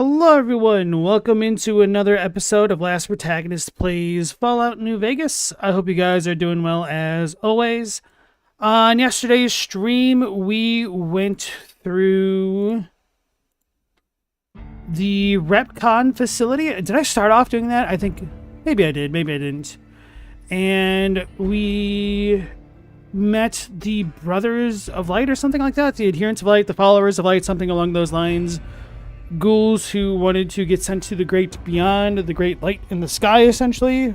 Hello everyone, welcome into another episode of Last Protagonist Plays Fallout New Vegas. I hope you guys are doing well as always. On yesterday's stream, we went through the RepCon facility. Did I start off doing that? I think maybe I did, maybe I didn't. And we met the Brothers of Light or something like that. The Adherents of Light, the Followers of Light, something along those lines. Ghouls who wanted to get sent to the great beyond, the great light in the sky, essentially.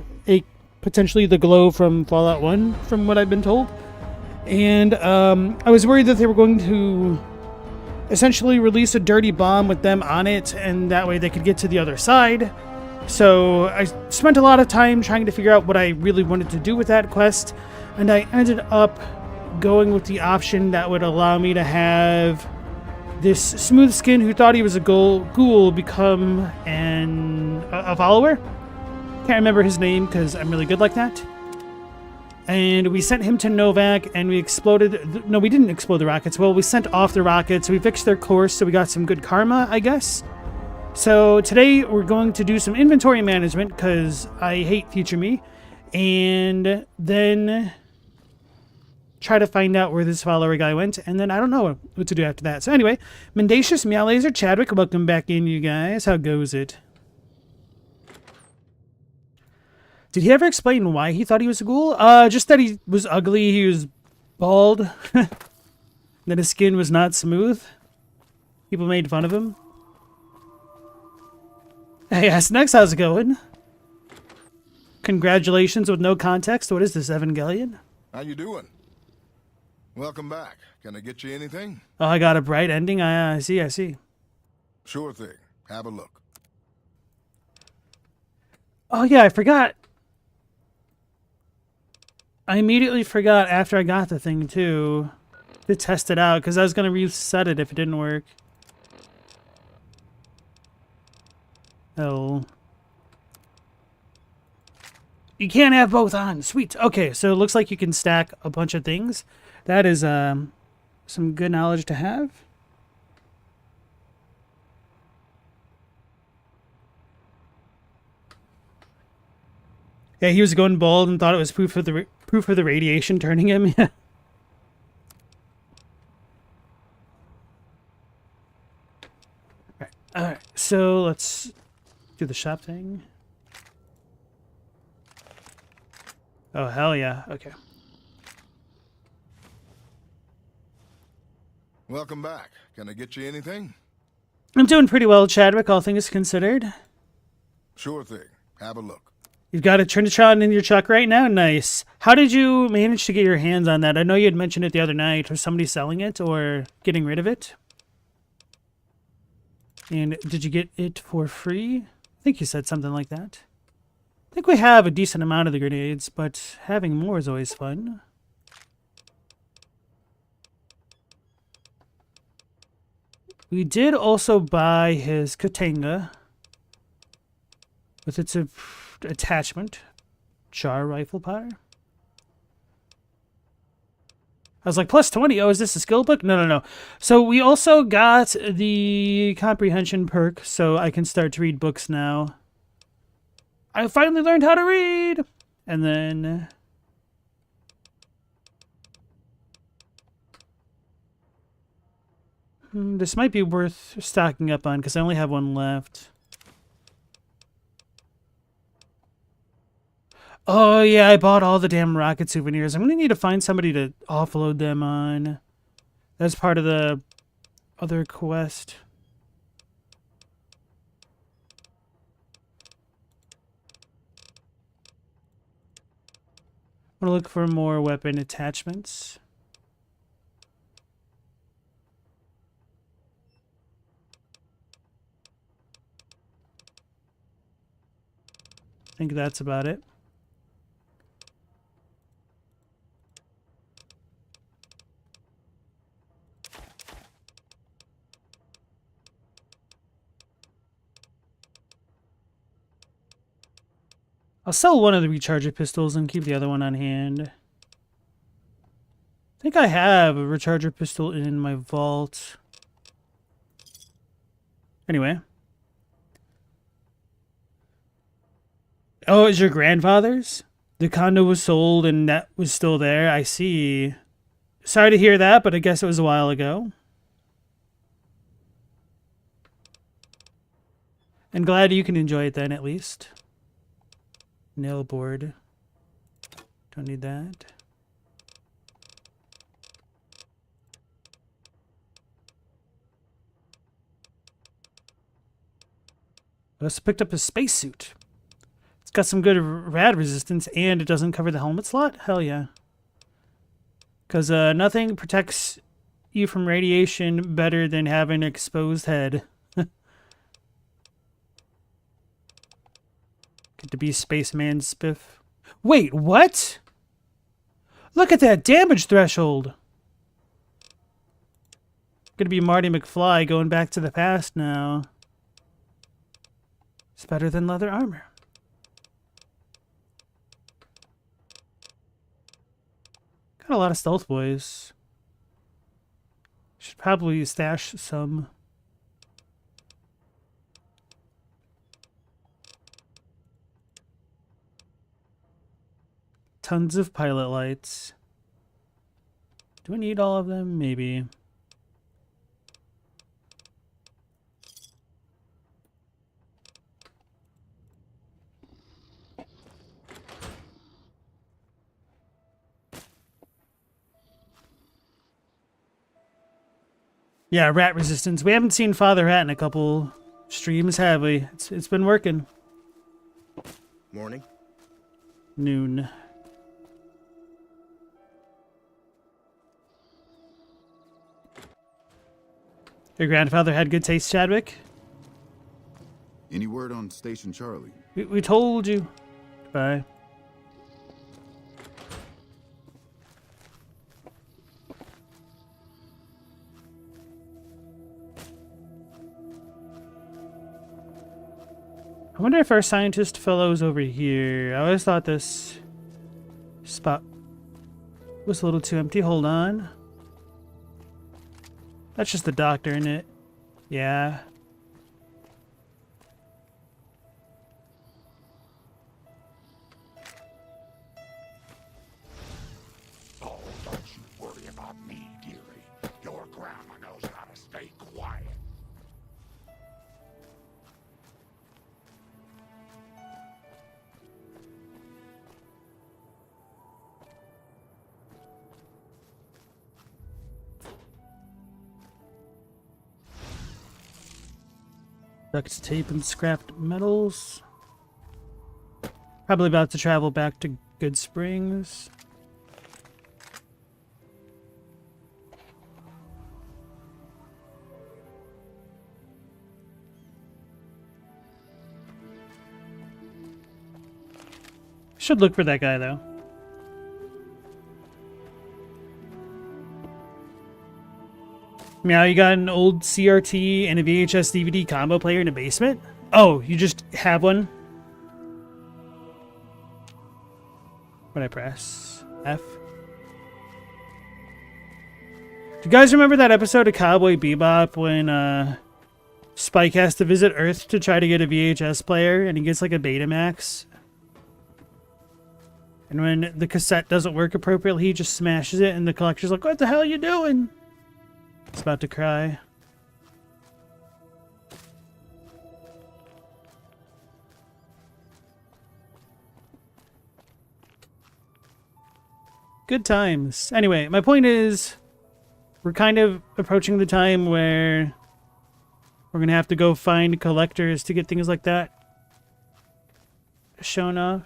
Potentially the glow from Fallout 1, from what I've been told. And I was worried that they were going to essentially release a dirty bomb with them on it, and that way they could get to the other side. So I spent a lot of time trying to figure out what I really wanted to do with that quest, and I ended up going with the option that would allow me to have this smooth skin who thought he was a ghoul become a follower. Can't remember his name because I'm really good like that. And we sent him to Novak and we exploded. No, we didn't explode the rockets. Well, we sent off the rockets. We fixed their course, so we got some good karma, I guess. So today we're going to do some inventory management because I hate future me. And then try to find out where this follower guy went, and then I don't know what to do after that. So anyway, Mendacious, Meowlaser, Chadwick, welcome back in, you guys. How goes it? Did he ever explain why he thought he was a ghoul? Just that he was ugly, he was bald, that his skin was not smooth. People made fun of him. Hey, Next, how's it going? Congratulations with no context. What is this, Evangelion? How you doing? Welcome back. Can I get you anything? Oh, I got a bright ending. I see. Sure thing. Have a look. Oh, yeah, I forgot. I immediately forgot after I got the thing, too, to test it out, because I was going to reset it if it didn't work. Oh. You can't have both on. Sweet. Okay, so it looks like you can stack a bunch of things. That is some good knowledge to have. Yeah, he was going bald and thought it was proof of the radiation turning him. Yeah. All right. So let's do the shop thing. Oh hell yeah! Okay. Welcome back. Can I get you anything? I'm doing pretty well, Chadwick, all things considered. Sure thing. Have a look. You've got a Trinitron in your truck right now? Nice. How did you manage to get your hands on that? I know you had mentioned it the other night. Was somebody selling it or getting rid of it? And did you get it for free? I think you said something like that. I think we have a decent amount of the grenades, but having more is always fun. We did also buy his Katanga with its attachment, char rifle powder. I was like, plus 20. Oh, is this a skill book? No. So we also got the comprehension perk, so I can start to read books now. I finally learned how to read! And then this might be worth stocking up on because I only have one left. Oh, yeah, I bought all the damn rocket souvenirs. I'm going to need to find somebody to offload them on. That's part of the other quest. I'm going to look for more weapon attachments. I think that's about it. I'll sell one of the recharger pistols and keep the other one on hand. I think I have a recharger pistol in my vault. Anyway, Oh, it's your grandfather's? The condo was sold and that was still there. I see. Sorry to hear that, but I guess it was a while ago. And glad you can enjoy it then, at least. Nail board. Don't need that. I also picked up a spacesuit. It's got some good rad resistance, and it doesn't cover the helmet slot? Hell yeah. Because nothing protects you from radiation better than having an exposed head. Get to be Spaceman Spiff. Wait, what? Look at that damage threshold. Gonna be Marty McFly going back to the past now. It's better than leather armor. Got a lot of stealth boys. Should probably stash some. Tons of pilot lights. Do I need all of them? Maybe. Yeah, rat resistance. We haven't seen Father Rat in a couple streams, have we? It's been working. Morning. Noon. Your grandfather had good taste, Chadwick? Any word on Station Charlie? We told you. Bye. I wonder if our scientist fellow's over here. I always thought this spot was a little too empty. Hold on. That's just the doctor, isn't it? Yeah. Oh, don't you worry about me, dearie. Your grandma knows how to stay quiet. Duct tape and scrapped metals. Probably about to travel back to Good Springs. Should look for that guy, though. Meow, you got an old CRT and a VHS DVD combo player in a basement? Oh, you just have one? What'd I press? F? Do you guys remember that episode of Cowboy Bebop when Spike has to visit Earth to try to get a VHS player and he gets like a Betamax? And when the cassette doesn't work appropriately, he just smashes it and the collector's like, what the hell are you doing? It's about to cry. Good times. Anyway, my point is, we're kind of approaching the time where we're going to have to go find collectors to get things like that shown off.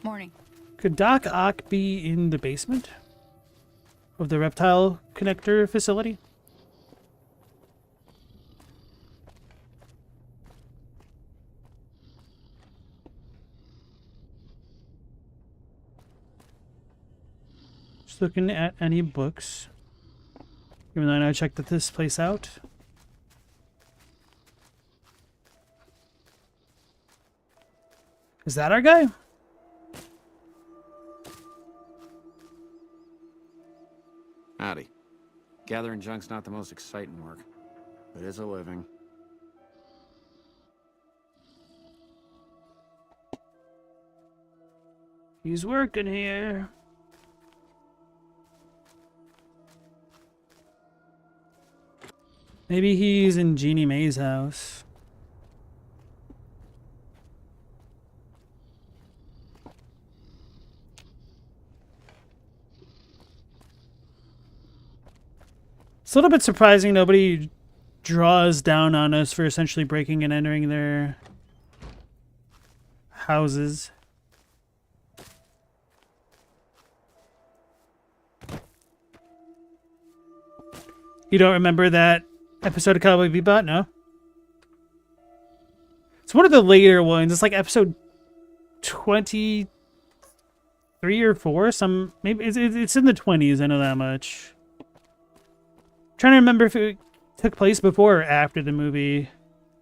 Morning. Could Doc Ock be in the basement of the reptile connector facility? Just looking at any books. Even though I know I checked this place out. Is that our guy? Howdy. Gathering junk's not the most exciting work, but it's a living. He's working here. Maybe he's in Jeannie Mae's house. It's a little bit surprising nobody draws down on us for essentially breaking and entering their houses. You don't remember that episode of Cowboy Bebop? No? It's one of the later ones. It's like episode 23 or 4. Maybe it's in the 20s. I know that much. Trying to remember if it took place before or after the movie.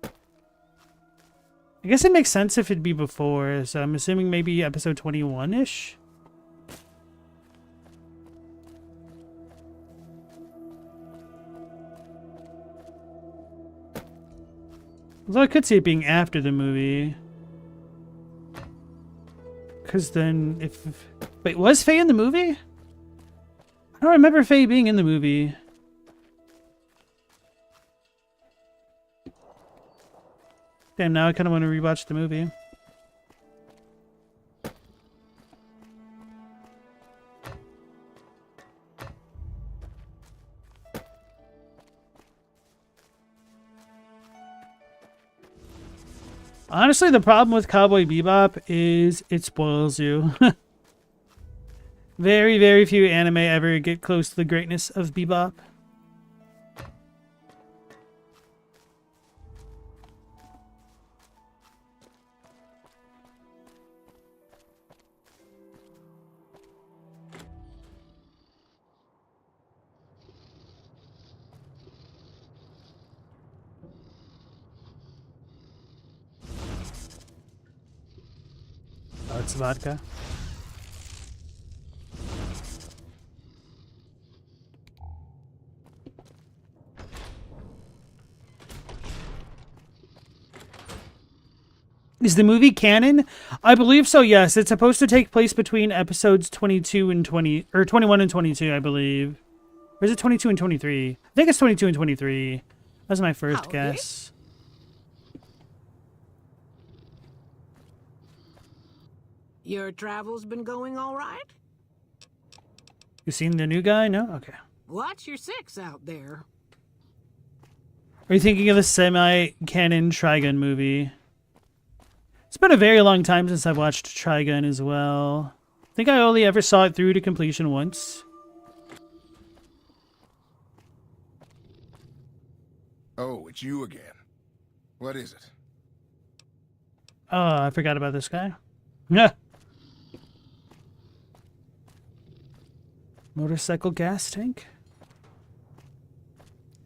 I guess it makes sense if it'd be before, so I'm assuming maybe episode 21-ish. Although I could see it being after the movie. Because then if... Wait, was Faye in the movie? I don't remember Faye being in the movie. Damn, now I kind of want to rewatch the movie. Honestly, the problem with Cowboy Bebop is it spoils you. Very, very few anime ever get close to the greatness of Bebop. Oh, it's vodka. Is the movie canon? I believe so, yes. It's supposed to take place between episodes 22 and 20, or 21 and 22, I believe. Or is it 22 and 23? I think it's 22 and 23. That's my first guess. Your travels been going all right? You seen the new guy? No? Okay. What's your six out there? Are you thinking of the semi-canon Trigun movie? It's been a very long time since I've watched Trigun as well. I think I only ever saw it through to completion once. Oh, it's you again. What is it? Oh, I forgot about this guy. Yeah. Motorcycle gas tank?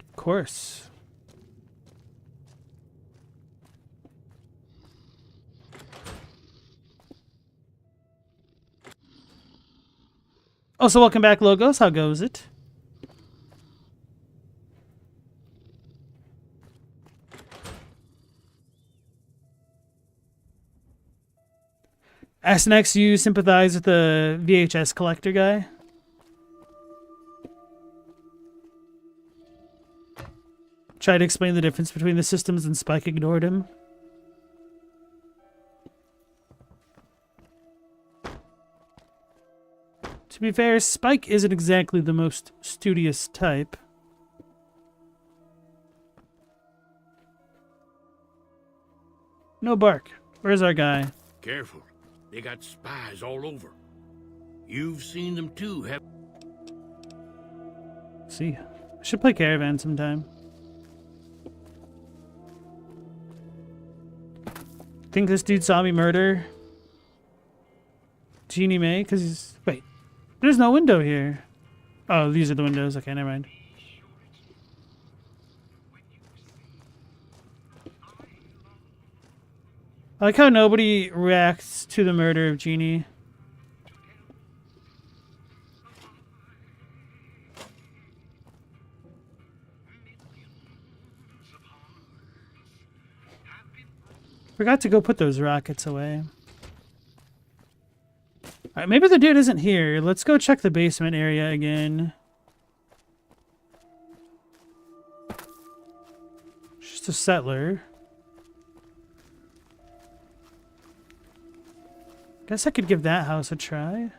Of course. Also, welcome back, Logos. How goes it? SNX, you sympathize with the VHS collector guy? Tried to explain the difference between the systems and Spike ignored him. To be fair, Spike isn't exactly the most studious type. No bark. Where's our guy? Careful. They got spies all over. You've seen them too, have... See, I should play Caravan sometime. Think this dude saw me murder Jeannie Mae? Because he's... Wait. There's no window here. Oh, these are the windows. Okay, never mind. I like how nobody reacts to the murder of Jeannie. Forgot to go put those rockets away. Alright, maybe the dude isn't here. Let's go check the basement area again. Just a settler. Guess I could give that house a try.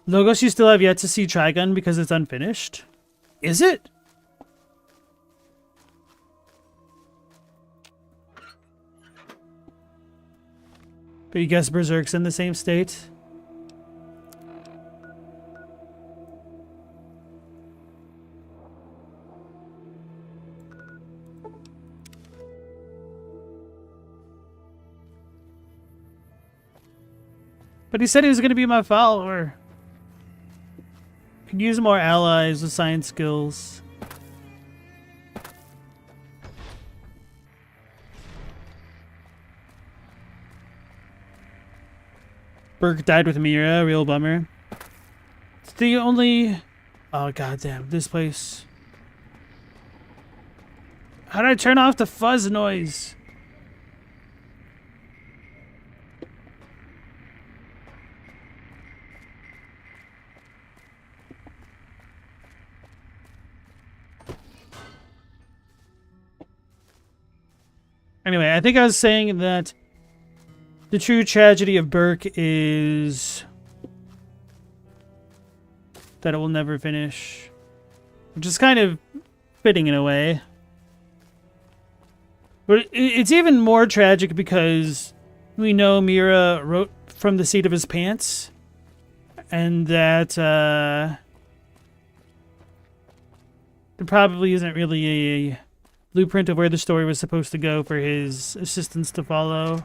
Logos, you still have yet to see Trigun because it's unfinished? Is it? But you guess Berserk's in the same state? But he said he was going to be my follower. Could use more allies with science skills. Burke died with Mira, real bummer. It's the only... Oh, goddamn, this place. How do I turn off the fuzz noise? Anyway, I think I was saying that the true tragedy of Burke is that it will never finish. Which is kind of fitting in a way. But it's even more tragic because we know Mira wrote from the seat of his pants. And that there probably isn't really a blueprint of where the story was supposed to go for his assistants to follow.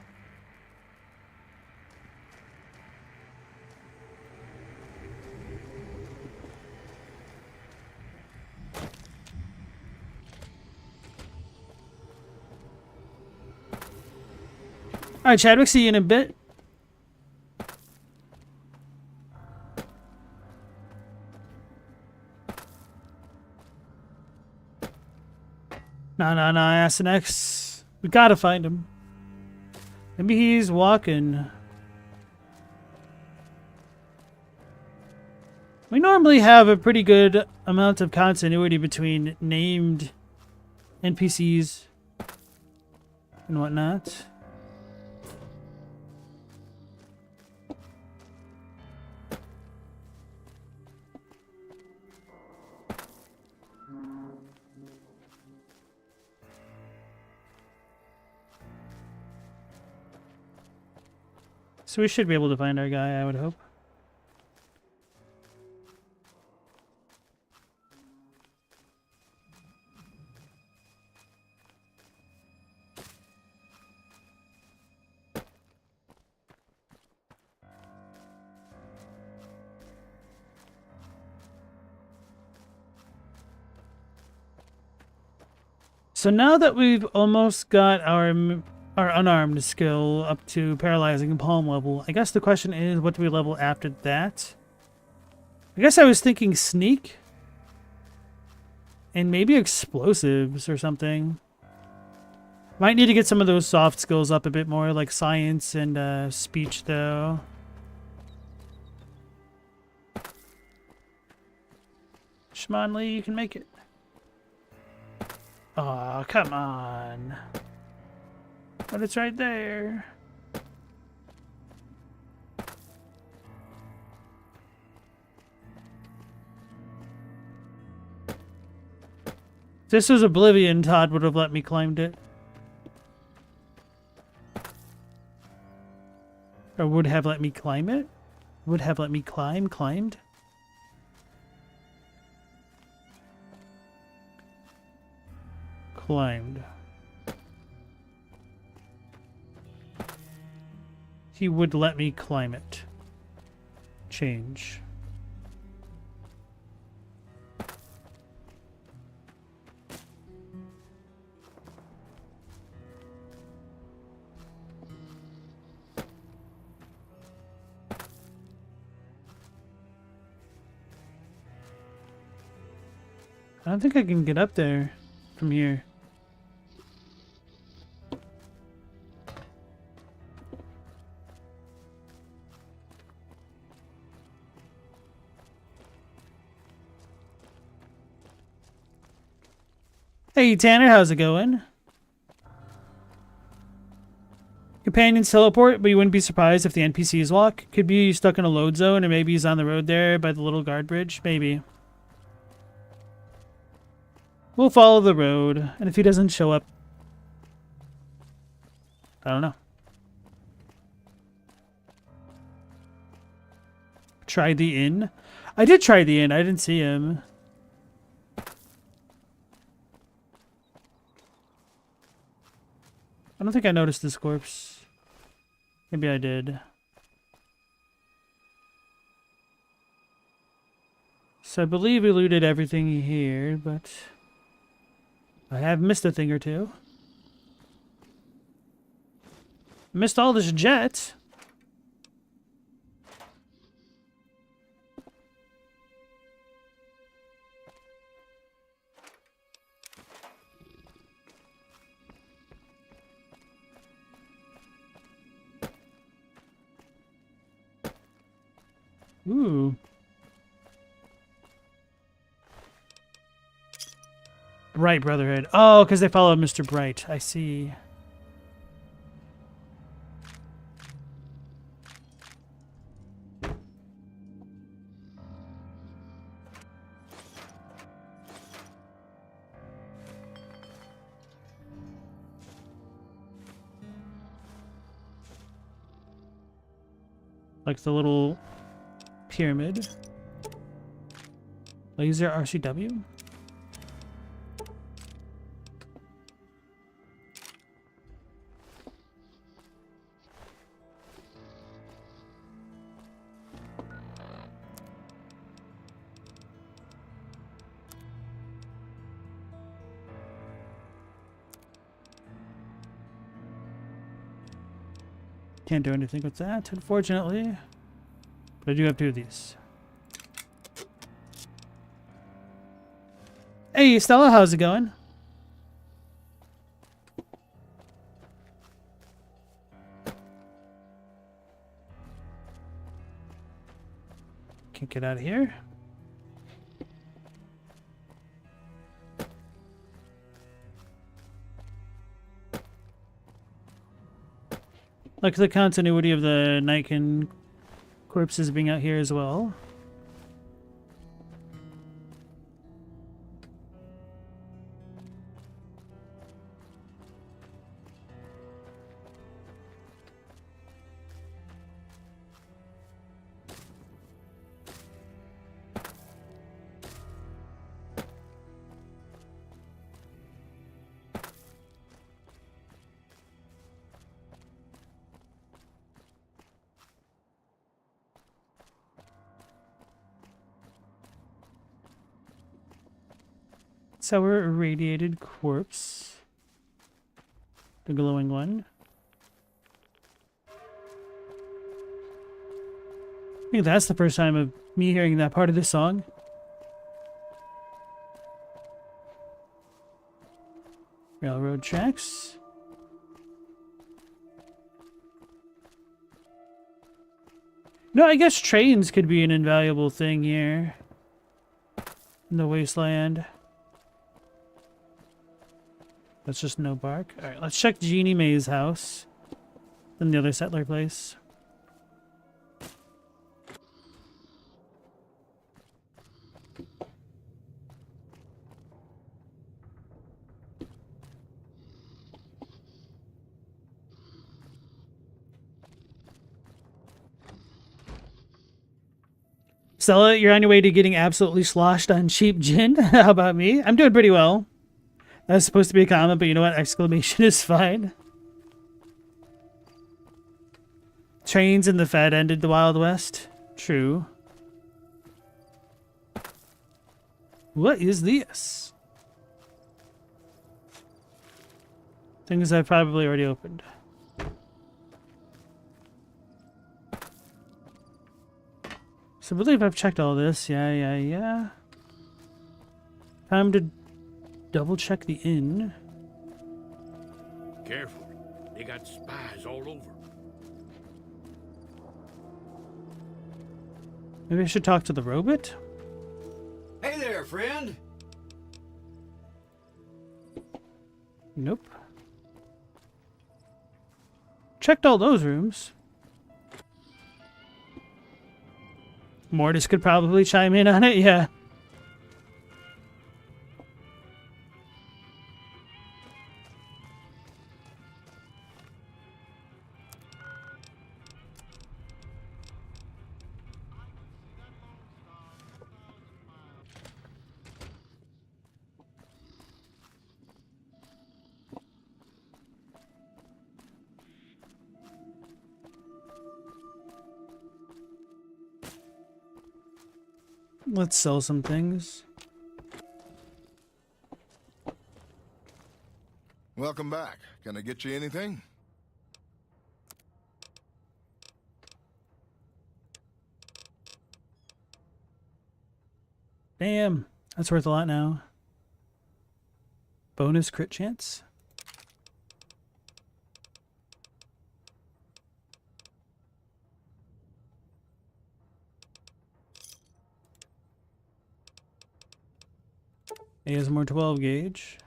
Alright, Chadwick, see you in a bit. No, Asenex. We gotta find him. Maybe he's walking. We normally have a pretty good amount of continuity between named NPCs and whatnot. So we should be able to find our guy, I would hope. So now that we've almost got our unarmed skill up to paralyzing palm level, I guess the question is, what do we level after that? I guess I was thinking sneak and maybe explosives or something. Might need to get some of those soft skills up a bit more, like science and speech, though. Shmonley, you can make it. Aw, come on. But it's right there. If this was Oblivion, Todd would have let me climb it. Or would have let me climb it? Would have let me climbed? Climbed. He would let me climb it. Change. I don't think I can get up there from here. Hey Tanner, how's it going? Companions teleport, but you wouldn't be surprised if the NPCs walk. Could be stuck in a load zone, or maybe he's on the road there by the little guard bridge. Maybe. We'll follow the road, and if he doesn't show up, I don't know. Try the inn? I did try the inn. I didn't see him. I don't think I noticed this corpse. Maybe I did. So I believe we looted everything here, but I have missed a thing or two. Missed all this jet. Ooh. Bright Brotherhood. Oh, because they follow Mr. Bright. I see. Like the little pyramid. Laser RCW. Can't do anything with that, unfortunately. But I do have two of these. Hey, Stella, how's it going? Can't get out of here. Like the continuity of the Nightkin corpses being out here as well. So we're irradiated corpse. The glowing one. I think that's the first time of me hearing that part of this song. Railroad tracks. No, I guess trains could be an invaluable thing here. In the wasteland. That's just no bark. Alright, let's check Jeannie Mae's house. Then the other settler place. Stella, you're on your way to getting absolutely sloshed on cheap gin? How about me? I'm doing pretty well. That's supposed to be a comment, but you know what? Exclamation is fine. Trains and the Fed ended the Wild West. True. What is this? Things I've probably already opened. So I believe I've checked all this. Yeah. Time to double check the inn. Careful. They got spies all over. Maybe I should talk to the robot? Hey there, friend. Nope. Checked all those rooms. Mortis could probably chime in on it, yeah. Let's sell some things. Welcome back. Can I get you anything? Damn, that's worth a lot now. Bonus crit chance? ASMR 12 gauge.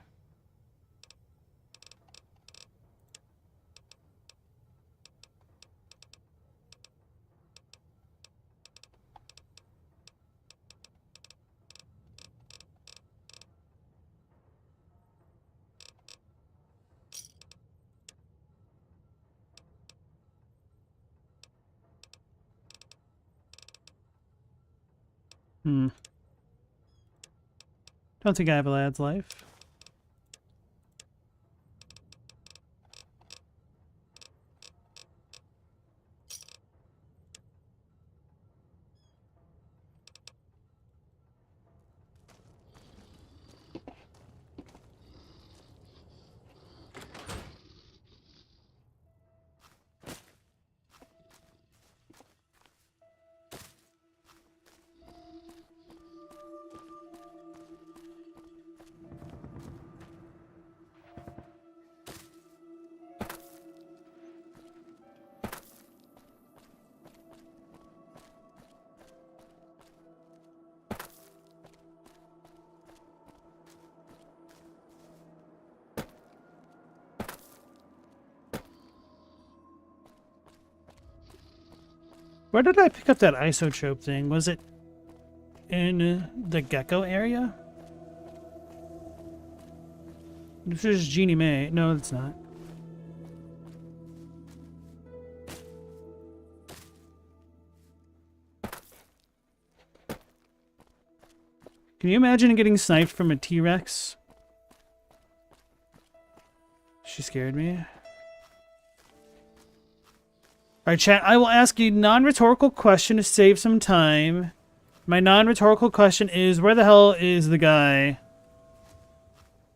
Don't think I have a lad's life. Where did I pick up that isotrope thing? Was it in the gecko area? This is Jeannie Mae. No, it's not. Can you imagine getting sniped from a T-Rex? She scared me. Alright, chat, I will ask a non-rhetorical question to save some time. My non-rhetorical question is, where the hell is the guy?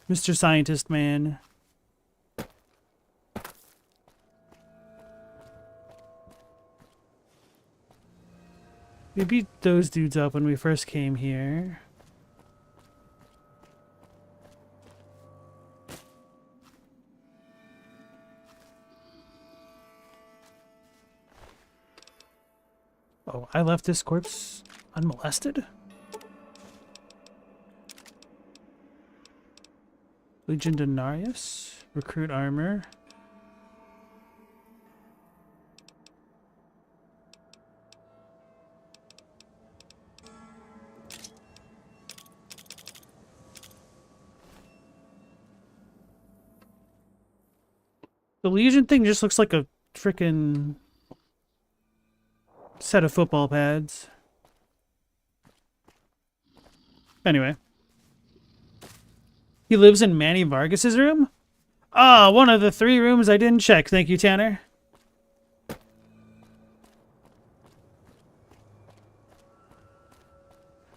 Mr. Scientist Man. We beat those dudes up when we first came here. Oh, I left this corpse unmolested? Legion Denarius, recruit armor. The Legion thing just looks like a frickin' set of football pads. Anyway. He lives in Manny Vargas's room? Ah, one of the 3 rooms I didn't check. Thank you, Tanner.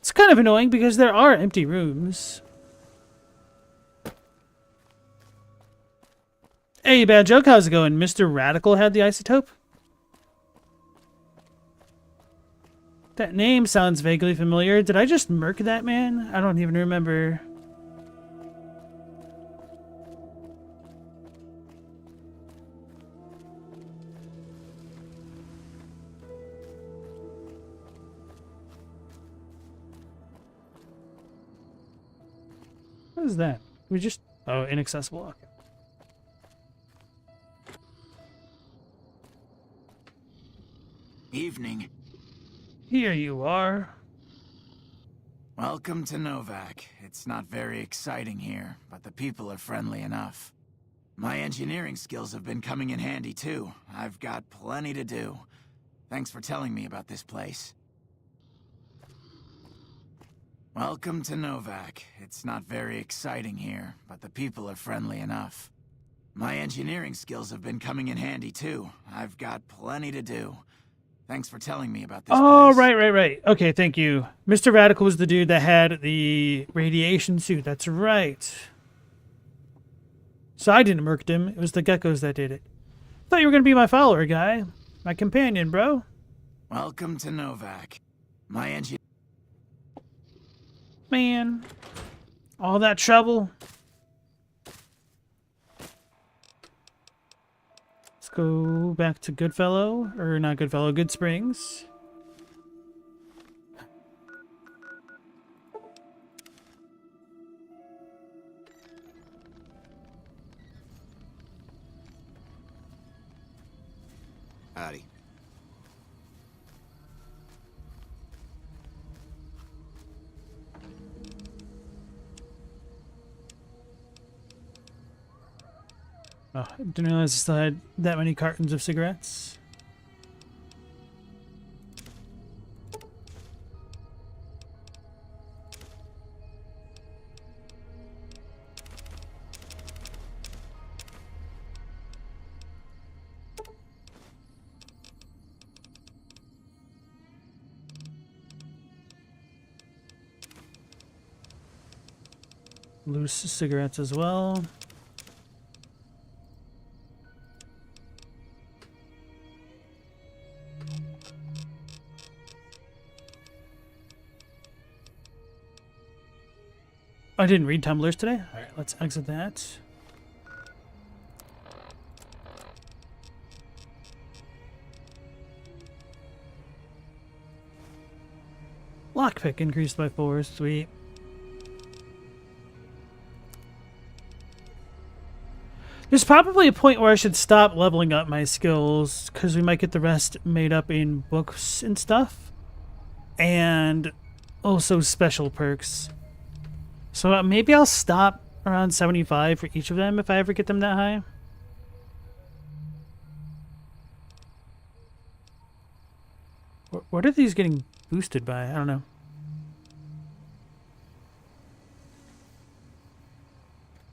It's kind of annoying because there are empty rooms. Hey, bad joke. How's it going? Mr. Radical had the isotope? That name sounds vaguely familiar. Did I just murk that man? I don't even remember. What is that? We just... Oh, inaccessible. Okay. Evening. Here you are. Welcome to Novak. It's not very exciting here, but the people are friendly enough. My engineering skills have been coming in handy too. I've got plenty to do. Thanks for telling me about this place. Welcome to Novak. It's not very exciting here, but the people are friendly enough. My engineering skills have been coming in handy too. I've got plenty to do. Thanks for telling me about this Oh, place. right. Okay, thank you. Mr. Radical was the dude that had the radiation suit. That's right. So I didn't murk him. It was the geckos that did it. Thought you were going to be my follower, guy. My companion, bro. Welcome to Novak. My engineering... Man. All that trouble. Let's go back to Goodfellow. Or not Goodfellow, Good Springs. Howdy. Oh, I didn't realize I still had that many cartons of cigarettes. Loose cigarettes as well. I didn't read tumblers today. All right, let's exit that. Lockpick increased by 4. Sweet. There's probably a point where I should stop leveling up my skills because we might get the rest made up in books and stuff. And also special perks. So maybe I'll stop around 75 for each of them if I ever get them that high. What are these getting boosted by? I don't know.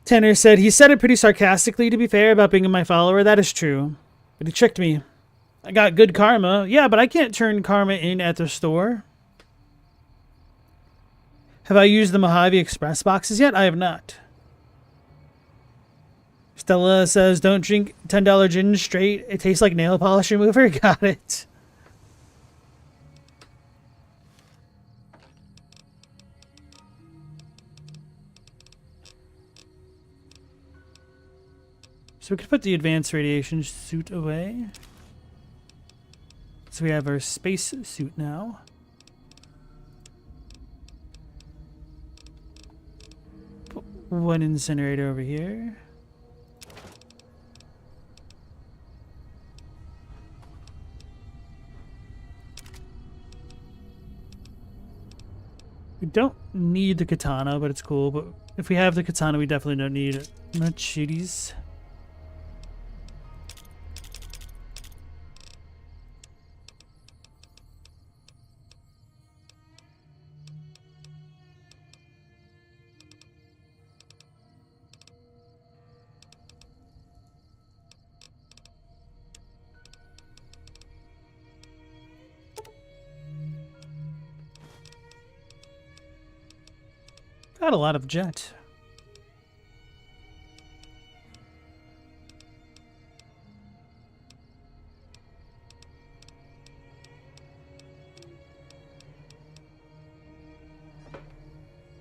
Tanner said, he said it pretty sarcastically, to be fair, about being my follower. That is true. But he tricked me. I got good karma. Yeah, but I can't turn karma in at the store. Have I used the Mojave Express boxes yet? I have not. Stella says, don't drink $10 gin straight. It tastes like nail polish remover. Got it. So we could put the advanced radiation suit away. So we have our space suit now. Put one incinerator over here. We don't need the katana, but it's cool. But if we have the katana, we definitely don't need machetes. Got a lot of jet.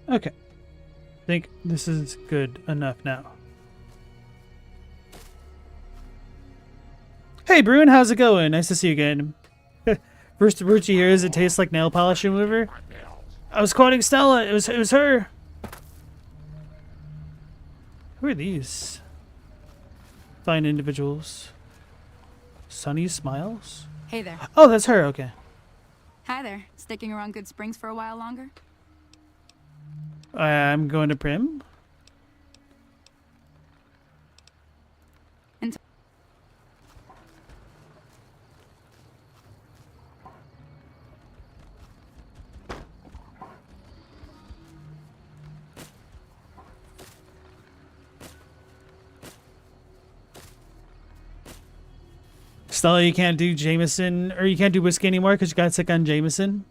Okay. I think this is good enough now. Hey, Bruin, how's it going? Nice to see you again. First word you hear is it tastes like nail polish remover. I was quoting Stella. It was her. Who are these? Fine individuals. Sunny Smiles? Hey there. Oh, that's her. Okay. Hi there. Sticking around Good Springs for a while longer? I'm going to Prim. And Stella, you can't do Jameson, or you can't do whiskey anymore because you got sick on Jameson.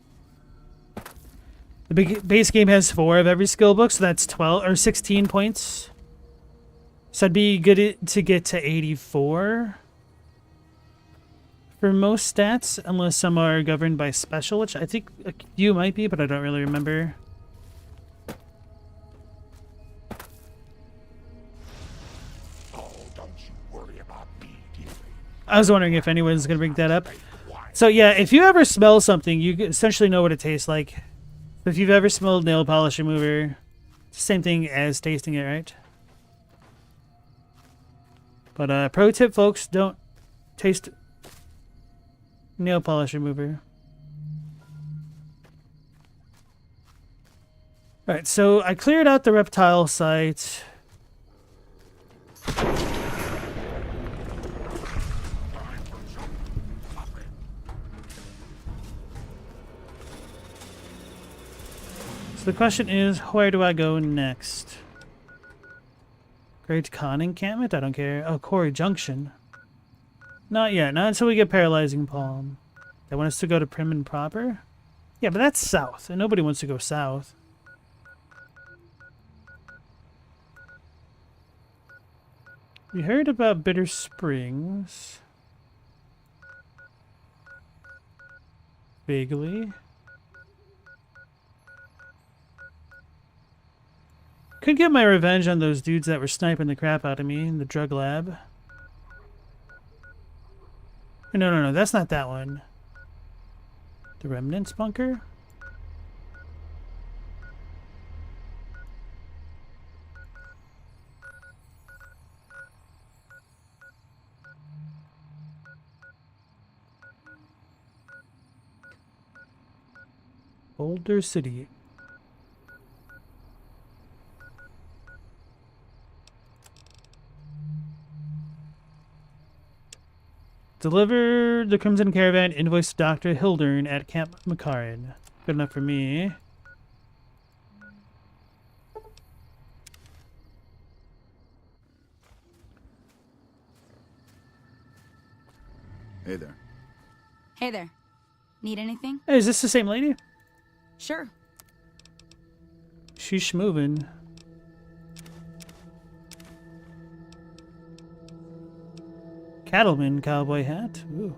The base game has 4 of every skill book, so that's 12 or 16 points. So it'd be good to get to 84 for most stats, unless some are governed by special, which I think you might be, but I don't really remember. Oh, don't you worry about me, dearie. I was wondering if anyone's going to bring that up. So yeah, if you ever smell something, you essentially know what it tastes like. If you've ever smelled nail polish remover, it's the same thing as tasting it, right? But pro tip, folks, don't taste nail polish remover. Alright, so I cleared out the reptile site. So the question is, where do I go next? Great Khan encampment? I don't care. Oh, Quarry Junction. Not yet. Not until we get Paralyzing Palm. They want us to go to Prim and proper? Yeah, but that's south, and nobody wants to go south. We heard about Bitter Springs. Vaguely. Could get my revenge on those dudes that were sniping the crap out of me in the drug lab. No, that's not that one. The Remnants bunker? Boulder City. Deliver the Crimson Caravan invoice to Dr. Hildern at Camp Makarin. Good enough for me. Hey there. hey there. Need anything? Hey, is this the same lady? Sure. She's schmovin'. Cattleman cowboy hat. Ooh.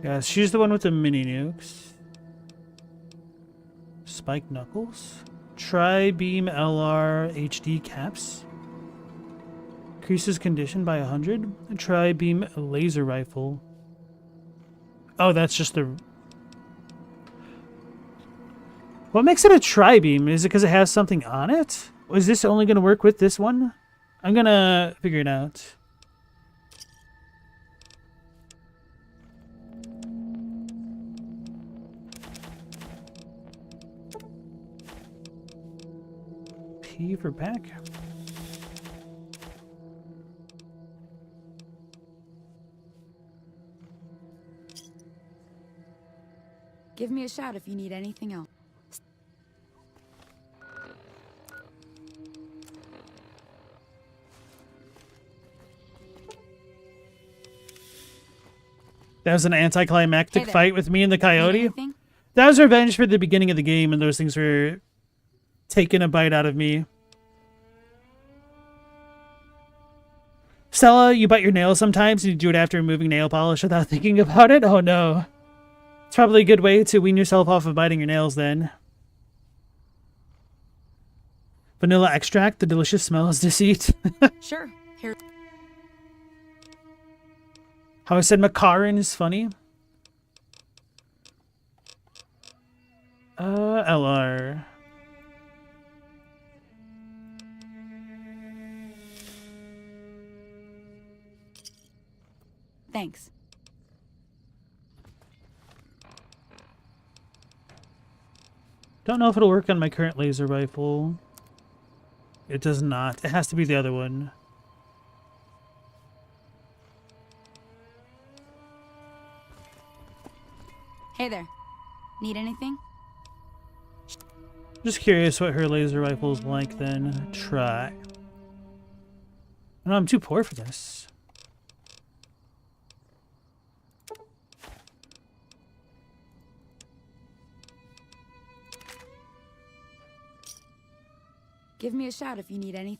Yeah, she's the one with the mini nukes. Spike knuckles. Tri-beam LR HD caps. Increases condition by 100. Tri-beam laser rifle. Oh, that's just the... What makes it a tri-beam? Is it because it has something on it? Or is this only going to work with this one? I'm going to figure it out. P for pack. Give me a shout if you need anything else. That was an anticlimactic Hey there. fight with me and the Need coyote. anything? That was revenge for the beginning of the game, and those things were taking a bite out of me. Stella, you bite your nails sometimes, and you do it after removing nail polish without thinking about it? Oh no. It's probably a good way to wean yourself off of biting your nails then. Vanilla extract, the delicious smell is deceit. Sure. Here. How I said Makarin is funny. LR. Thanks. Don't know if it'll work on my current laser rifle. It does not. It has to be the other one. Hey there. Need anything? Just curious what her laser rifle is like then. Try. No, I'm too poor for this. Give me a shout if you need anything.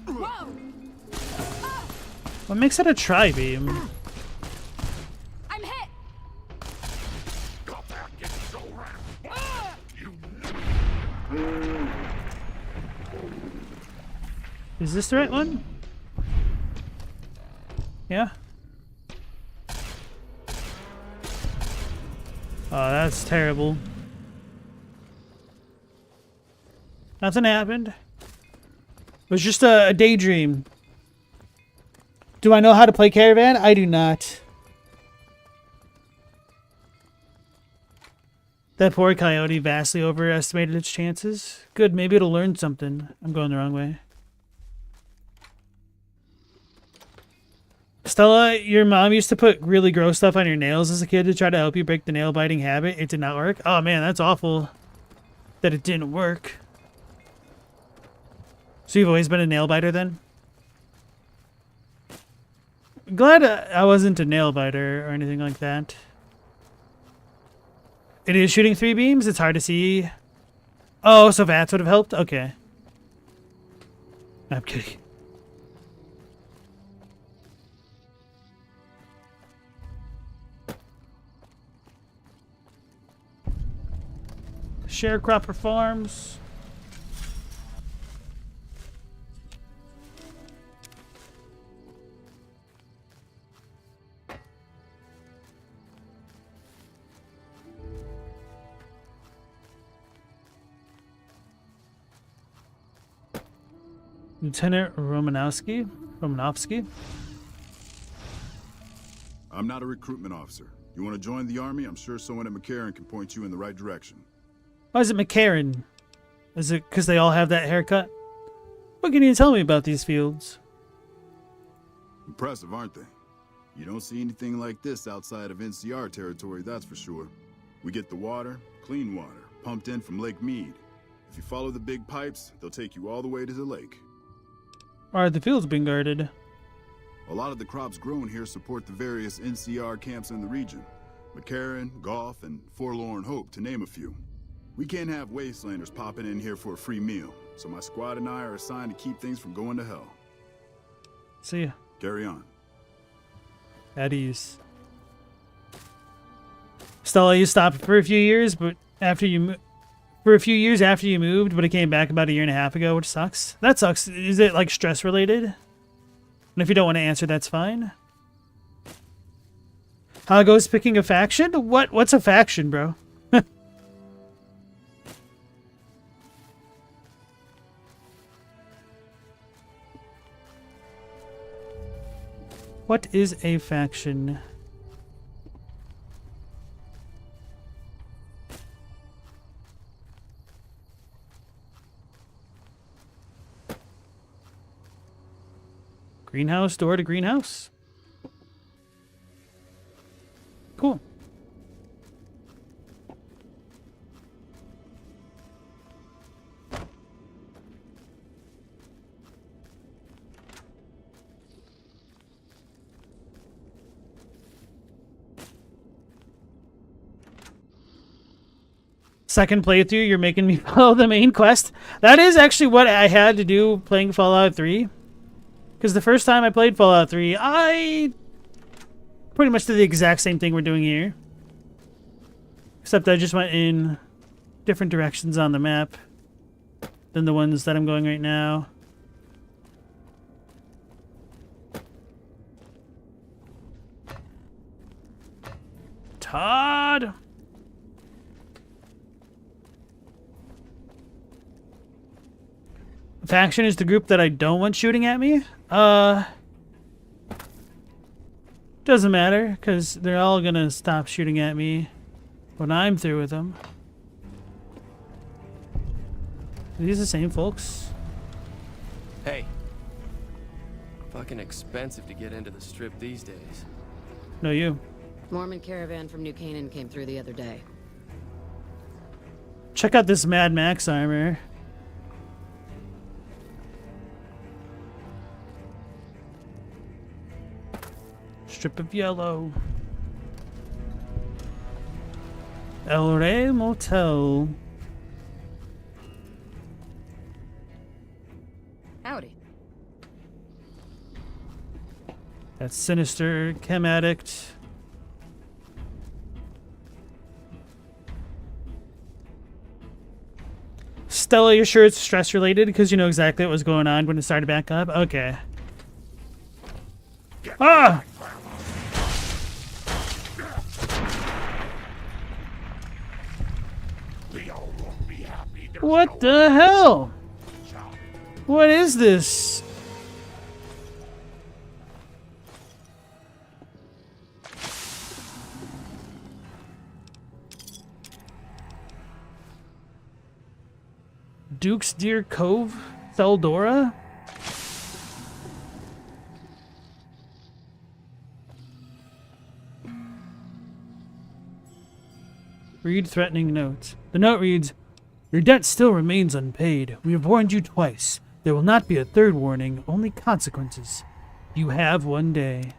Whoa! What makes it a tri-beam? I'm hit! Got that getting so round. You Is this the right one? Yeah. Oh, that's terrible. Nothing happened. It was just a daydream. Do I know how to play Caravan? I do not. That poor coyote vastly overestimated its chances. Good, maybe it'll learn something. I'm going the wrong way. Stella, your mom used to put really gross stuff on your nails as a kid to try to help you break the nail biting habit. It did not work. Oh man, that's awful that it didn't work. So you've always been a nail biter then? Glad I wasn't a nail biter or anything like that. It is shooting 3 beams. It's hard to see. Oh, so VATS would have helped? Okay. I'm kidding. Sharecropper Farms. Lieutenant Romanovsky? I'm not a recruitment officer. You want to join the army? I'm sure someone at McCarran can point you in the right direction. Why is it McCarran? Is it because they all have that haircut? What can you tell me about these fields? Impressive, aren't they? You don't see anything like this outside of NCR territory, that's for sure. We get the water, clean water, pumped in from Lake Mead. If you follow the big pipes, they'll take you all the way to the lake. Why are the fields being guarded? A lot of the crops grown here support the various NCR camps in the region. McCarran, Goff, and Forlorn Hope, to name a few. We can't have wastelanders popping in here for a free meal, so my squad and I are assigned to keep things from going to hell. See ya. Carry on. At ease. Stella, you stopped for a few years, but after you after you moved, but it came back about a year and a half ago, which sucks. That sucks. Is it like stress related? And if you don't want to answer, that's fine. How goes picking a faction? What's a faction, bro? What is a faction? Greenhouse, door to greenhouse. Cool. Second playthrough, you're making me follow the main quest. That is actually what I had to do playing Fallout 3. Because the first time I played Fallout 3, I pretty much did the exact same thing we're doing here. Except I just went in different directions on the map. than the ones that I'm going right now. Todd! Faction is the group that I don't want shooting at me. Doesn't matter, because they're all gonna stop shooting at me when I'm through with them. Are these the same folks? Hey. Fucking expensive to get into the strip these days. No, you. Mormon caravan from New Canaan came through the other day. Check out this Mad Max armor. Strip of yellow. El Rey Motel. Howdy. That's Sinister, Chem Addict. Stella, you're sure it's stress related because you know exactly what was going on when it started back up? Okay. Ah! What the hell? What is this? Duke's Deer Cove? Theldora? Read threatening note. The note reads, "Your debt still remains unpaid. We have warned you twice. There will not be a third warning, only consequences. You have 1 day."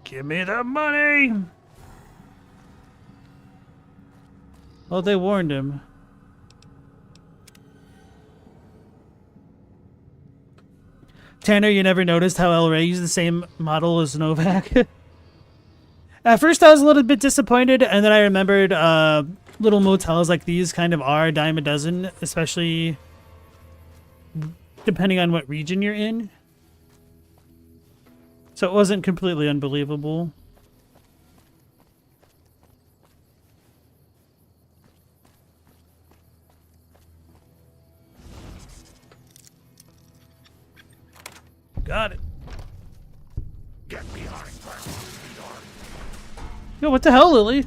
Give me the money! Well, they warned him. Tanner, you never noticed how El Rey used the same model as Novak? At first I was a little bit disappointed, and then I remembered little motels like these kind of are a dime a dozen, especially depending on what region you're in. So it wasn't completely unbelievable. Got it. Get behind Grandma. Yo, what the hell, Lily?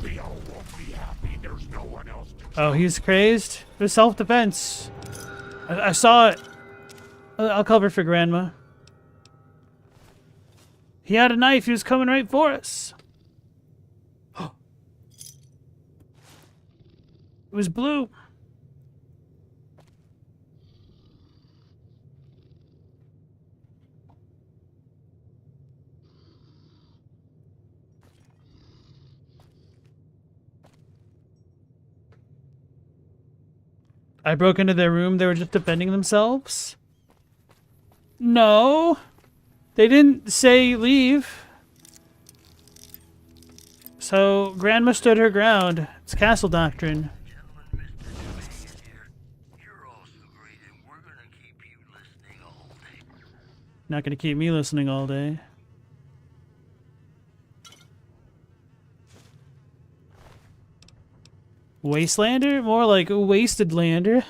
Leo won't be happy. There's no one else to Oh, he's crazed. It was self-defense. I saw it. I'll cover for Grandma. He had a knife. He was coming right for us. It was blue. I broke into their room. They were just defending themselves. No. They didn't say leave. So, Grandma stood her ground. It's castle doctrine. Not gonna keep me listening all day. Wastelander? More like a wasted lander.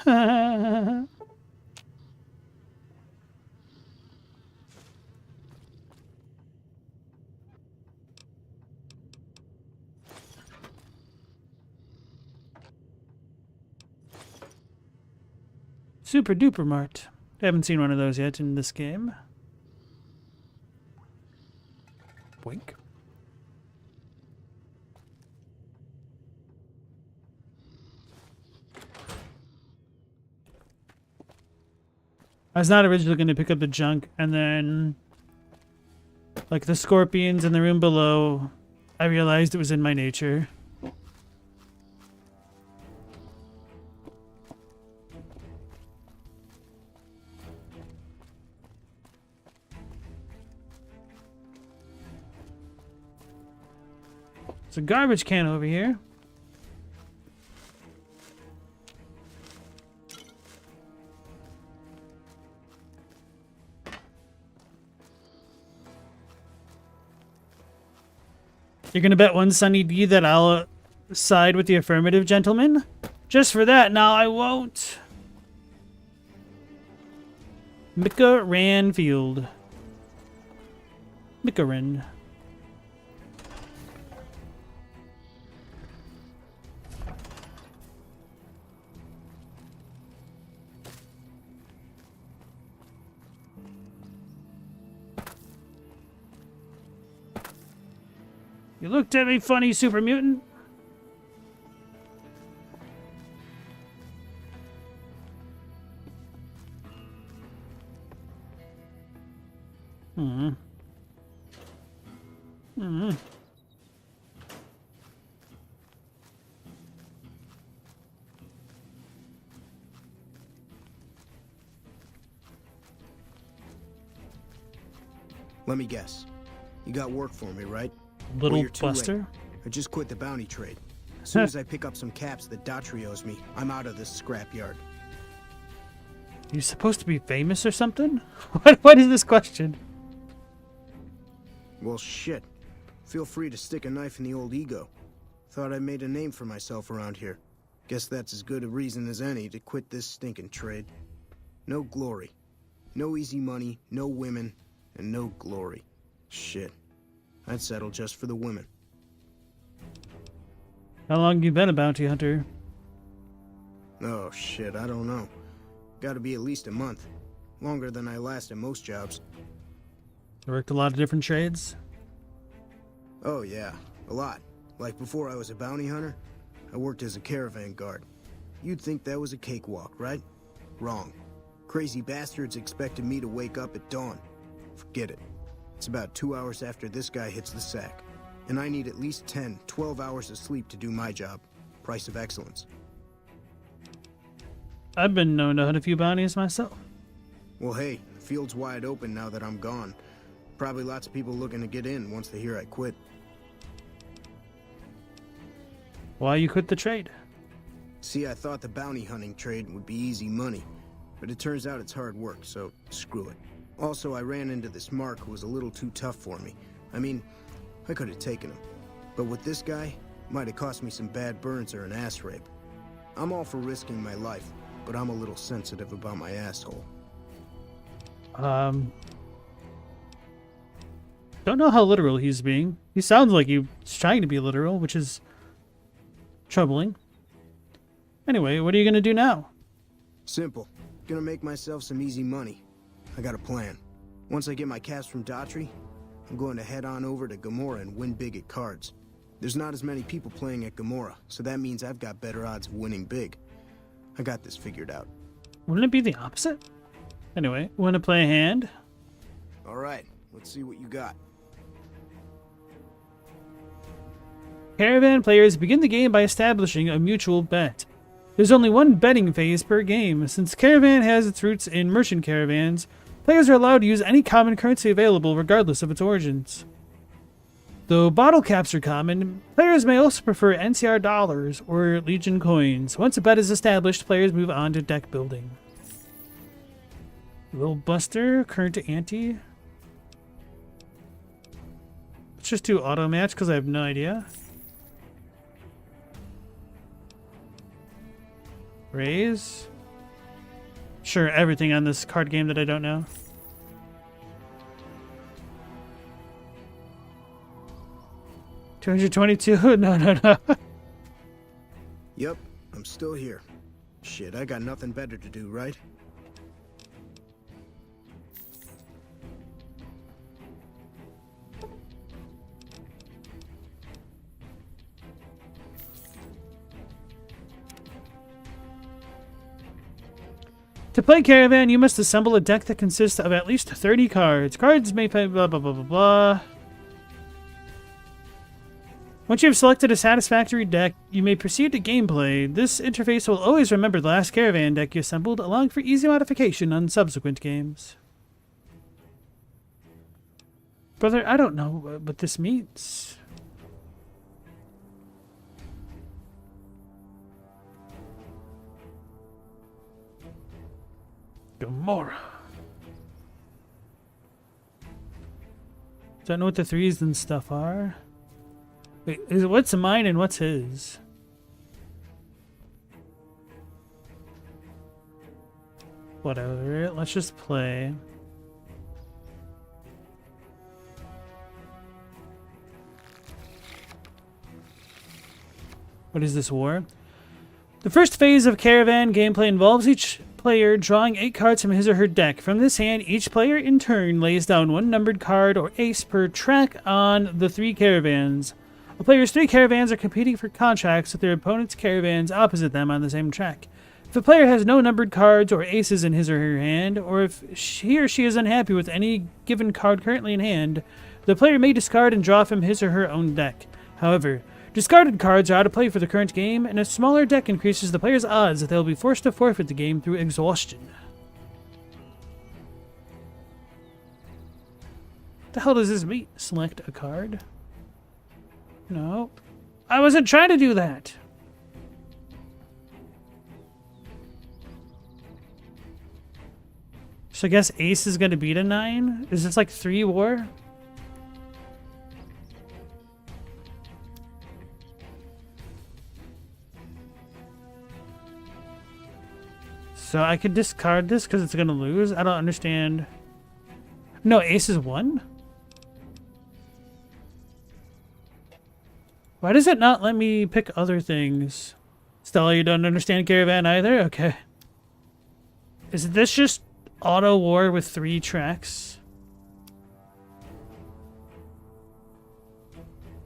Super Duper Mart. I haven't seen one of those yet in this game. Wink. I was not originally going to pick up the junk, and then, like the scorpions in the room below, I realized it was in my nature. There's a garbage can over here. You're gonna bet one Sunny D that I'll side with the affirmative, gentlemen? Just for that, now I won't. Micah Ranfield. Mickarin. You looked at me funny, super mutant. Let me guess. You got work for me, right? Little Well, you're too Buster. late. I just quit the bounty trade. As soon as I pick up some caps that Daughtry owes me, I'm out of this scrapyard. You supposed to be famous or something? What is this question? Well, shit. Feel free to stick a knife in the old ego. Thought I made a name for myself around here. Guess that's as good a reason as any to quit this stinking trade. No glory. No easy money, no women, and no glory. Shit. I'd settle just for the women. How long you been a bounty hunter? Oh, shit, I don't know. Gotta be at least a month. Longer than I last at most jobs. You worked a lot of different trades? Oh, yeah. A lot. Like before I was a bounty hunter, I worked as a caravan guard. You'd think that was a cakewalk, right? Wrong. Crazy bastards expected me to wake up at dawn. Forget it. It's about 2 hours after this guy hits the sack. And I need at least 10, 12 hours of sleep to do my job. Price of excellence. I've been known to hunt a few bounties myself. Well, hey, the field's wide open now that I'm gone. Probably lots of people looking to get in once they hear I quit. Why you quit the trade? See, I thought the bounty hunting trade would be easy money. But it turns out it's hard work, so screw it. Also, I ran into this Mark who was a little too tough for me. I mean, I could have taken him. But with this guy, might have cost me some bad burns or an ass rape. I'm all for risking my life, but I'm a little sensitive about my asshole. Don't know how literal he's being. He sounds like he's trying to be literal, which is troubling. Anyway, what are you gonna do now? Simple. Gonna make myself some easy money. I got a plan. Once I get my caps from Daughtry, I'm going to head on over to Gomorrah and win big at cards. There's not as many people playing at Gomorrah, so that means I've got better odds of winning big. I got this figured out. Wouldn't it be the opposite? Anyway, wanna play a hand? Alright, let's see what you got. Caravan players begin the game by establishing a mutual bet. There's only one betting phase per game. Since Caravan has its roots in merchant caravans, players are allowed to use any common currency available regardless of its origins. Though bottle caps are common, players may also prefer NCR dollars or Legion coins. Once a bet is established, players move on to deck building. Little Buster, current to ante. Let's just do auto match because I have no idea. Raise. Sure, everything on this card game that I don't know. $222? No. Yep, I'm still here. Shit, I got nothing better to do, right? To play Caravan, you must assemble a deck that consists of at least 30 cards. Cards may play blah blah blah blah blah. Once you have selected a satisfactory deck, you may proceed to gameplay. This interface will always remember the last Caravan deck you assembled, allowing for easy modification on subsequent games. Brother, I don't know what this means. Gomorrah. Don't know what the threes and stuff are. Wait, what's mine and what's his? Whatever, let's just play. What is this war? The first phase of Caravan gameplay involves each player drawing 8 cards from his or her deck. From this hand, each player in turn lays down 1 numbered card or ace per track on the 3 caravans. A player's 3 caravans are competing for contracts with their opponent's caravans opposite them on the same track. If a player has no numbered cards or aces in his or her hand, or if he or she is unhappy with any given card currently in hand, the player may discard and draw from his or her own deck. However, discarded cards are out of play for the current game, and a smaller deck increases the player's odds that they will be forced to forfeit the game through exhaustion. What the hell does this mean? Select a card? No. I wasn't trying to do that! So I guess ace is going to beat a 9? Is this like 3 war? So I could discard this because it's going to lose? I don't understand. No, ace is 1? Why does it not let me pick other things? Stella, you don't understand Caravan either? Okay. Is this just auto war with 3 tracks?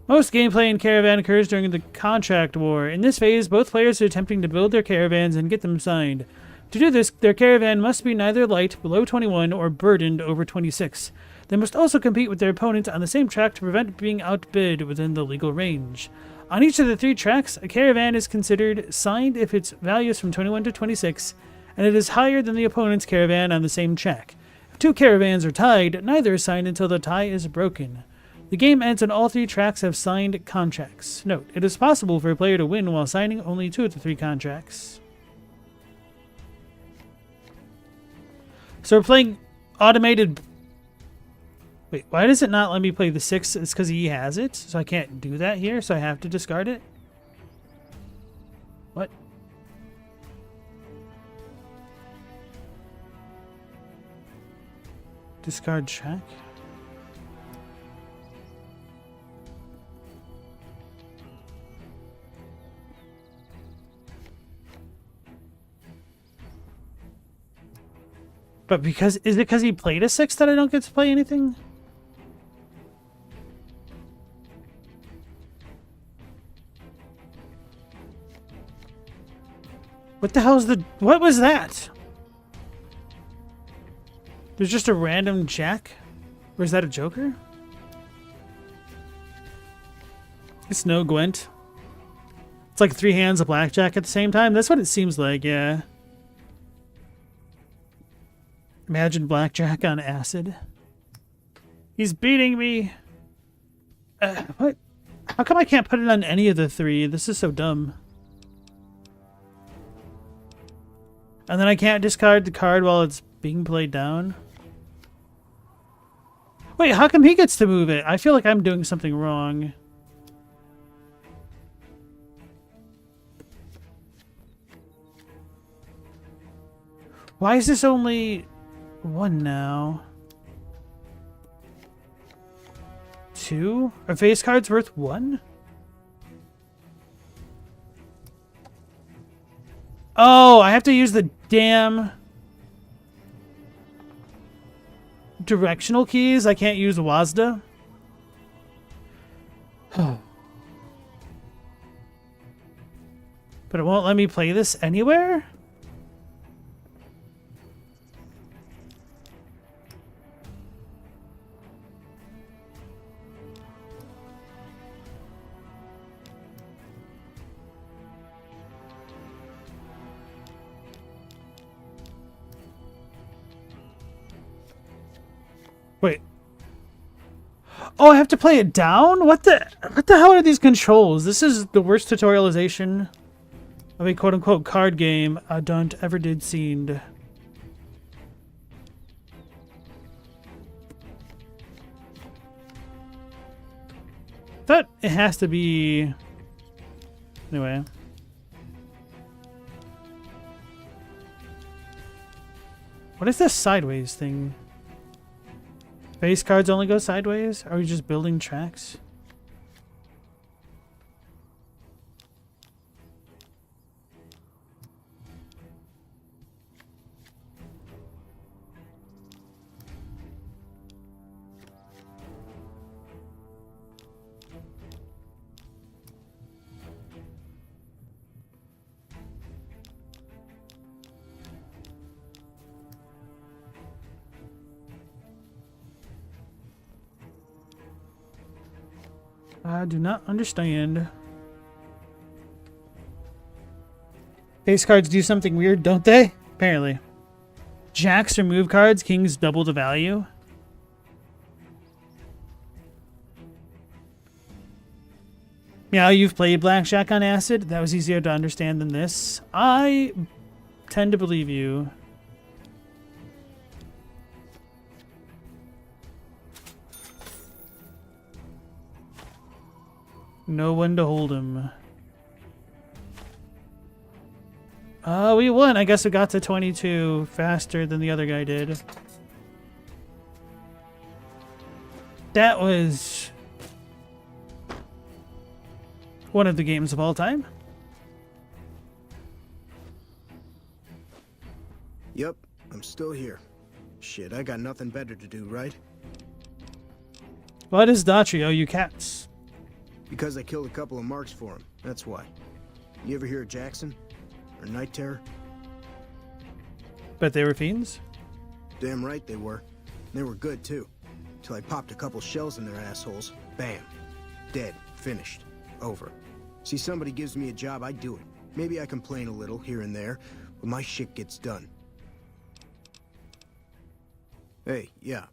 Most gameplay in Caravan occurs during the contract war. In this phase, both players are attempting to build their caravans and get them signed. To do this, their caravan must be neither light, below 21, or burdened, over 26. They must also compete with their opponent on the same track to prevent being outbid within the legal range. On each of the 3 tracks, a caravan is considered signed if its value is from 21 to 26, and it is higher than the opponent's caravan on the same track. If 2 caravans are tied, neither is signed until the tie is broken. The game ends when all 3 tracks have signed contracts. Note, it is possible for a player to win while signing only 2 of the 3 contracts. So we're playing automated... Wait, why does it not let me play the 6? It's because he has it, so I can't do that here, so I have to discard it? What? Discard track? But is it because he played a 6 that I don't get to play anything? What the hell is what was that? There's just a random jack? Or is that a joker? It's no Gwent. It's like 3 hands of blackjack at the same time. That's what it seems like, yeah. Imagine blackjack on acid. He's beating me. What? How come I can't put it on any of the 3? This is so dumb. And then I can't discard the card while it's being played down. Wait, how come he gets to move it? I feel like I'm doing something wrong. Why is this only 1 now? 2? Are face cards worth 1? Oh, I have to use the damn directional keys. I can't use WASD. But it won't let me play this anywhere? Wait. Oh, I have to play it down? What the hell are these controls? This is the worst tutorialization of a quote-unquote card game I don't ever did seen. Thought it has to be... Anyway. What is this sideways thing? Base cards only go sideways? Are we just building tracks? I do not understand. Base cards do something weird, don't they? Apparently. Jacks remove cards, kings double the value. Yeah, you've played Blackjack on acid. That was easier to understand than this. I tend to believe you. No one to hold him. We won. I guess we got to 22 faster than the other guy did. That was one of the games of all time. Yep, I'm still here. Shit, I got nothing better to do, right? Why does Daughtry owe you cats? Because I killed a couple of marks for him, that's why. You ever hear of Jackson? Or Night Terror? Bet they were fiends? Damn right they were. They were good, too. Till I popped a couple shells in their assholes. Bam. Dead. Finished. Over. See, somebody gives me a job, I do it. Maybe I complain a little here and there, but my shit gets done. Hey, yeah.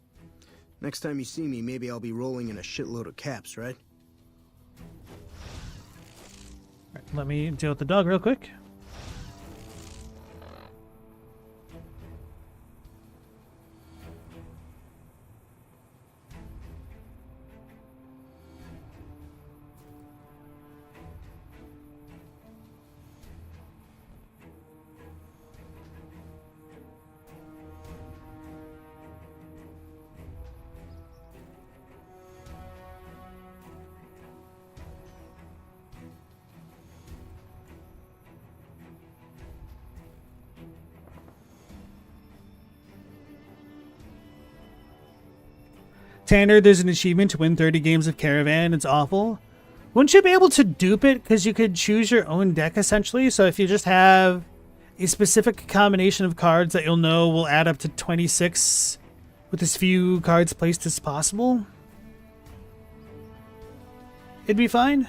Next time you see me, maybe I'll be rolling in a shitload of caps, right? Let me deal with the dog real quick. Tanner, there's an achievement to win 30 games of Caravan. It's awful. Wouldn't you be able to dupe it? Because you could choose your own deck, essentially. So if you just have a specific combination of cards that you'll know will add up to 26 with as few cards placed as possible, it'd be fine.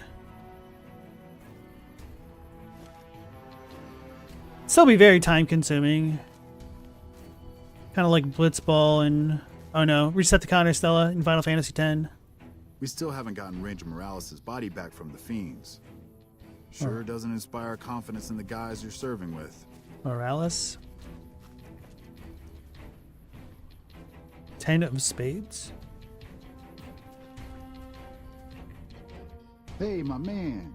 Still be very time-consuming. Kind of like Blitzball and... Oh no, reset the counter, Stella, in Final Fantasy X. We still haven't gotten Ranger Morales' body back from the fiends. Sure doesn't inspire confidence in the guys you're serving with. Morales? 10 of spades? Hey, my man.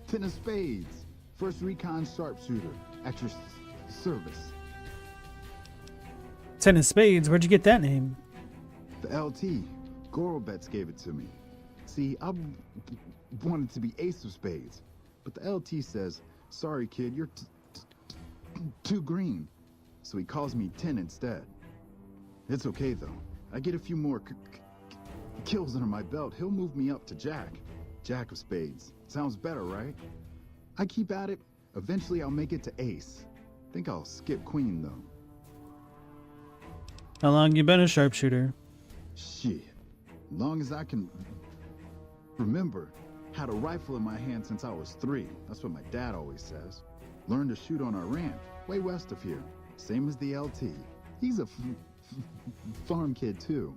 10 of spades. First recon sharpshooter at your service. 10 of spades? Where'd you get that name? The LT. Gorobets gave it to me. See, I wanted to be ace of spades, but the LT says, sorry kid, you're too green. So he calls me 10 instead. It's okay though. I get a few more kills under my belt. He'll move me up to Jack. Jack of spades. Sounds better, right? I keep at it. Eventually I'll make it to ace. Think I'll skip queen though. How long you been a sharpshooter? Shit. Long as I can remember. Had a rifle in my hand since I was 3. That's what my dad always says. Learned to shoot on our ranch, way west of here. Same as the LT. He's a farm kid too.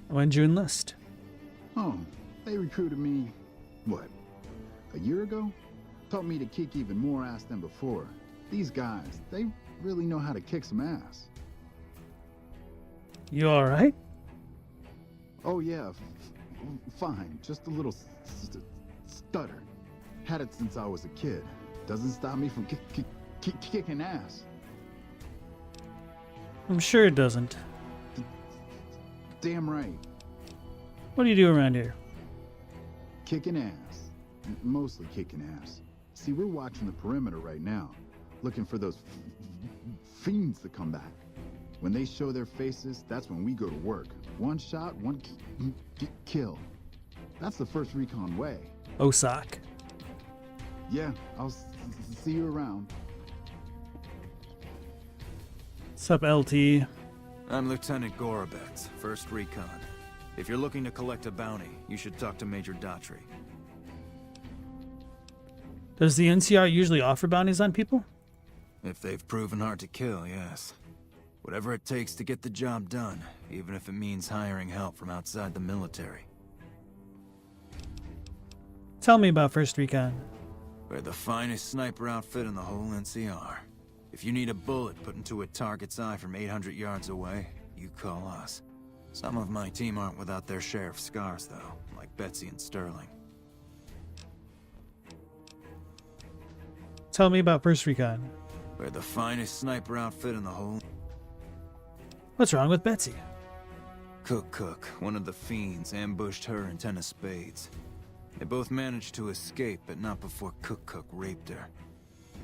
When'd you enlist? Oh, they recruited me, what, a year ago? Taught me to kick even more ass than before. These guys, they really know how to kick some ass. You alright? Oh yeah, fine. Just a little stutter. Had it since I was a kid. Doesn't stop me from kicking ass. I'm sure it doesn't. Damn right. What do you do around here? Kicking ass. Mostly kicking ass. See, we're watching the perimeter right now, looking for those fiends to come back. When they show their faces, that's when we go to work. One shot, one kill. That's the first recon way. Osak. Yeah, I'll see you around. What's up, LT? I'm Lieutenant Gorobets, 1st Recon. If you're looking to collect a bounty, you should talk to Major Daughtry. Does the NCR usually offer bounties on people? If they've proven hard to kill, yes. Whatever it takes to get the job done, even if it means hiring help from outside the military. Tell me about 1st Recon. We're the finest sniper outfit in the whole NCR. If you need a bullet put into a target's eye from 800 yards away, you call us. Some of my team aren't without their share of scars, though, like Betsy and Sterling. Tell me about 1st Recon. We're the finest sniper outfit in the whole... What's wrong with Betsy? Cook, one of the fiends, ambushed her and 10 of spades. They both managed to escape, but not before Cook raped her.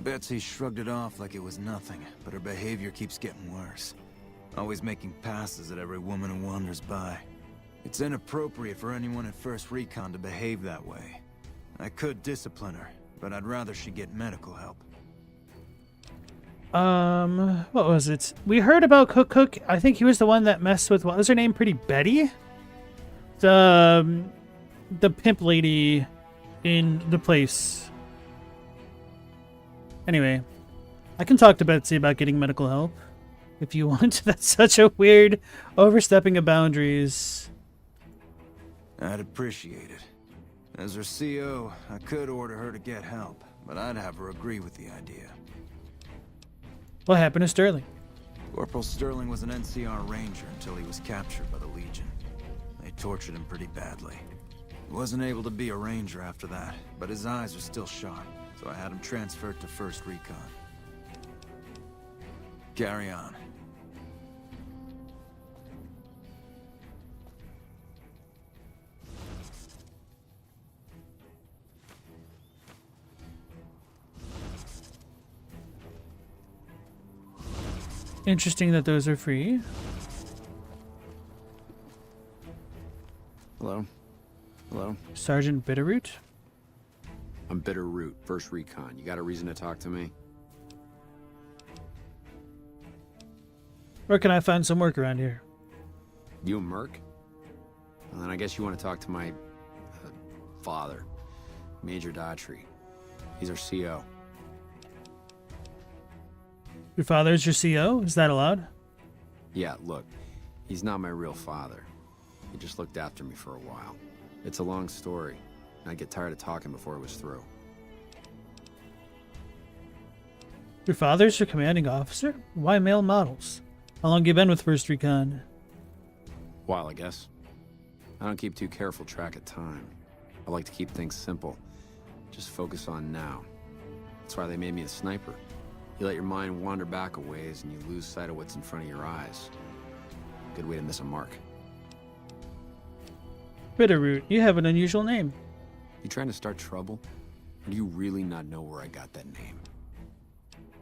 Betsy shrugged it off like it was nothing, but her behavior keeps getting worse. Always making passes at every woman who wanders by. It's inappropriate for anyone at 1st Recon to behave that way. I could discipline her, but I'd rather she get medical help. What was it? We heard about Cook. I think he was the one that messed with, what was her name? Pretty Betty? The pimp lady in the place. Anyway, I can talk to Betsy about getting medical help if you want. That's such a weird overstepping of boundaries. I'd appreciate it. As her CO, I could order her to get help, but I'd have her agree with the idea. What happened to Sterling? Corporal Sterling was an NCR ranger until he was captured by the Legion. They tortured him pretty badly. He wasn't able to be a ranger after that, but his eyes are still sharp, so I had him transferred to 1st Recon. Carry on. Interesting that those are free. Hello? Hello? Sergeant Bitterroot? I'm Bitterroot, 1st Recon. You got a reason to talk to me? Where can I find some work around here? You a merc? Well, then I guess you want to talk to my... father, Major Daughtry. He's our CO. Your father's your CO? Is that allowed? Yeah, look, he's not my real father. He just looked after me for a while. It's a long story, and I'd get tired of talking before it was through. Your father's your commanding officer? Why male models? How long you been with 1st Recon? While, I guess. I don't keep too careful track of time. I like to keep things simple. Just focus on now. That's why they made me a sniper. You let your mind wander back a ways and you lose sight of what's in front of your eyes. Good way to miss a mark. Bitterroot, you have an unusual name. You trying to start trouble? Or do you really not know where I got that name?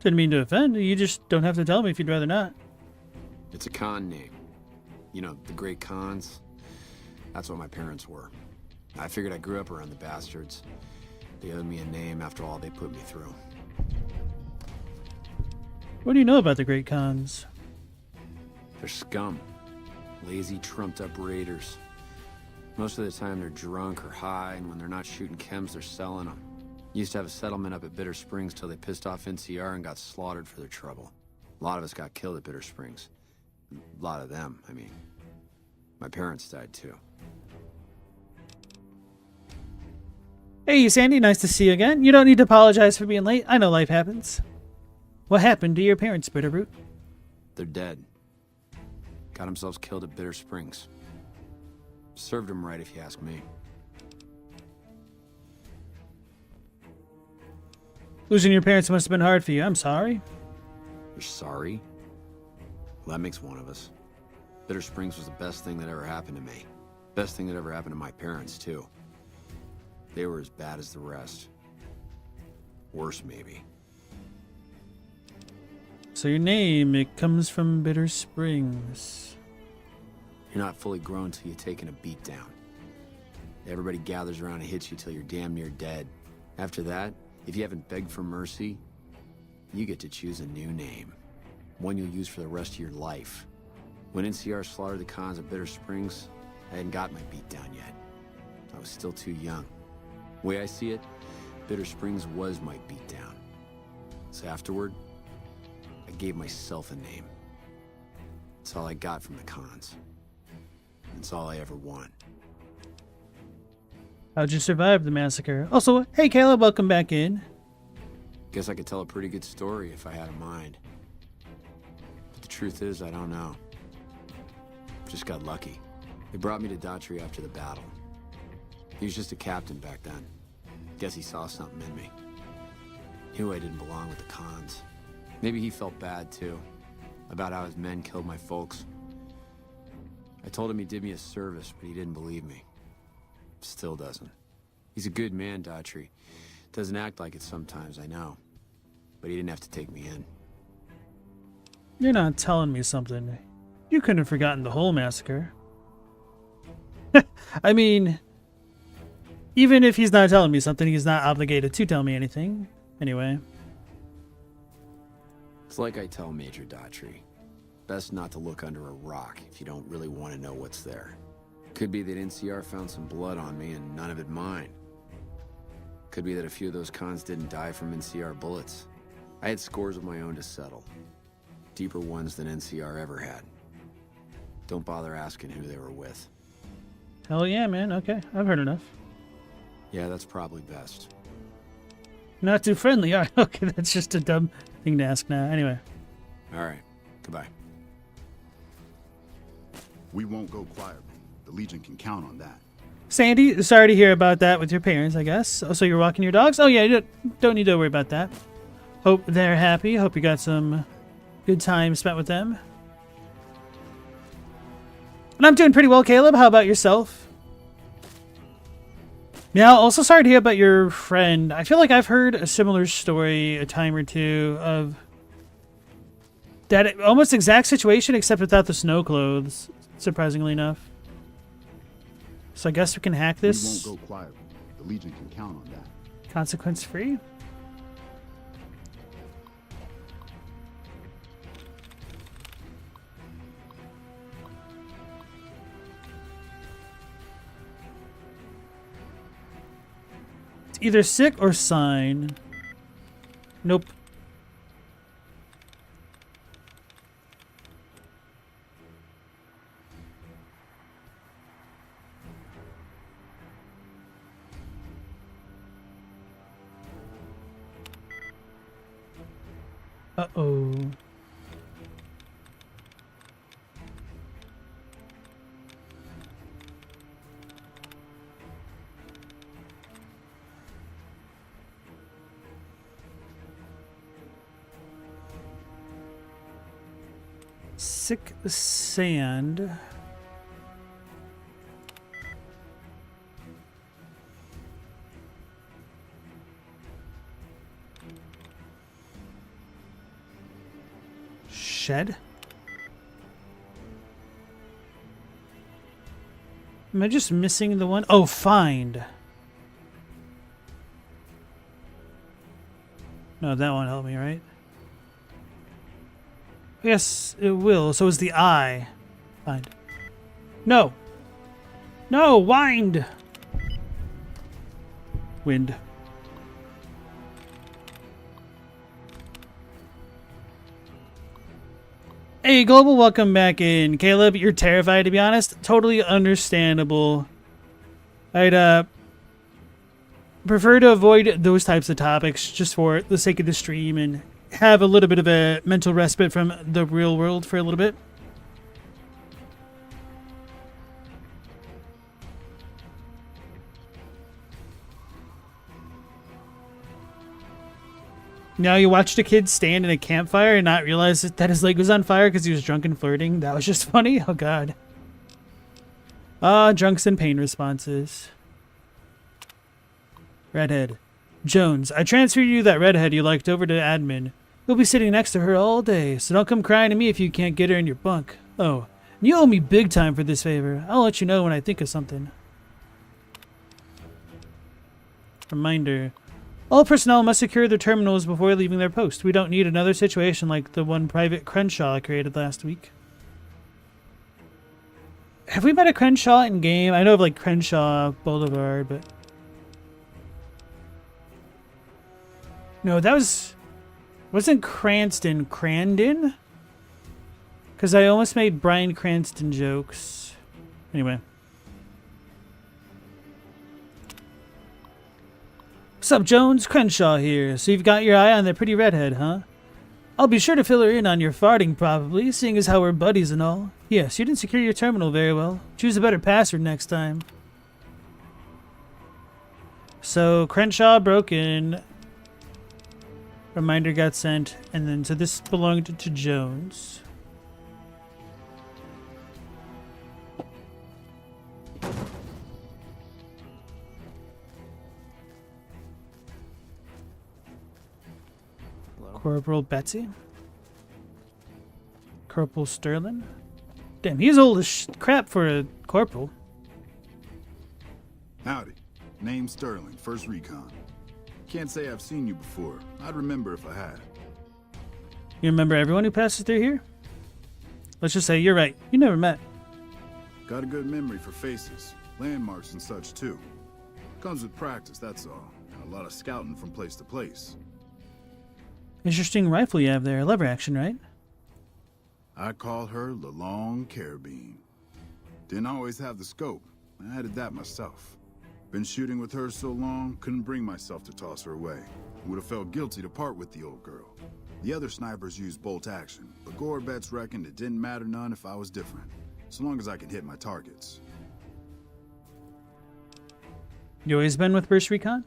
Didn't mean to offend. You just don't have to tell me if you'd rather not. It's a Khan name. You know, the great Khans. That's what my parents were. I figured I grew up around the bastards. They owed me a name after all they put me through. What do you know about the Great Khans? They're scum. Lazy, trumped-up raiders. Most of the time they're drunk or high, and when they're not shooting chems, they're selling them. Used to have a settlement up at Bitter Springs till they pissed off NCR and got slaughtered for their trouble. A lot of us got killed at Bitter Springs. A lot of them, I mean. My parents died too. Hey, Sandy, nice to see you again. You don't need to apologize for being late. I know life happens. What happened to your parents, Bitterroot? They're dead. Got themselves killed at Bitter Springs. Served him right if you ask me. Losing your parents must have been hard for you. I'm sorry. You're sorry? Well, that makes one of us. Bitter Springs was the best thing that ever happened to me. Best thing that ever happened to my parents, too. They were as bad as the rest. Worse, maybe. So your name, it comes from Bitter Springs. You're not fully grown till you've taken a beat down. Everybody gathers around and hits you till you're damn near dead. After that, if you haven't begged for mercy, you get to choose a new name. One you'll use for the rest of your life. When NCR slaughtered the cons of Bitter Springs, I hadn't got my beat down yet. I was still too young. The way I see it, Bitter Springs was my beat down. So afterward, I gave myself a name. It's all I got from the cons. It's all I ever want. How'd you survive the massacre? Also, hey Caleb, welcome back in. Guess I could tell a pretty good story if I had a mind. But the truth is, I don't know. Just got lucky. They brought me to Daughtry after the battle. He was just a captain back then. Guess he saw something in me. Knew I didn't belong with the cons. Maybe he felt bad, too. About how his men killed my folks. I told him he did me a service, but he didn't believe me. Still doesn't. He's a good man, Daughtry. Doesn't act like it sometimes, I know. But he didn't have to take me in. You're not telling me something. You couldn't have forgotten the whole massacre. I mean, even if he's not telling me something, he's not obligated to tell me anything. Anyway. It's like I tell Major Daughtry. Best not to look under a rock if you don't really want to know what's there. Could be that NCR found some blood on me and none of it mine. Could be that a few of those cons didn't die from NCR bullets. I had scores of my own to settle. Deeper ones than NCR ever had. Don't bother asking who they were with. Hell yeah, man. Okay, I've heard enough. Yeah, that's probably best. Not too friendly. All right, okay, that's just a dumb thing to ask now. Anyway. All right, goodbye. We won't go quietly. The Legion can count on that. Sandy, sorry to hear about that with your parents, I guess. Oh, so you're walking your dogs? Oh, yeah, you don't need to worry about that. Hope they're happy. Hope you got some good time spent with them. And I'm doing pretty well, Caleb. How about yourself? Yeah, also sorry to hear about your friend. I feel like I've heard a similar story a time or two of that almost exact situation except without the snow clothes, surprisingly enough. So I guess we can hack this. We won't go quietly. The Legion can count on that. Consequence free? It's either sick or sign. Nope. Uh-oh. Sick sand. Shed? Am I just missing the one? Oh, find. No, that won't help me, right? Yes, it will. So is the eye. Find. No. No, wind. Wind. Hey, Global, welcome back in. Caleb, you're terrified, to be honest. Totally understandable. I'd prefer to avoid those types of topics just for the sake of the stream and have a little bit of a mental respite from the real world for a little bit. Now you watched a kid stand in a campfire and not realize that his leg was on fire because he was drunk and flirting. That was just funny. Oh, God. Drunks and pain responses. Redhead. Jones, I transferred you that redhead you liked over to admin. You'll be sitting next to her all day, so don't come crying to me if you can't get her in your bunk. Oh, you owe me big time for this favor. I'll let you know when I think of something. Reminder. All personnel must secure their terminals before leaving their post. We don't need another situation like the one Private Crenshaw created last week. Have we met a Crenshaw in game? I know of like Crenshaw Boulevard, but... No, that wasn't Cranston. Crandon? Because I almost made Bryan Cranston jokes. Anyway. What's up, Jones? Crenshaw here. So you've got your eye on that pretty redhead, huh? I'll be sure to fill her in on your farting, probably, seeing as how we're buddies and all. Yes, you didn't secure your terminal very well. Choose a better password next time. So, Crenshaw broke in. Reminder got sent, and then, so this belonged to Jones. Corporal Betsy. Corporal Sterling. Damn, he's old as crap for a corporal. Howdy. Name's Sterling, First Recon. Can't say I've seen you before. I'd remember if I had. You remember everyone who passes through here? Let's just say you're right. You never met. Got a good memory for faces, landmarks and such too. Comes with practice, that's all. And a lot of scouting from place to place. Interesting rifle you have there. Lever action, right? I call her the Long Carabine. Didn't always have the scope. I added that myself. Been shooting with her so long, couldn't bring myself to toss her away. Would have felt guilty to part with the old girl. The other snipers used bolt action, but Gorbets reckoned it didn't matter none if I was different, so long as I could hit my targets. You always been with First Recon?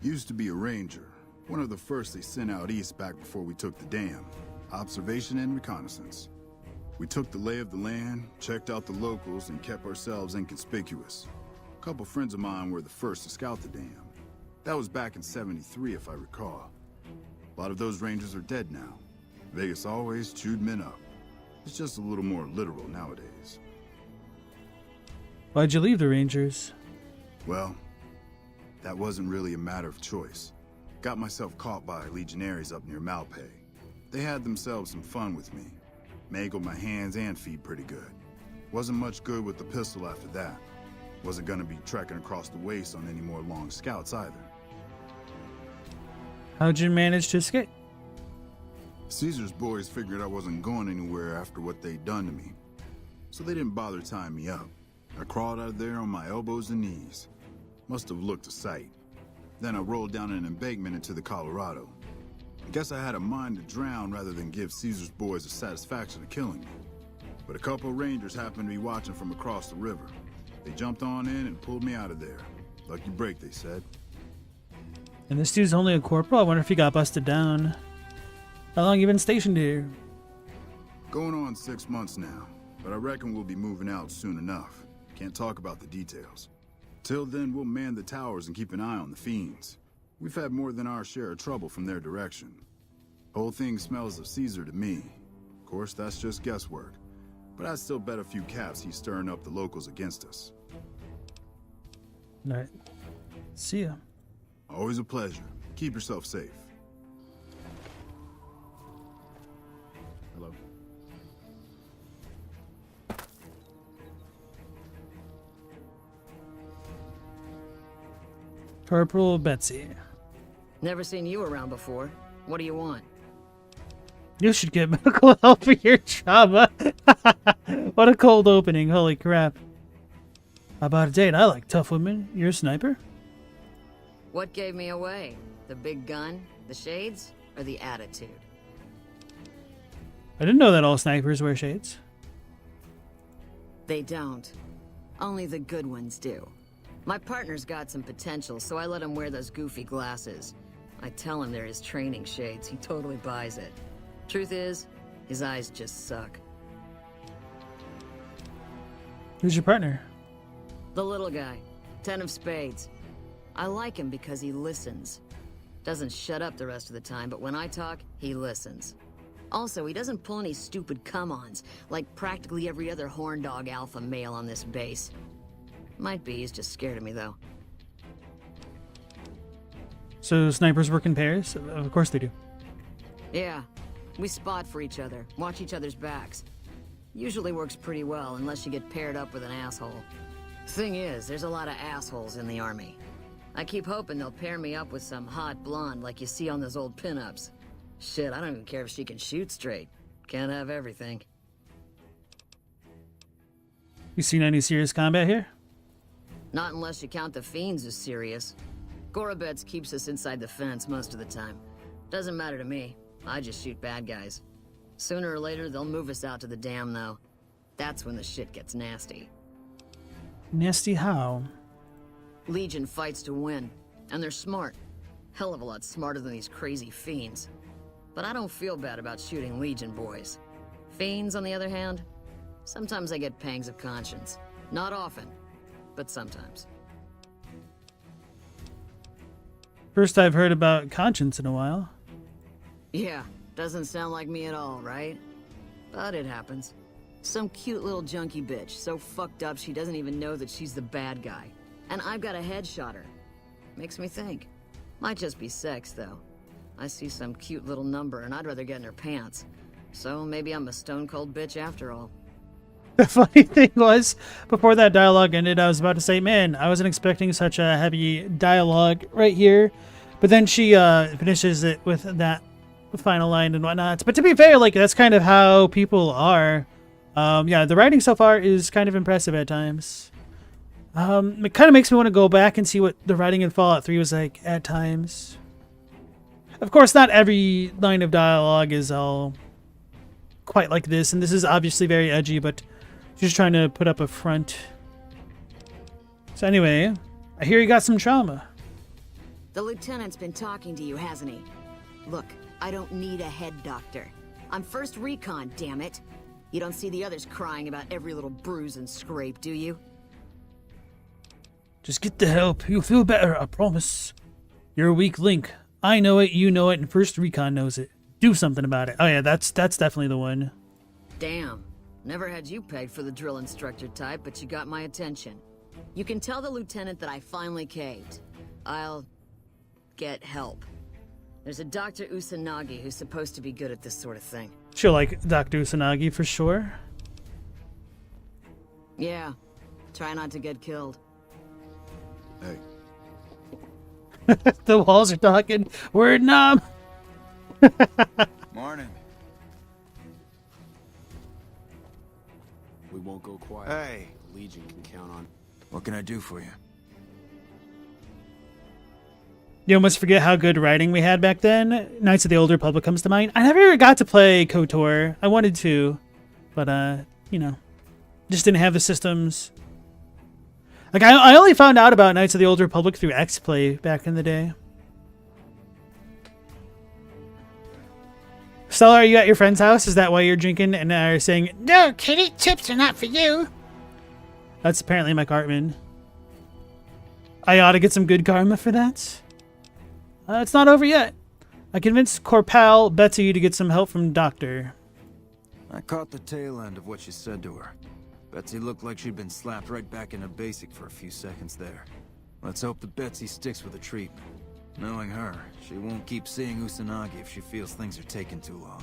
Used to be a ranger. One of the first they sent out east back before we took the dam. Observation and reconnaissance. We took the lay of the land, checked out the locals, and kept ourselves inconspicuous. A couple friends of mine were the first to scout the dam. That was back in '73, if I recall. A lot of those rangers are dead now. Vegas always chewed men up. It's just a little more literal nowadays. Why'd you leave the Rangers? Well, that wasn't really a matter of choice. Got myself caught by legionaries up near Malpay. They had themselves some fun with me. Mangled my hands and feet pretty good. Wasn't much good with the pistol after that. Wasn't gonna be trekking across the waste on any more long scouts either. How'd you manage to escape? Caesar's boys figured I wasn't going anywhere after what they'd done to me. So they didn't bother tying me up. I crawled out of there on my elbows and knees. Must have looked a sight. Then I rolled down an embankment into the Colorado. I guess I had a mind to drown rather than give Caesar's boys the satisfaction of killing me. But a couple of rangers happened to be watching from across the river. They jumped on in and pulled me out of there. Lucky break, they said. And this dude's only a corporal? I wonder if he got busted down. How long you been stationed here? Going on 6 months now, but I reckon we'll be moving out soon enough. Can't talk about the details. Till then, we'll man the towers and keep an eye on the fiends. We've had more than our share of trouble from their direction. Whole thing smells of Caesar to me. Of course, that's just guesswork. But I'd still bet a few caps he's stirring up the locals against us. Alright. See ya. Always a pleasure. Keep yourself safe. Hello. Corporal Betsy. Never seen you around before. What do you want? You should get medical help for your trauma. What a cold opening. Holy crap. How about a date? I like tough women. You're a sniper? What gave me away? The big gun, the shades, or the attitude? I didn't know that all snipers wear shades. They don't. Only the good ones do. My partner's got some potential, so I let him wear those goofy glasses. I tell him they're his training shades. He totally buys it. Truth is, his eyes just suck. Who's your partner? The little guy. 10 of spades. I like him because he listens. Doesn't shut up the rest of the time, but when I talk, he listens. Also, he doesn't pull any stupid come-ons, like practically every other horn dog alpha male on this base. Might be he's just scared of me, though. So snipers work in pairs? Of course they do. Yeah, we spot for each other, watch each other's backs. Usually works pretty well, unless you get paired up with an asshole. Thing is, there's a lot of assholes in the army. I keep hoping they'll pair me up with some hot blonde like you see on those old pinups. Shit, I don't even care if she can shoot straight. Can't have everything. You seen any serious combat here? Not unless you count the fiends as serious. Gorobets keeps us inside the fence most of the time. Doesn't matter to me. I just shoot bad guys. Sooner or later, they'll move us out to the dam, though. That's when the shit gets nasty. Nasty how? Legion fights to win, and they're smart. Hell of a lot smarter than these crazy fiends. But I don't feel bad about shooting Legion boys. Fiends, on the other hand, sometimes I get pangs of conscience. Not often, but sometimes. First I've heard about conscience in a while. Yeah, doesn't sound like me at all, right? But it happens. Some cute little junkie bitch, so fucked up she doesn't even know that she's the bad guy. And I've got a headshot her. Makes me think. Might just be sex, though. I see some cute little number and I'd rather get in her pants. So maybe I'm a stone-cold bitch after all. The funny thing was, before that dialogue ended, I was about to say, man, I wasn't expecting such a heavy dialogue right here. But then she finishes it with that final line and whatnot. But to be fair, like, that's kind of how people are. Yeah, the writing so far is kind of impressive at times. It kind of makes me want to go back and see what the writing in Fallout 3 was like at times. Of course, not every line of dialogue is all quite like this, and this is obviously very edgy, but just trying to put up a front. So anyway, I hear you got some trauma. The lieutenant's been talking to you, hasn't he? Look, I don't need a head doctor. I'm first recon, damn it. You don't see the others crying about every little bruise and scrape, do you? Just get the help. You'll feel better, I promise. You're a weak link. I know it, you know it, and First Recon knows it. Do something about it. Oh yeah, that's definitely the one. Damn. Never had you pegged for the drill instructor type, but you got my attention. You can tell the lieutenant that I finally caved. I'll get help. There's a Dr. Usanagi who's supposed to be good at this sort of thing. She'll like Dr. Usanagi for sure. Yeah. Try not to get killed. Hey. The walls are talking. Word knob. Morning. We won't go quiet. Hey. The Legion can count on. What can I do for you? You almost forget how good writing we had back then. Knights of the Old Republic comes to mind. I never got to play KOTOR. I wanted to, but you know, just didn't have the systems. Like I only found out about Knights of the Old Republic through X-Play back in the day. Stella, are you at your friend's house? Is that why you're drinking and are saying, "No, kitty, chips are not for you"? That's apparently my Cartman. I ought to get some good karma for that. It's not over yet. I convinced Corpal Betsy to get some help from Doctor. I caught the tail end of what you said to her. Betsy looked like she'd been slapped right back into basic for a few seconds there. Let's hope that Betsy sticks with the treatment. Knowing her, she won't keep seeing Usanagi if she feels things are taking too long.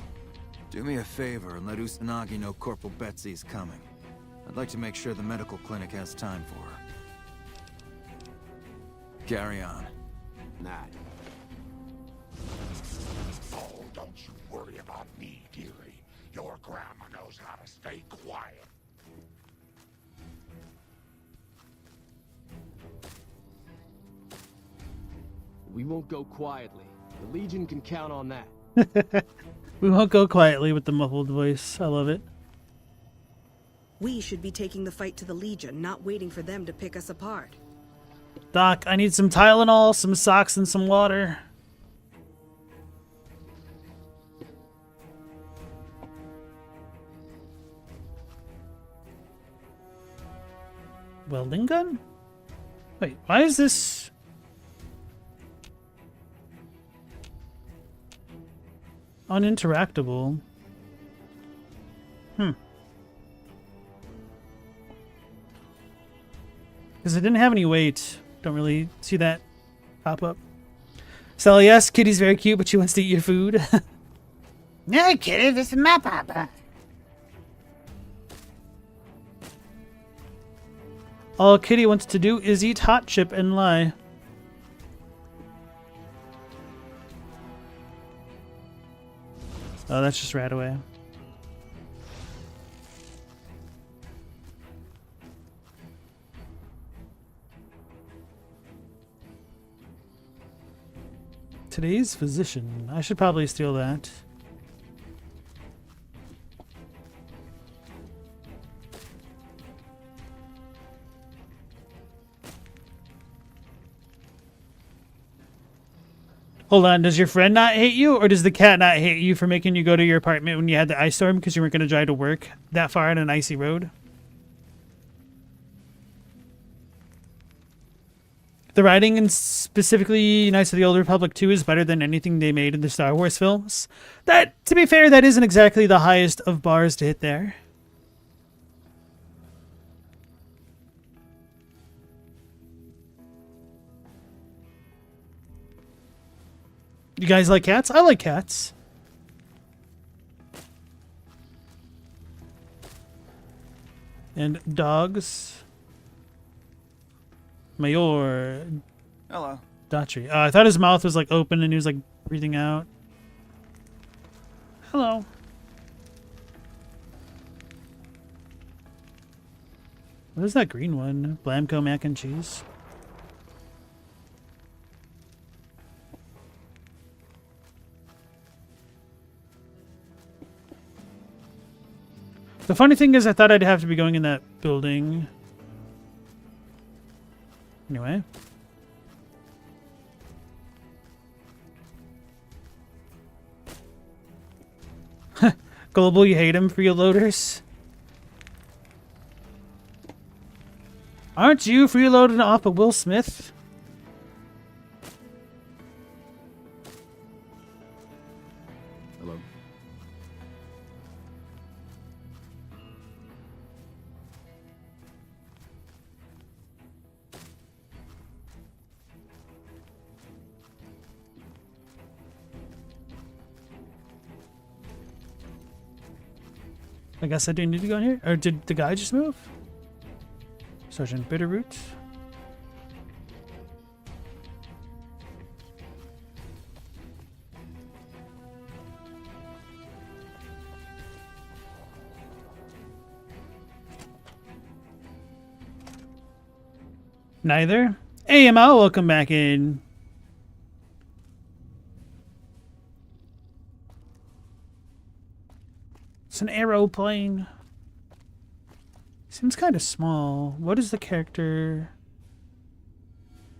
Do me a favor and let Usanagi know Corporal Betsy is coming. I'd like to make sure the medical clinic has time for her. Carry on. Nah. Oh, don't you worry about me, dearie. Your grandma knows how to stay quiet. We won't go quietly. The Legion can count on that. We won't go quietly with the muffled voice. I love it. We should be taking the fight to the Legion, not waiting for them to pick us apart. Doc, I need some Tylenol, some socks, and some water. Welding gun? Wait, why is this... uninteractable? Because it didn't have any weight. Don't really see that pop up. So yes, Kitty's very cute, but she wants to eat your food. No, Kitty, this is my papa. All Kitty wants to do is eat hot chip and lie. Oh, that's just right away. Today's physician. I should probably steal that. Hold on, does your friend not hate you, or does the cat not hate you for making you go to your apartment when you had the ice storm because you weren't going to drive to work that far on an icy road? The writing, and specifically Knights of the Old Republic 2, is better than anything they made in the Star Wars films. That, to be fair, that isn't exactly the highest of bars to hit there. You guys like cats? I like cats. And dogs. Mayor. Hello. Daughtry. I thought his mouth was like open and he was like breathing out. Hello. What is that green one? Blamco mac and cheese. The funny thing is, I thought I'd have to be going in that building. Anyway. Global, you hate him, freeloaders? Aren't you freeloading off of Will Smith? Hello. I guess I do need to go in here? Or did the guy just move? Sergeant Bitterroot. Neither. AML, welcome back in. It's an aeroplane. Seems kind of small. What is the character?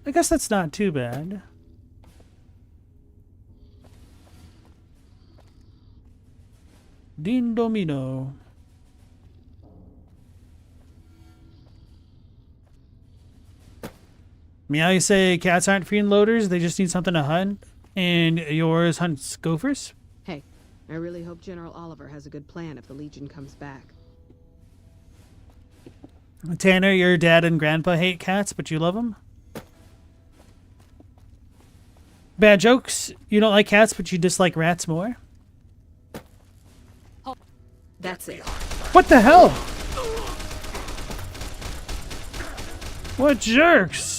I guess that's not too bad. Dean Domino. Meow, you say cats aren't freeloaders, they just need something to hunt, and yours hunts gophers? Hey, I really hope General Oliver has a good plan if the Legion comes back. Tanner, your dad and grandpa hate cats, but you love them? Bad jokes. You don't like cats, but you dislike rats more? That's it. What the hell? What jerks?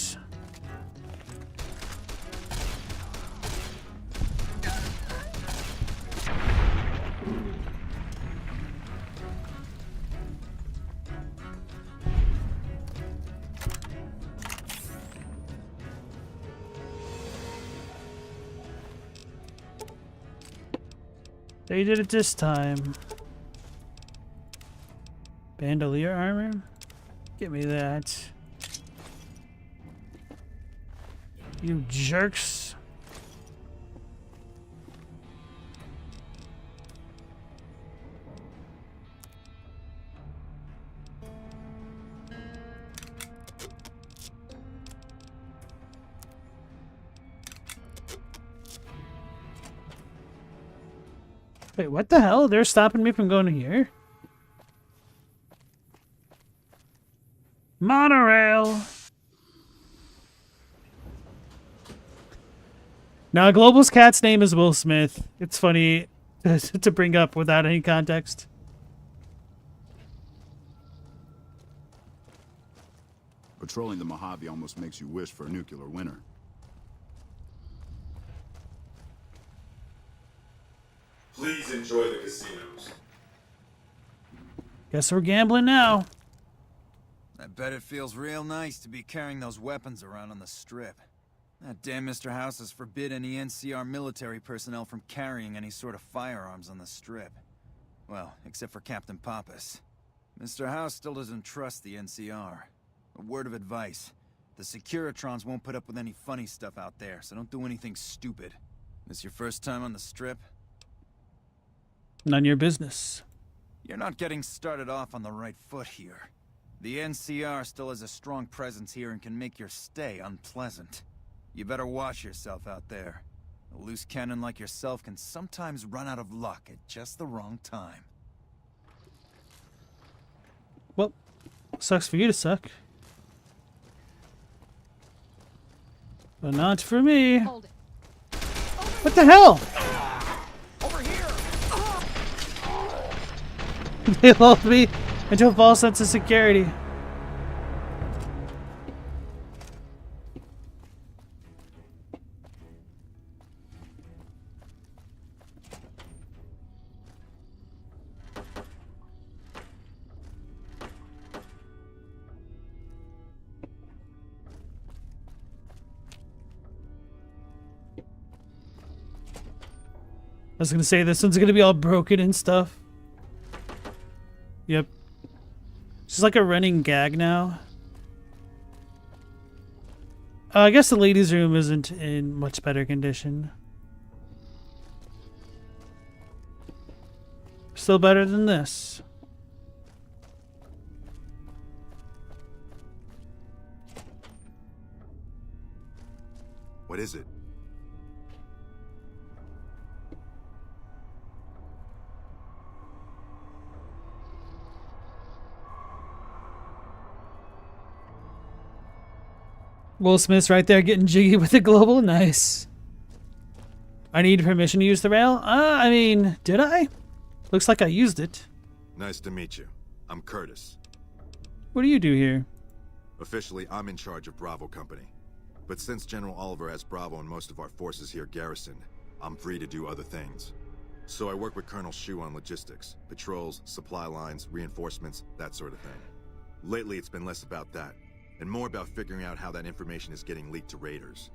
They did it this time. Bandolier armor? Give me that. You jerks. Wait, what the hell? They're stopping me from going to here? Monorail! Now, Global's cat's name is Will Smith. It's funny to bring up without any context. Patrolling the Mojave almost makes you wish for a nuclear winter. Please enjoy the casinos. Guess we're gambling now. I bet it feels real nice to be carrying those weapons around on the strip. That damn Mr. House has forbid any NCR military personnel from carrying any sort of firearms on the strip. Well, except for Captain Pappas. Mr. House still doesn't trust the NCR. A word of advice. The Securitrons won't put up with any funny stuff out there, so don't do anything stupid. This your first time on the strip? None of your business. You're not getting started off on the right foot here. The NCR still has a strong presence here and can make your stay unpleasant. You better watch yourself out there. A loose cannon like yourself can sometimes run out of luck at just the wrong time. Well, sucks for you to suck. But not for me. Hold it. What the hell? Over here. They lulled me into a false sense of security. I was gonna say this one's gonna be all broken and stuff. Yep. It's just like a running gag now. I guess the ladies' room isn't in much better condition. Still better than this. What is it? Will Smith's right there getting jiggy with the global. Nice. I need permission to use the rail? I mean, did I? Looks like I used it. Nice to meet you. I'm Curtis. What do you do here? Officially, I'm in charge of Bravo Company. But since General Oliver has Bravo and most of our forces here garrisoned, I'm free to do other things. So I work with Colonel Shu on logistics, patrols, supply lines, reinforcements, that sort of thing. Lately, it's been less about that, and more about figuring out how that information is getting leaked to raiders.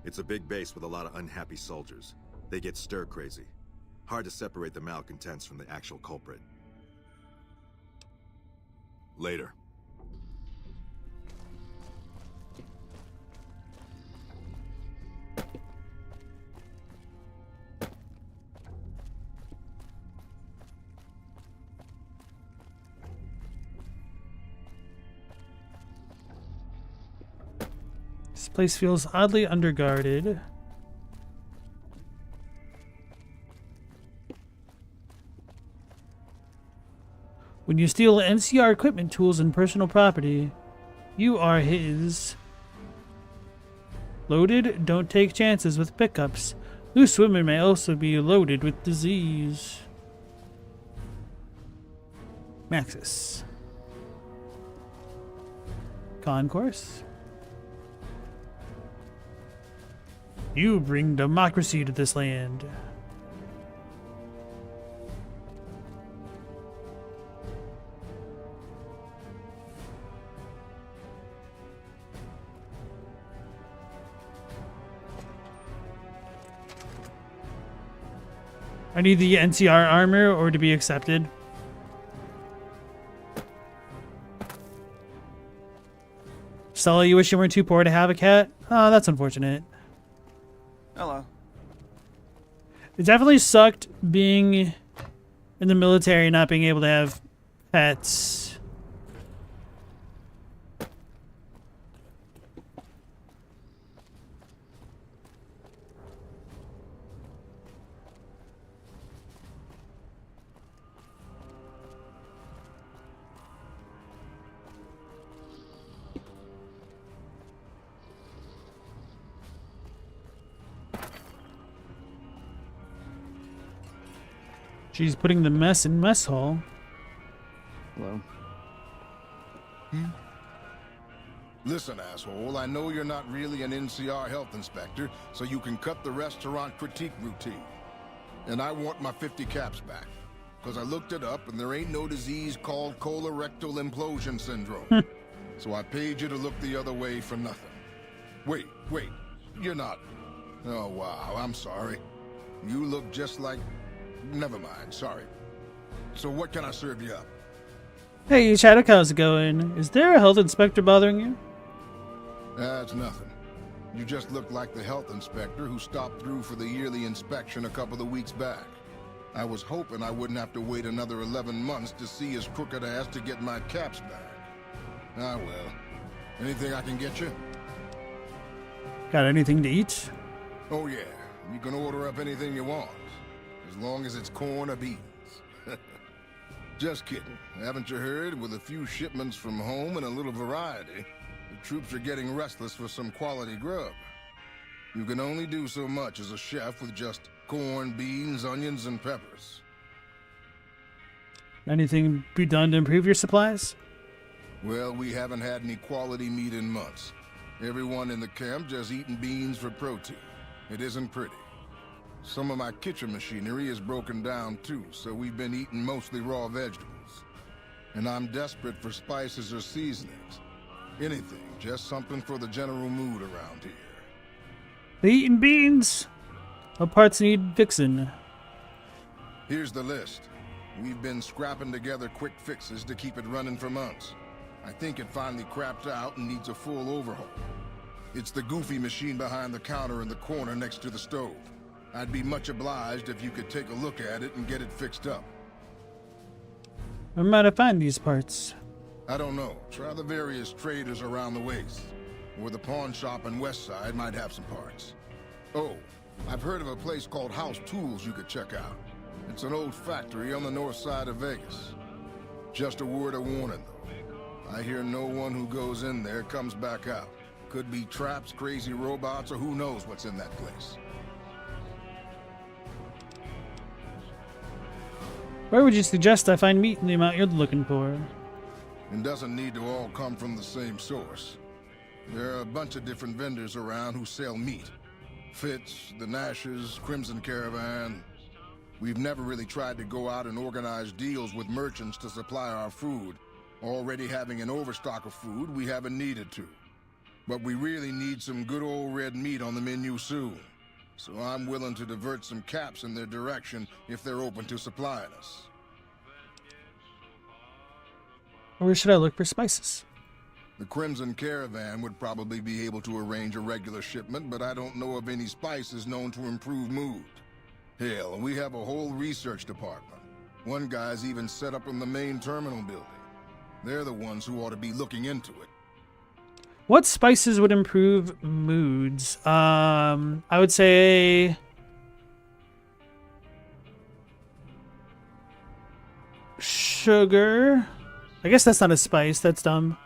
It's a big base with a lot of unhappy soldiers. They get stir-crazy. Hard to separate the malcontents from the actual culprit. Later. This place feels oddly underguarded. When you steal NCR equipment, tools, and personal property, you are his. Loaded? Don't take chances with pickups. Loose women may also be loaded with disease. Maxis. Concourse. You bring democracy to this land. I need the NCR armor or to be accepted. Stella, you wish you weren't too poor to have a cat? Oh, that's unfortunate. Hello. It definitely sucked being in the military and not being able to have pets. She's putting the mess in mess hall. Hello. Listen, asshole, I know you're not really an NCR health inspector, so you can cut the restaurant critique routine. And I want my 50 caps back. Because I looked it up, and there ain't no disease called colorectal implosion syndrome. So I paid you to look the other way for nothing. Wait, you're not... Oh, wow, I'm sorry. You look just like... Never mind, sorry. So what can I serve you up? Hey, Chaddock, how's it going? Is there a health inspector bothering you? That's nothing. You just look like the health inspector who stopped through for the yearly inspection a couple of weeks back. I was hoping I wouldn't have to wait another 11 months to see his crooked ass to get my caps back. Ah, well. Anything I can get you? Got anything to eat? Oh, yeah. You can order up anything you want. As long as it's corn or beans. Just kidding. Haven't you heard? With a few shipments from home and a little variety, the troops are getting restless for some quality grub. You can only do so much as a chef with just corn, beans, onions, and peppers. Anything be done to improve your supplies? Well, we haven't had any quality meat in months. Everyone in the camp just eating beans for protein. It isn't pretty. Some of my kitchen machinery is broken down too, so we've been eating mostly raw vegetables. And I'm desperate for spices or seasonings. Anything, just something for the general mood around here. They eating beans? What parts need fixing? Here's the list. We've been scrapping together quick fixes to keep it running for months. I think it finally crapped out and needs a full overhaul. It's the goofy machine behind the counter in the corner next to the stove. I'd be much obliged if you could take a look at it and get it fixed up. Where might I find these parts? I don't know. Try the various traders around the waste. Or the pawn shop in Westside might have some parts. Oh, I've heard of a place called House Tools you could check out. It's an old factory on the north side of Vegas. Just a word of warning, though. I hear no one who goes in there comes back out. Could be traps, crazy robots, or who knows what's in that place. Where would you suggest I find meat in the amount you're looking for? It doesn't need to all come from the same source. There are a bunch of different vendors around who sell meat. Fitz, the Nashes, Crimson Caravan. We've never really tried to go out and organize deals with merchants to supply our food. Already having an overstock of food, we haven't needed to. But we really need some good old red meat on the menu soon. So I'm willing to divert some caps in their direction if they're open to supplying us. Where should I look for spices? The Crimson Caravan would probably be able to arrange a regular shipment, but I don't know of any spices known to improve mood. Hell, we have a whole research department. One guy's even set up in the main terminal building. They're the ones who ought to be looking into it. What spices would improve moods? I would say... sugar. I guess that's not a spice. That's dumb.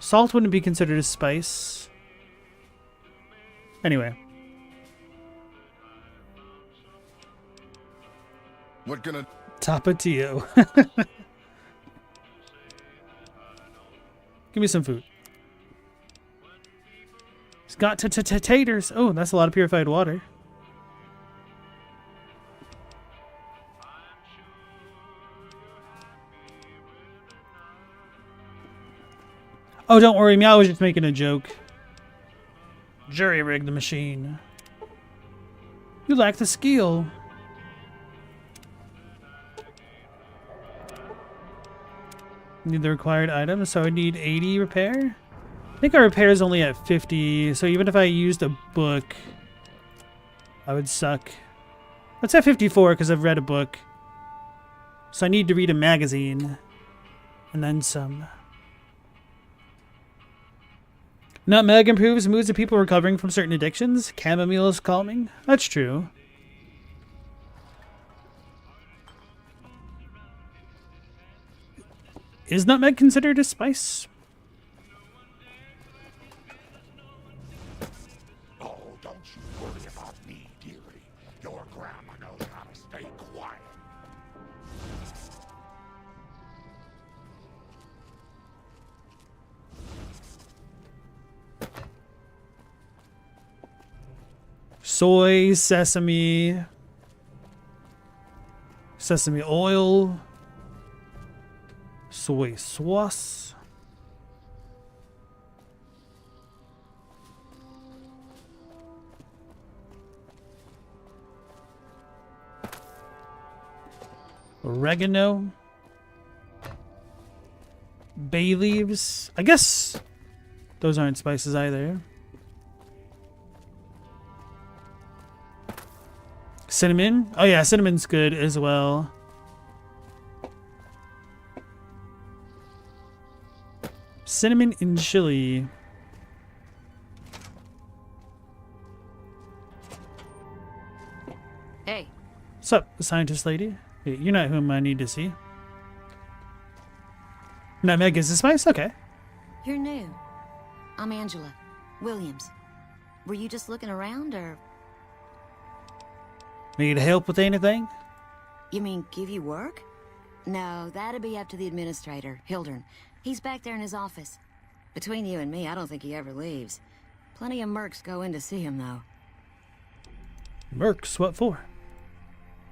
Salt wouldn't be considered a spice. Anyway. What can I... Tapatio. Give me some food. It's got taters. Oh, that's a lot of purified water. Oh, don't worry me. I was just making a joke. Jury-rig the machine. You lack the skill. Need the required items, so I need 80 repair. I think our repair is only at 50, so even if I used a book, I would suck. Let's at 54 because I've read a book. So I need to read a magazine. And then some. Nutmeg improves moods of people recovering from certain addictions. Chamomile is calming. That's true. Is nutmeg considered a spice? Oh, don't you worry about me, dearie. Your grandma knows how to stay quiet. soy, sesame, sesame oil, soy sauce. Oregano. Bay leaves. I guess those aren't spices either. Cinnamon. Oh yeah, cinnamon's good as well. Cinnamon and chili. Hey. What's up, scientist lady? Hey, you're not whom I need to see. Nutmeg is a spice? Okay. You're new. I'm Angela Williams. Were you just looking around, or...? Need help with anything? You mean give you work? No, that'd be up to the administrator, Hildern. He's back there in his office. Between you and me, I don't think he ever leaves. Plenty of mercs go in to see him, though. Mercs? What for?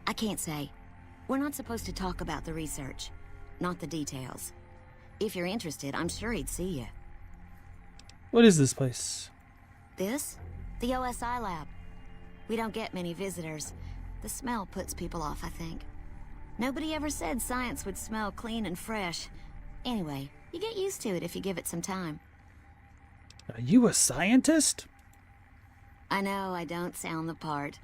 I can't say. We're not supposed to talk about the research, not the details. If you're interested, I'm sure he'd see you. What is this place? This? The OSI lab. We don't get many visitors. The smell puts people off, I think. Nobody ever said science would smell clean and fresh. Anyway, you get used to it if you give it some time. Are you a scientist? I know I don't sound the part.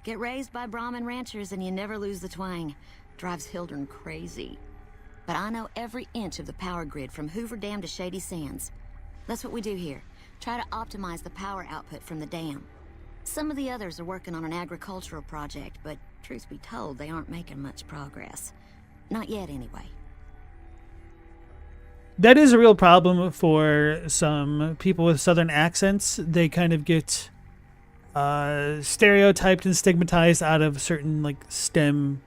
Get raised by Brahmin ranchers and you never lose the twang. Drives Hildern crazy. But I know every inch of the power grid from Hoover Dam to Shady Sands. That's what we do here. Try to optimize the power output from the dam. Some of the others are working on an agricultural project, but truth be told, they aren't making much progress. Not yet, anyway. That is a real problem for some people with southern accents. They kind of get stereotyped and stigmatized out of certain like STEM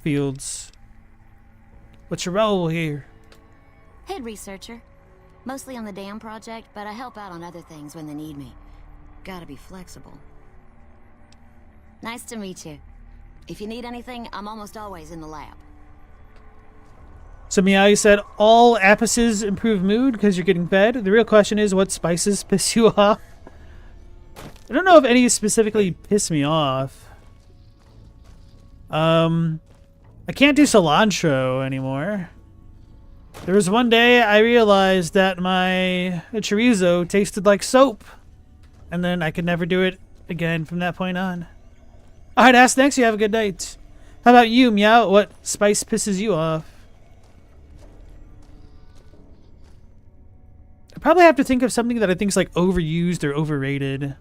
fields. What's your role here? Head researcher. Mostly on the dam project, but I help out on other things when they need me. Gotta be flexible. Nice to meet you. If you need anything, I'm almost always in the lab. So Meow, you said all apices improve mood because you're getting fed. The real question is, what spices piss you off? I don't know if any specifically piss me off. I can't do cilantro anymore. There was one day I realized that my chorizo tasted like soap. And then I could never do it again from that point on. Alright, Ask Next, you have a good night. How about you, Meow? What spice pisses you off? I probably have to think of something that I think is like overused or overrated.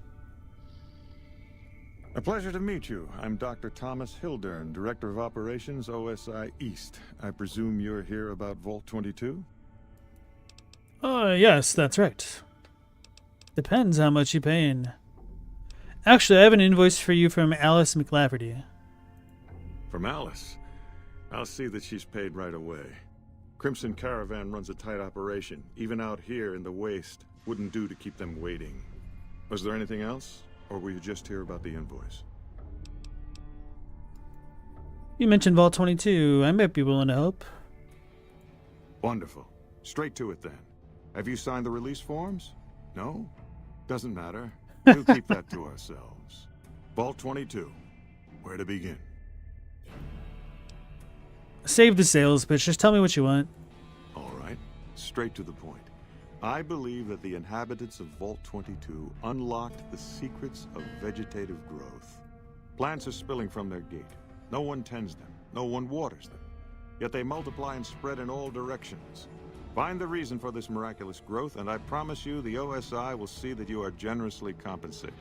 A pleasure to meet you. I'm Dr. Thomas Hildern, Director of Operations, OSI East. I presume you're here about Vault 22? Yes, that's right. Depends how much you're paying. Actually, I have an invoice for you from Alice McLafferty. From Alice? I'll see that she's paid right away. Crimson Caravan runs a tight operation. Even out here in the waste, wouldn't do to keep them waiting. Was there anything else? Or were you just here about the invoice? You mentioned Vault 22. I might be willing to help. Wonderful. Straight to it then. Have you signed the release forms? No? Doesn't matter. We'll keep that to ourselves. Vault 22. Where to begin? Save the sales pitch. Just tell me what you want. All right. Straight to the point. I believe that the inhabitants of Vault 22 unlocked the secrets of vegetative growth. Plants are spilling from their gate. No one tends them. No one waters them. Yet they multiply and spread in all directions. Find the reason for this miraculous growth, and I promise you the OSI will see that you are generously compensated.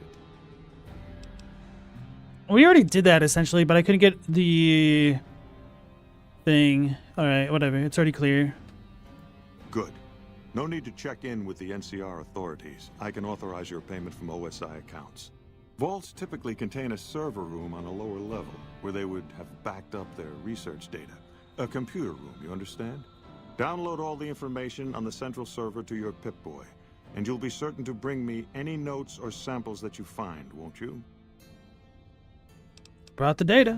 We already did that, essentially, but I couldn't get the thing. Alright, whatever. It's already clear. Good. No need to check in with the NCR authorities. I can authorize your payment from OSI accounts. Vaults typically contain a server room on a lower level, where they would have backed up their research data. A computer room, you understand? Download all the information on the central server to your Pip-Boy, and you'll be certain to bring me any notes or samples that you find, won't you? brought the data.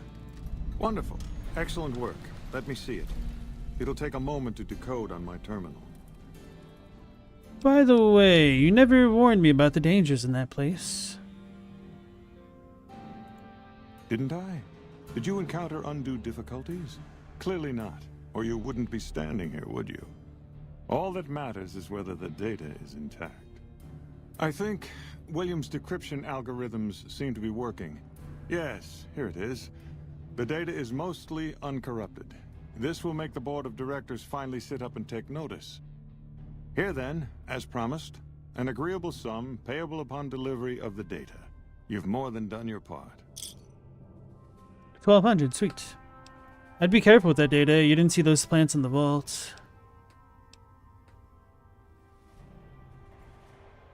Wonderful. Excellent work. Let me see it. It'll take a moment to decode on my terminal. By the way, you never warned me about the dangers in that place. Didn't I? Did you encounter undue difficulties? Clearly not, or you wouldn't be standing here, would you? All that matters is whether the data is intact. I think Williams' decryption algorithms seem to be working. Yes, here it is. The data is mostly uncorrupted. This will make the board of directors finally sit up and take notice. Here then, as promised, an agreeable sum payable upon delivery of the data. You've more than done your part. 1,200, sweet. I'd be careful with that data. You didn't see those plants in the vault.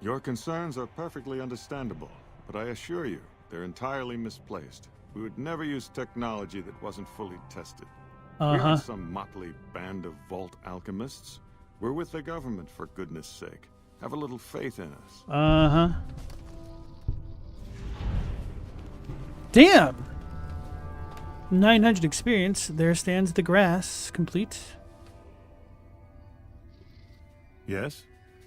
Your concerns are perfectly understandable, but I assure you, they're entirely misplaced. We would never use technology that wasn't fully tested. We aren't some motley band of vault alchemists. We're with the government, for goodness sake. Have a little faith in us. Damn! 900 experience. There stands the grass, complete. Yes?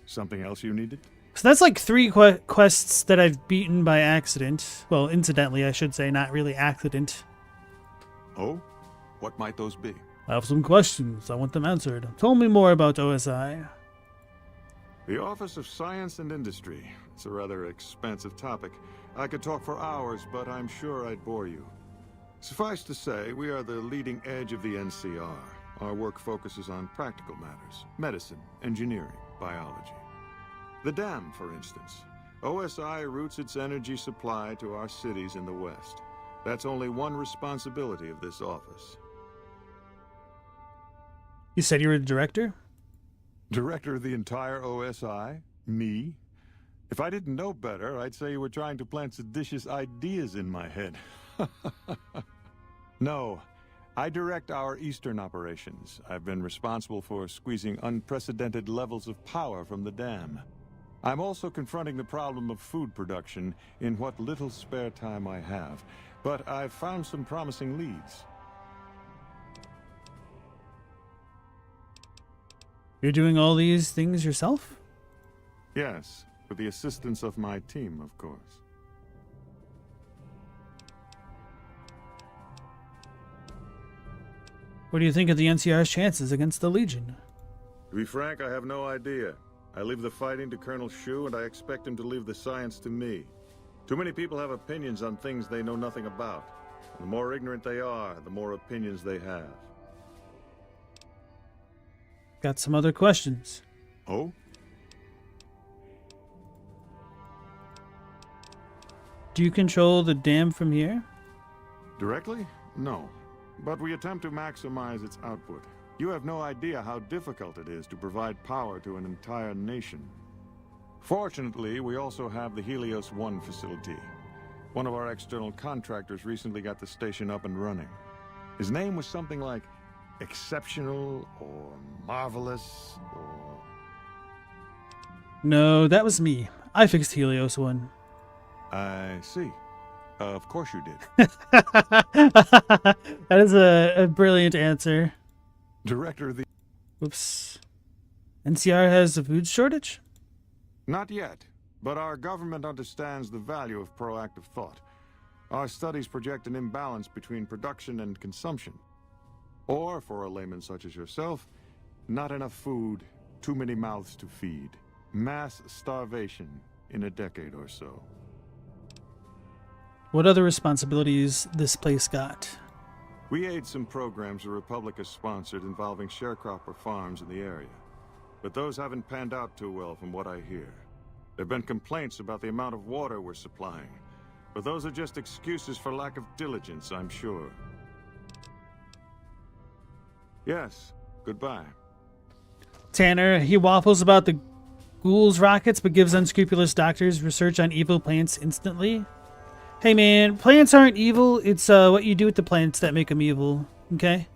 Something else you needed? So that's like 3 quests that I've beaten by accident. Well, incidentally, I should say, not really accident. Oh? What might those be? I have some questions. I want them answered. Tell me more about OSI. The Office of Science and Industry. It's a rather expansive topic. I could talk for hours, but I'm sure I'd bore you. Suffice to say, we are the leading edge of the NCR. Our work focuses on practical matters: medicine, engineering, biology. The dam, for instance. OSI routes its energy supply to our cities in the West. That's only one responsibility of this office. You said you were the director? Director of the entire OSI? Me? If I didn't know better, I'd say you were trying to plant seditious ideas in my head. No, I direct our eastern operations. I've been responsible for squeezing unprecedented levels of power from the dam. I'm also confronting the problem of food production in what little spare time I have, but I've found some promising leads. You're doing all these things yourself? Yes, with the assistance of my team, of course. What do you think of the NCR's chances against the Legion? To be frank, I have no idea. I leave the fighting to Colonel Shu, and I expect him to leave the science to me. Too many people have opinions on things they know nothing about. The more ignorant they are, the more opinions they have. Got some other questions. Oh? Do you control the dam from here? Directly? No. But we attempt to maximize its output. You have no idea how difficult it is to provide power to an entire nation. Fortunately, we also have the Helios 1 facility. One of our external contractors recently got the station up and running. His name was something like exceptional or marvelous or... No, that was me. I fixed Helios 1. I see. Of course you did. That is a brilliant answer. Director of the... Whoops. NCR has a food shortage? Not yet, but our government understands the value of proactive thought. Our studies project an imbalance between production and consumption. Or, for a layman such as yourself, not enough food, too many mouths to feed. Mass starvation in a decade or so. What other responsibilities this place got? We aid some programs the Republic has sponsored involving sharecropper farms in the area. But those haven't panned out too well from what I hear. There have been complaints about the amount of water we're supplying. But those are just excuses for lack of diligence, I'm sure. Yes, goodbye. Tanner, he waffles about the ghouls' rockets but gives unscrupulous doctors research on evil plants instantly. Hey man, plants aren't evil, it's what you do with the plants that make them evil, okay?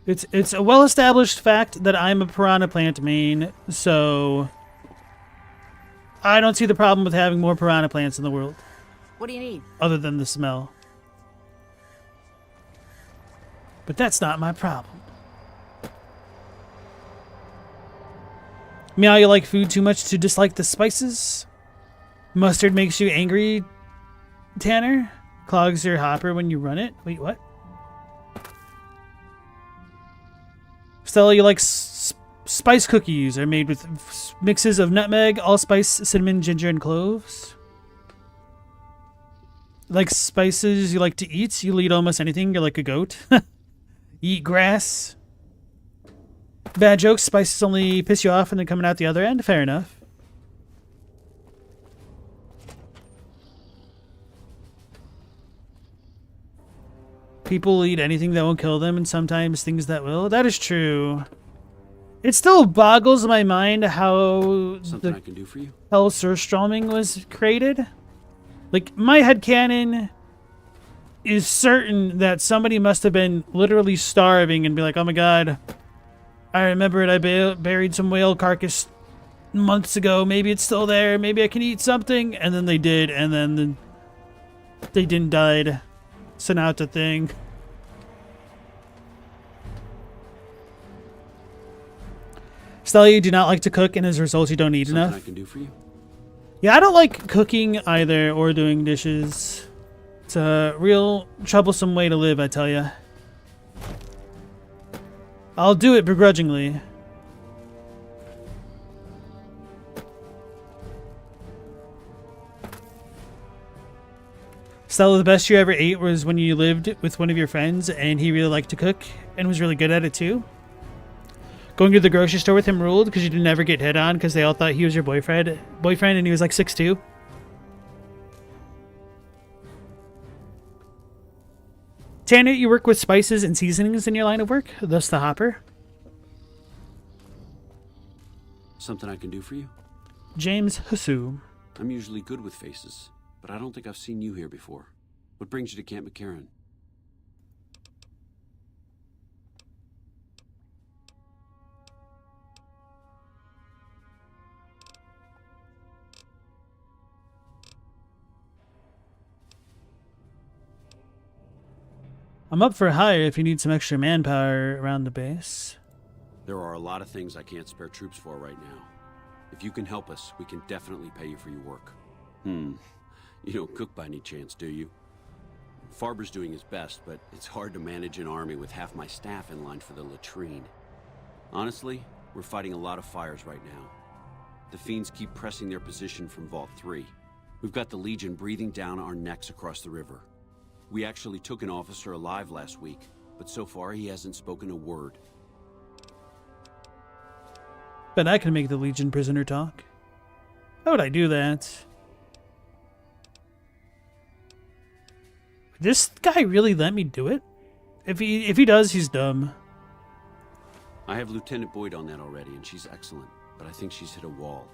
It's a well-established fact that I'm a piranha plant main, so I don't see the problem with having more piranha plants in the world, What do you need? other than the smell. But that's not my problem. Meow, you like food too much to dislike the spices? Mustard makes you angry, Tanner? Clogs your hopper when you run it? Wait, what? Stella, you like spice cookies are made with mixes of nutmeg, allspice, cinnamon, ginger, and cloves. Like spices you like to eat? You'll eat almost anything. You're like a goat. You eat grass. Bad jokes. Spices only piss you off and they're coming out the other end. Fair enough. People eat anything that won't kill them and sometimes things that will. That is true. It still boggles my mind how Something I can do for you? Hell Surstroming was created. Like, my headcanon is certain that somebody must have been literally starving and be like, oh my god, I remember it, I buried some whale carcass months ago, maybe it's still there, maybe I can eat something, and then they did, and then they didn't die. So now it's a thing. Stella, you do not like to cook, and as a result, you don't eat enough. Something I can do for you? Yeah, I don't like cooking either, or doing dishes. It's a real troublesome way to live, I tell ya. I'll do it begrudgingly. Stella, the best you ever ate was when you lived with one of your friends and he really liked to cook and was really good at it too. Going to the grocery store with him ruled because you didn't ever get hit on because they all thought he was your boyfriend and he was like 6'2". Tanner, you work with spices and seasonings in your line of work, thus the hopper. Something I can do for you? James Husu. I'm usually good with faces, but I don't think I've seen you here before. What brings you to Camp McCarran? I'm up for hire if you need some extra manpower around the base. There are a lot of things I can't spare troops for right now. If you can help us, we can definitely pay you for your work. You don't cook by any chance, do you? Farber's doing his best, but it's hard to manage an army with half my staff in line for the latrine. Honestly, we're fighting a lot of fires right now. The fiends keep pressing their position from Vault 3. We've got the Legion breathing down our necks across the river. We actually took an officer alive last week, but so far he hasn't spoken a word. Bet I can make the Legion prisoner talk. How would I do that? Would this guy really let me do it? If he does, he's dumb. I have Lieutenant Boyd on that already, and she's excellent, but I think she's hit a wall.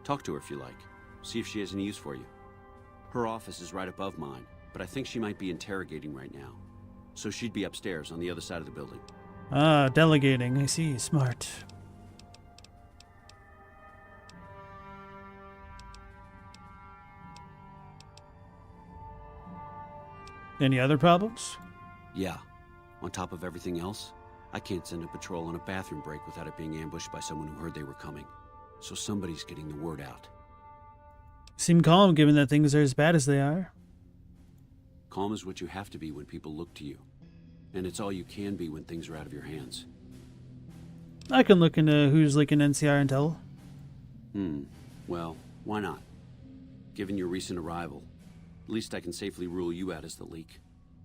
Talk to her if you like. See if she has any use for you. Her office is right above mine, but I think she might be interrogating right now. So she'd be upstairs on the other side of the building. Ah, delegating. I see. Smart. Any other problems? Yeah. On top of everything else, I can't send a patrol on a bathroom break without it being ambushed by someone who heard they were coming. So somebody's getting the word out. Seem calm given that things are as bad as they are. Calm is what you have to be when people look to you. And it's all you can be when things are out of your hands. I can look into who's leaking NCR intel. Well, why not? Given your recent arrival, at least I can safely rule you out as the leak.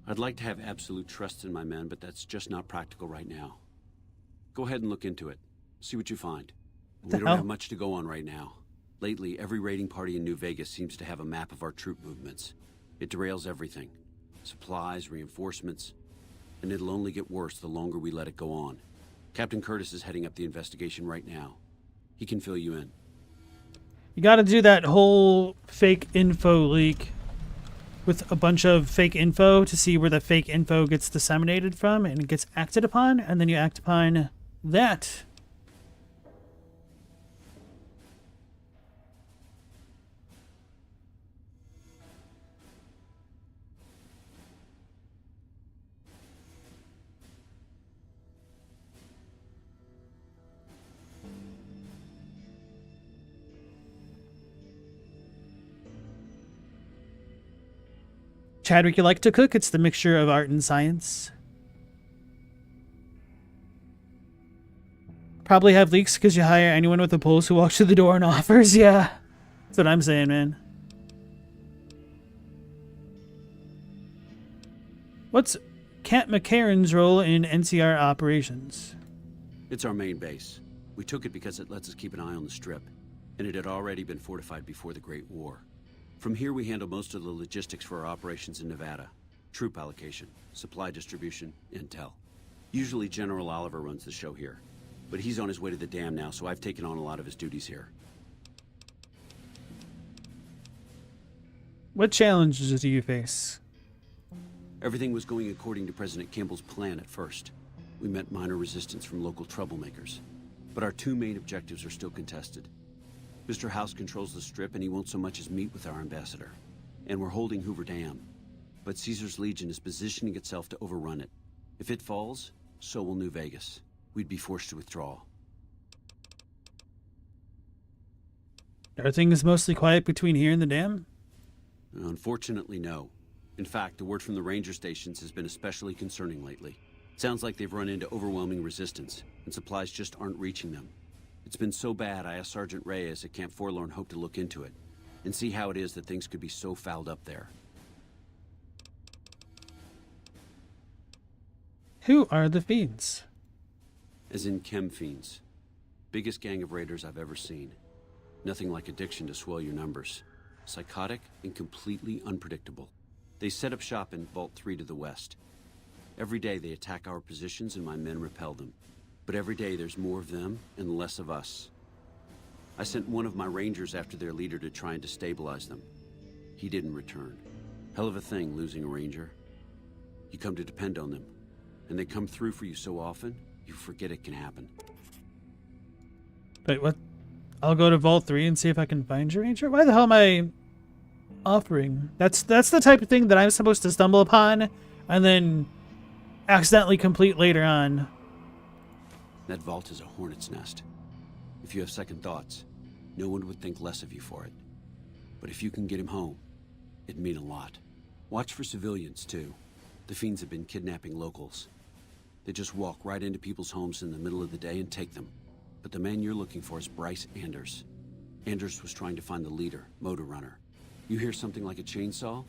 I'd like to have absolute trust in my men, but that's just not practical right now. Go ahead and look into it. See what you find. We don't have much to go on right now. Lately, every raiding party in New Vegas seems to have a map of our troop movements. It derails everything. Supplies, reinforcements. And it'll only get worse the longer we let it go on. Captain Curtis is heading up the investigation right now. He can fill you in. You gotta do that whole fake info leak with a bunch of fake info to see where the fake info gets disseminated from and it gets acted upon, and then you act upon that. Chadwick, you like to cook? It's the mixture of art and science. Probably have leaks because you hire anyone with a pulse who walks through the door and offers. Yeah, that's what I'm saying, man. What's Cat McCarran's role in NCR operations? It's our main base. We took it because it lets us keep an eye on the Strip, and it had already been fortified before the Great War. From here, we handle most of the logistics for our operations in Nevada. Troop allocation, supply distribution, intel. Usually General Oliver runs the show here, but he's on his way to the dam now, so I've taken on a lot of his duties here. What challenges do you face? Everything was going according to President Kimball's plan at first. We met minor resistance from local troublemakers, but our two main objectives are still contested. Mr. House controls the Strip, and he won't so much as meet with our ambassador. And we're holding Hoover Dam. But Caesar's Legion is positioning itself to overrun it. If it falls, so will New Vegas. We'd be forced to withdraw. Are things mostly quiet between here and the dam? Unfortunately, no. In fact, the word from the ranger stations has been especially concerning lately. Sounds like they've run into overwhelming resistance, and supplies just aren't reaching them. It's been so bad, I asked Sergeant Reyes at Camp Forlorn Hope to look into it, and see how it is that things could be so fouled up there. Who are the Fiends? As in chem fiends. Biggest gang of raiders I've ever seen. Nothing like addiction to swell your numbers. Psychotic and completely unpredictable. They set up shop in Vault 3 to the west. Every day they attack our positions and my men repel them. But every day there's more of them and less of us. I sent one of my rangers after their leader to try and destabilize them. He didn't return. Hell of a thing, losing a ranger. You come to depend on them, and they come through for you so often, you forget it can happen. Wait, what? I'll go to Vault 3 and see if I can find your ranger? Why the hell am I offering? That's the type of thing that I'm supposed to stumble upon and then accidentally complete later on. That vault is a hornet's nest. If you have second thoughts, no one would think less of you for it. But if you can get him home, it'd mean a lot. Watch for civilians, too. The Fiends have been kidnapping locals. They just walk right into people's homes in the middle of the day and take them. But the man you're looking for is Bryce Anders. Anders was trying to find the leader, Motor Runner. You hear something like a chainsaw?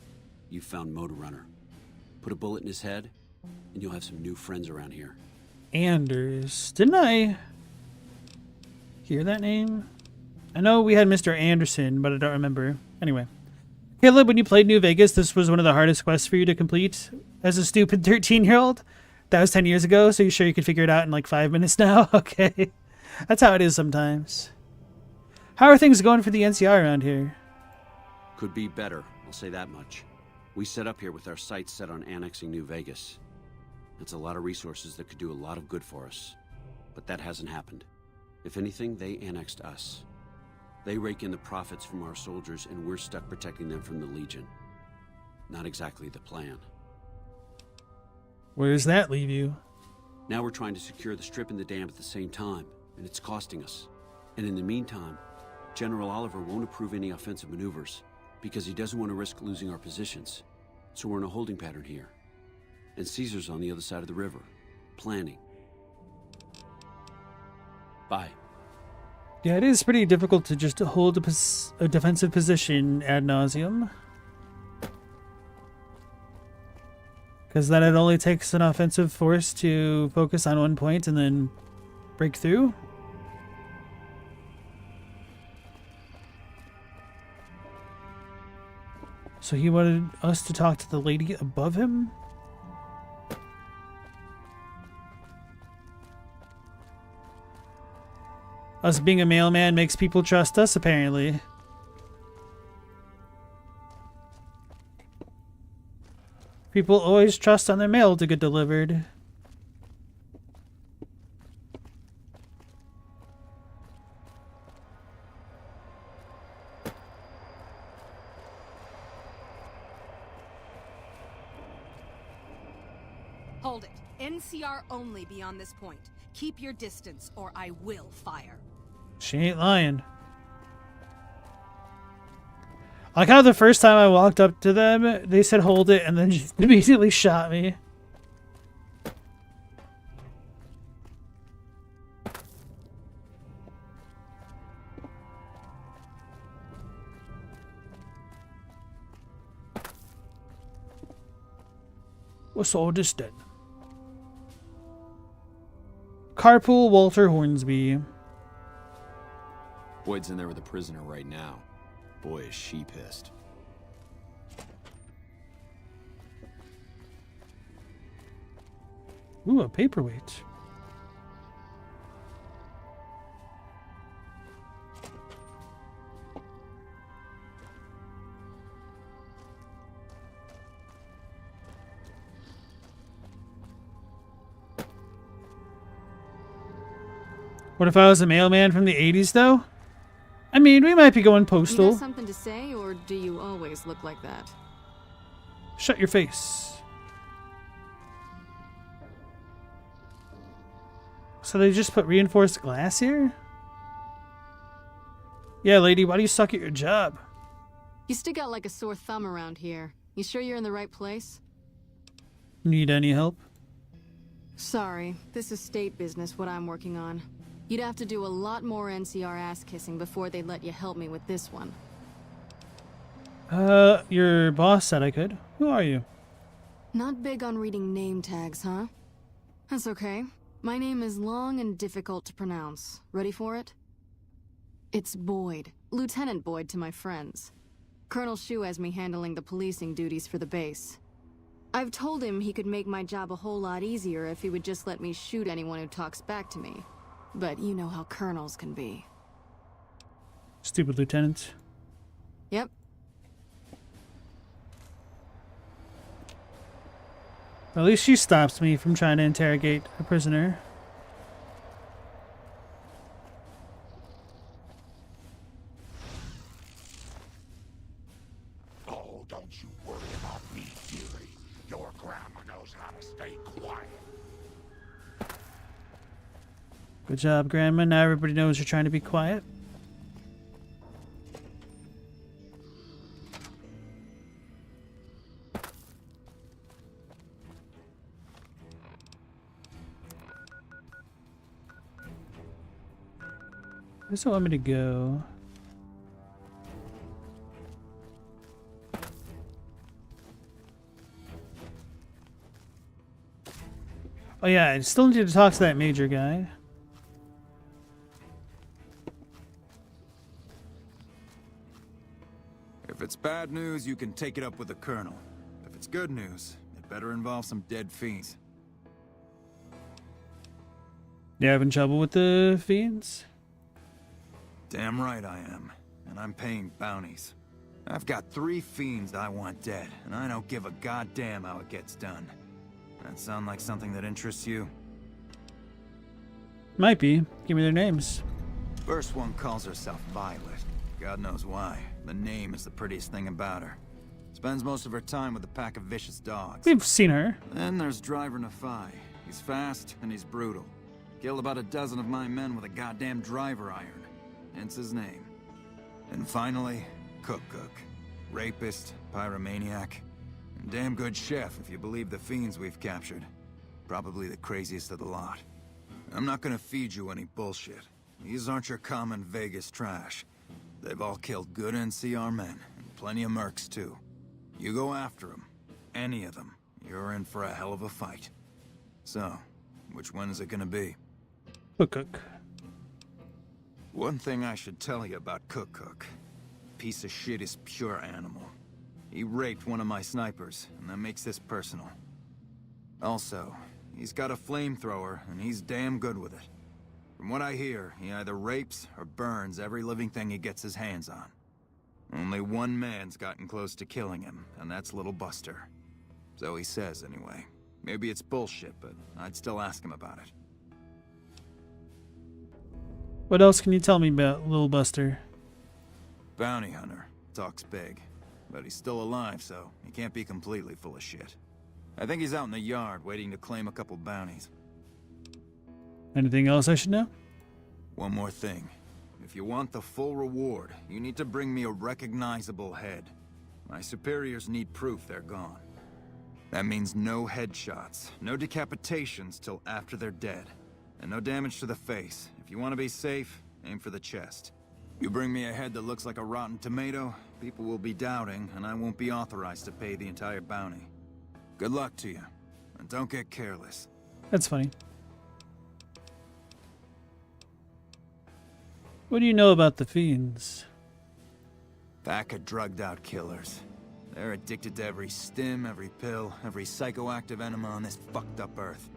You've found Motor Runner. Put a bullet in his head, and you'll have some new friends around here. Anders. Didn't I hear that name? I know we had Mr. Anderson, but I don't remember. Anyway. Caleb, when you played New Vegas, this was one of the hardest quests for you to complete as a stupid 13-year-old? That was 10 years ago, so you sure you could figure it out in like 5 minutes now? Okay. That's how it is sometimes. How are things going for the NCR around here? Could be better, I'll say that much. We set up here with our sights set on annexing New Vegas. It's a lot of resources that could do a lot of good for us. But that hasn't happened. If anything, they annexed us. They rake in the profits from our soldiers, and we're stuck protecting them from the Legion. Not exactly the plan. Where does that leave you? Now we're trying to secure the Strip and the dam at the same time, and it's costing us. And in the meantime, General Oliver won't approve any offensive maneuvers, because he doesn't want to risk losing our positions. So we're in a holding pattern here. And Caesar's on the other side of the river, planning. Bye. Yeah, it is pretty difficult to just hold a defensive position ad nauseum. Because then it only takes an offensive force to focus on one point and then break through. So he wanted us to talk to the lady above him? Us being a mailman makes people trust us, apparently. People always trust on their mail to get delivered. Hold it. NCR only beyond this point. Keep your distance, or I will fire. She ain't lying. I like how the first time I walked up to them, they said hold it and then just immediately shot me. What's all this then? Carpool Walter Hornsby. Boyd's in there with a prisoner right now. Boy, is she pissed. Ooh, a paperweight. What if I was a mailman from the 80s, though? I mean, we might be going You postal. got something to say, or do you always look like that? Shut your face. So they just put reinforced glass here? Yeah, lady, why do you suck at your job? You stick out like a sore thumb around here. You sure you're in the right place? Need any help? Sorry, this is state business, what I'm working on. You'd have to do a lot more NCR ass-kissing before they'd let you help me with this one. Your boss said I could. Who are you? Not big on reading name tags, huh? That's okay. My name is long and difficult to pronounce. Ready for it? It's Boyd. Lieutenant Boyd to my friends. Colonel Shu has me handling the policing duties for the base. I've told him he could make my job a whole lot easier if he would just let me shoot anyone who talks back to me. But you know how colonels can be. Stupid lieutenant. Yep. At least she stops me from trying to interrogate a prisoner. Oh, don't you worry about me, dearie. Your grandma knows how to stay quiet. Good job, Grandma. Now everybody knows you're trying to be quiet. Where's it want me to go? Oh yeah, I still need to talk to that major guy. If it's bad news, you can take it up with the Colonel. If it's good news, it better involve some dead fiends. You having trouble with the fiends? Damn right I am. And I'm paying bounties. I've got 3 fiends I want dead, and I don't give a goddamn how it gets done. That sound like something that interests you? Might be. Give me their names. First one calls herself Violet. God knows why. The name is the prettiest thing about her. Spends most of her time with a pack of vicious dogs. We've seen her. Then there's Driver Nafai. He's fast and he's brutal. Killed about a dozen of my men with a goddamn driver iron. Hence his name. And finally, Cook. Rapist, pyromaniac, and damn good chef if you believe the fiends we've captured. Probably the craziest of the lot. I'm not gonna feed you any bullshit. These aren't your common Vegas trash. They've all killed good NCR men, and plenty of mercs too. You go after them, any of them, you're in for a hell of a fight. So, which one is it gonna be? Cook. One thing I should tell you about Cook. Piece of shit is pure animal. He raped one of my snipers, and that makes this personal. Also, he's got a flamethrower, and he's damn good with it. From what I hear, he either rapes or burns every living thing he gets his hands on. Only one man's gotten close to killing him, and that's Little Buster. So he says, anyway. Maybe it's bullshit, but I'd still ask him about it. What else can you tell me about Little Buster? Bounty hunter. Talks big. But he's still alive, so he can't be completely full of shit. I think he's out in the yard, waiting to claim a couple bounties. Anything else I should know? One more thing. If you want the full reward, you need to bring me a recognizable head. My superiors need proof they're gone. That means no headshots, no decapitations till after they're dead, and no damage to the face. If you want to be safe, aim for the chest. You bring me a head that looks like a rotten tomato, people will be doubting, and I won't be authorized to pay the entire bounty. Good luck to you, and don't get careless. That's funny. What do you know about the fiends? Pack of drugged-out killers. They're addicted to every stim, every pill, every psychoactive enema on this fucked up earth.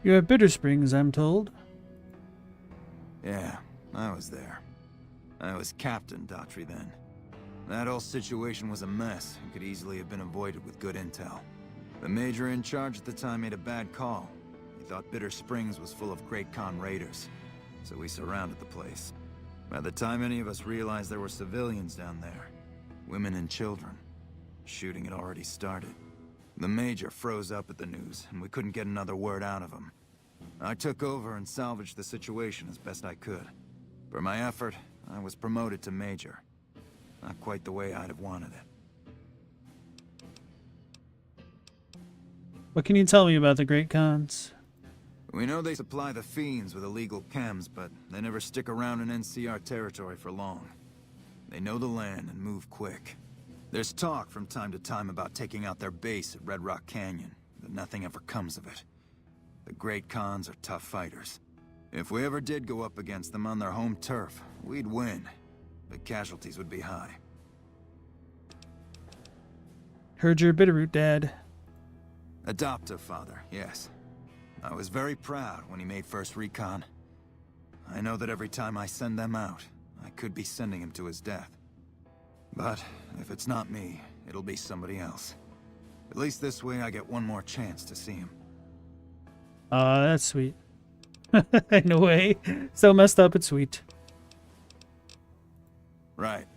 You're at Bitter Springs, I'm told. Yeah, I was there. I was Captain Daughtry then. That whole situation was a mess and could easily have been avoided with good intel. The major in charge at the time made a bad call. He thought Bitter Springs was full of Great Khan raiders, so we surrounded the place. By the time any of us realized there were civilians down there, women and children, shooting had already started. The major froze up at the news, and we couldn't get another word out of him. I took over and salvaged the situation as best I could. For my effort, I was promoted to major. Not quite the way I'd have wanted it. What can you tell me about the Great Khans? We know they supply the fiends with illegal chems, but they never stick around in NCR territory for long. They know the land and move quick. There's talk from time to time about taking out their base at Red Rock Canyon, but nothing ever comes of it. The Great Khans are tough fighters. If we ever did go up against them on their home turf, we'd win, but casualties would be high. Heard you're Bitterroot, Dad. Adoptive father, yes. I was very proud when he made first recon. I know that every time I send them out, I could be sending him to his death. But if it's not me, it'll be somebody else. At least this way I get one more chance to see him. Aw, that's sweet. In a way. So messed up, it's sweet. Right.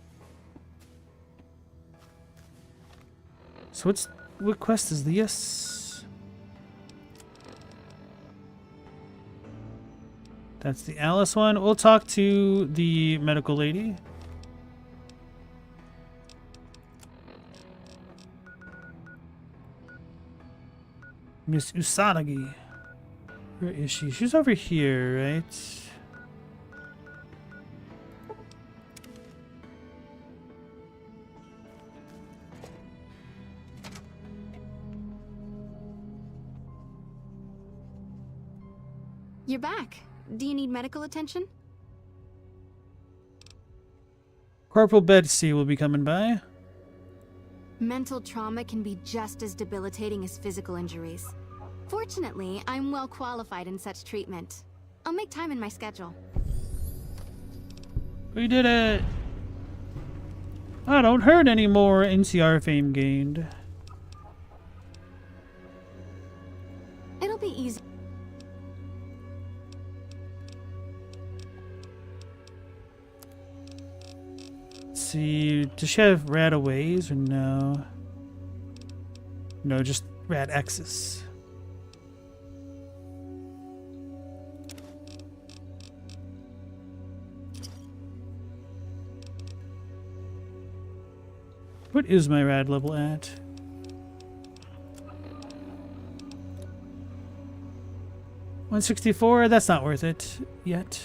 So what quest is this? That's the Alice one. We'll talk to the medical lady. Miss Usanagi. Where is she? She's over here, right? You're back. Do you need medical attention? Corporal Betsy will be coming by. Mental trauma can be just as debilitating as physical injuries. Fortunately, I'm well qualified in such treatment. I'll make time in my schedule. We did it! I don't hurt anymore. NCR fame gained. It'll be easy. Let's see, does she have rataways or no? No, just rat X's. What is my rad level at? $164? That's not worth it yet.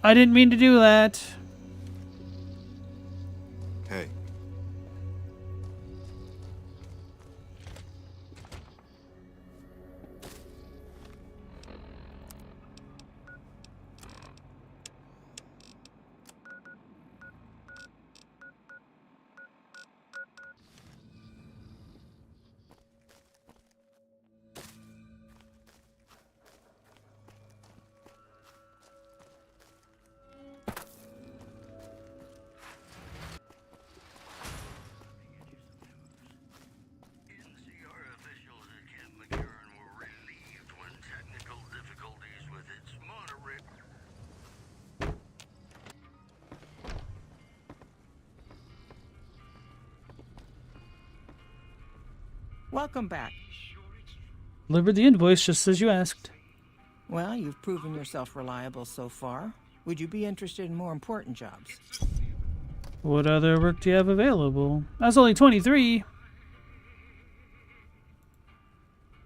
I didn't mean to do that. Hey. Welcome back. Delivered the invoice just as you asked. Well, you've proven yourself reliable so far. Would you be interested in more important jobs? What other work do you have available? I was only 23.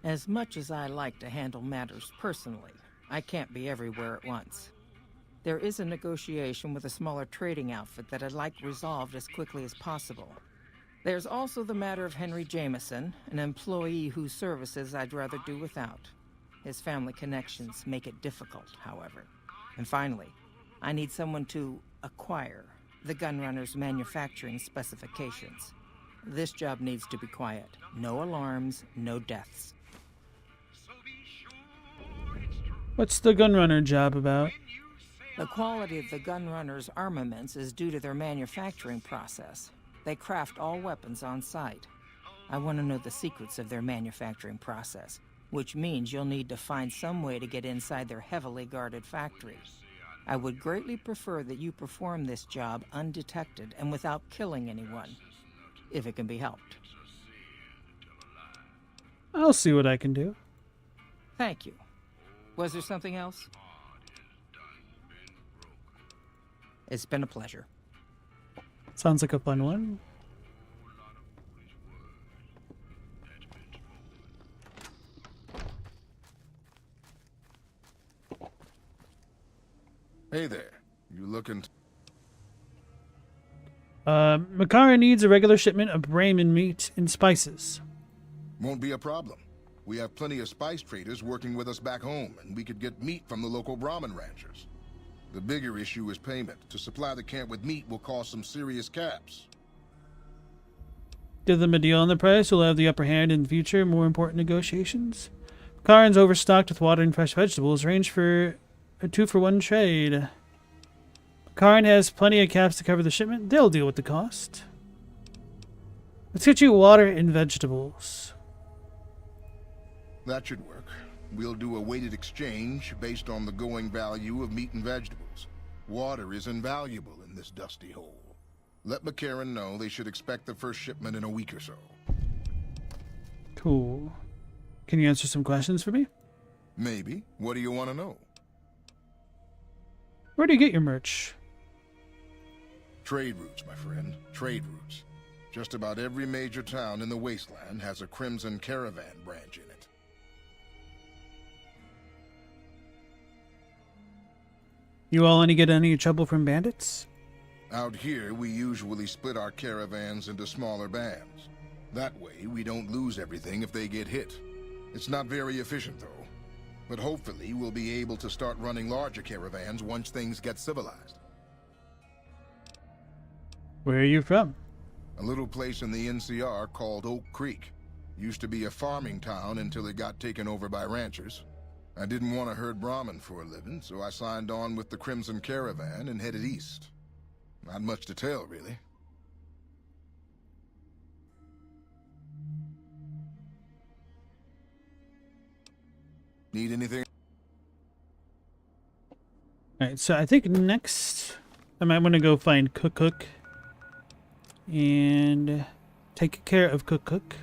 As much as I like to handle matters personally, I can't be everywhere at once. There is a negotiation with a smaller trading outfit that I'd like resolved as quickly as possible. There's also the matter of Henry Jameson, an employee whose services I'd rather do without. His family connections make it difficult, however. And finally, I need someone to acquire the Gunrunner's manufacturing specifications. This job needs to be quiet. No alarms, no deaths. What's the Gunrunner job about? The quality of the Gunrunner's armaments is due to their manufacturing process. They craft all weapons on site. I want to know the secrets of their manufacturing process, which means you'll need to find some way to get inside their heavily guarded factory. I would greatly prefer that you perform this job undetected and without killing anyone, if it can be helped. I'll see what I can do. Thank you. Was there something else? It's been a pleasure. Sounds like a fun one. Hey there. You looking... Makara needs a regular shipment of Brahmin meat and spices. Won't be a problem. We have plenty of spice traders working with us back home, and we could get meat from the local Brahmin ranchers. The bigger issue is payment. To supply the camp with meat will cost some serious caps. Give them a deal on the price. We'll have the upper hand in future more important negotiations. Makaran's overstocked with water and fresh vegetables. Range for a 2-for-1 trade. Makaran has plenty of caps to cover the shipment. They'll deal with the cost. Let's get you water and vegetables. That should work. We'll do a weighted exchange based on the going value of meat and vegetables. Water is invaluable in this dusty hole. Let McCarran know they should expect the first shipment in a week or so. Cool. Can you answer some questions for me? Maybe. What do you want to know? Where do you get your merch? Trade routes, my friend. Trade routes. Just about every major town in the wasteland has a Crimson Caravan branch in it. You all any get any trouble from bandits? Out here, we usually split our caravans into smaller bands. That way, we don't lose everything if they get hit. It's not very efficient, though. But hopefully, we'll be able to start running larger caravans once things get civilized. Where are you from? A little place in the NCR called Oak Creek. Used to be a farming town until it got taken over by ranchers. I didn't want to herd Brahmin for a living, so I signed on with the Crimson Caravan and headed east. Not much to tell, really. Need anything? Alright, so I think next I might want to go find Cook and take care of Cook.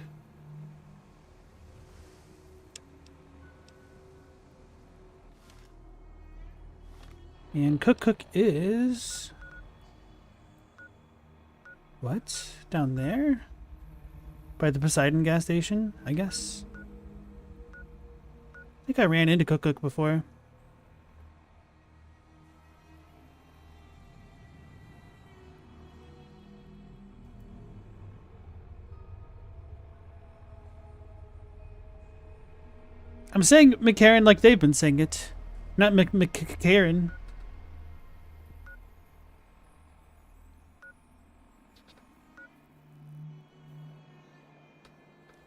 And Cook is... what? Down there? By the Poseidon gas station, I guess? I think I ran into Cook before. I'm saying McCarran like they've been saying it. Not McCarran.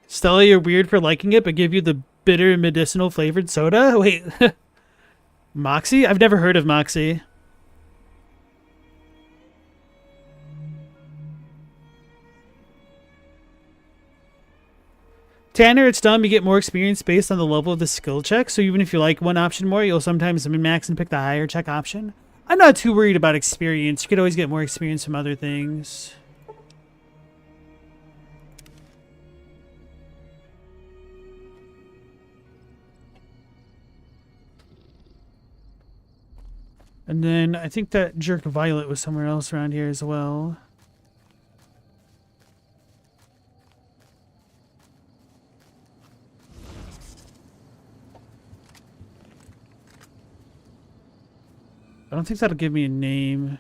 Stella, you're weird for liking it, but give you the bitter medicinal flavored soda? Wait. Moxie? I've never heard of Moxie. Tanner, it's dumb. You get more experience based on the level of the skill check, so even if you like one option more, you'll sometimes min-max and pick the higher check option. I'm not too worried about experience. You could always get more experience from other things. And then I think that jerk Violet was somewhere else around here as well. I don't think that'll give me a name.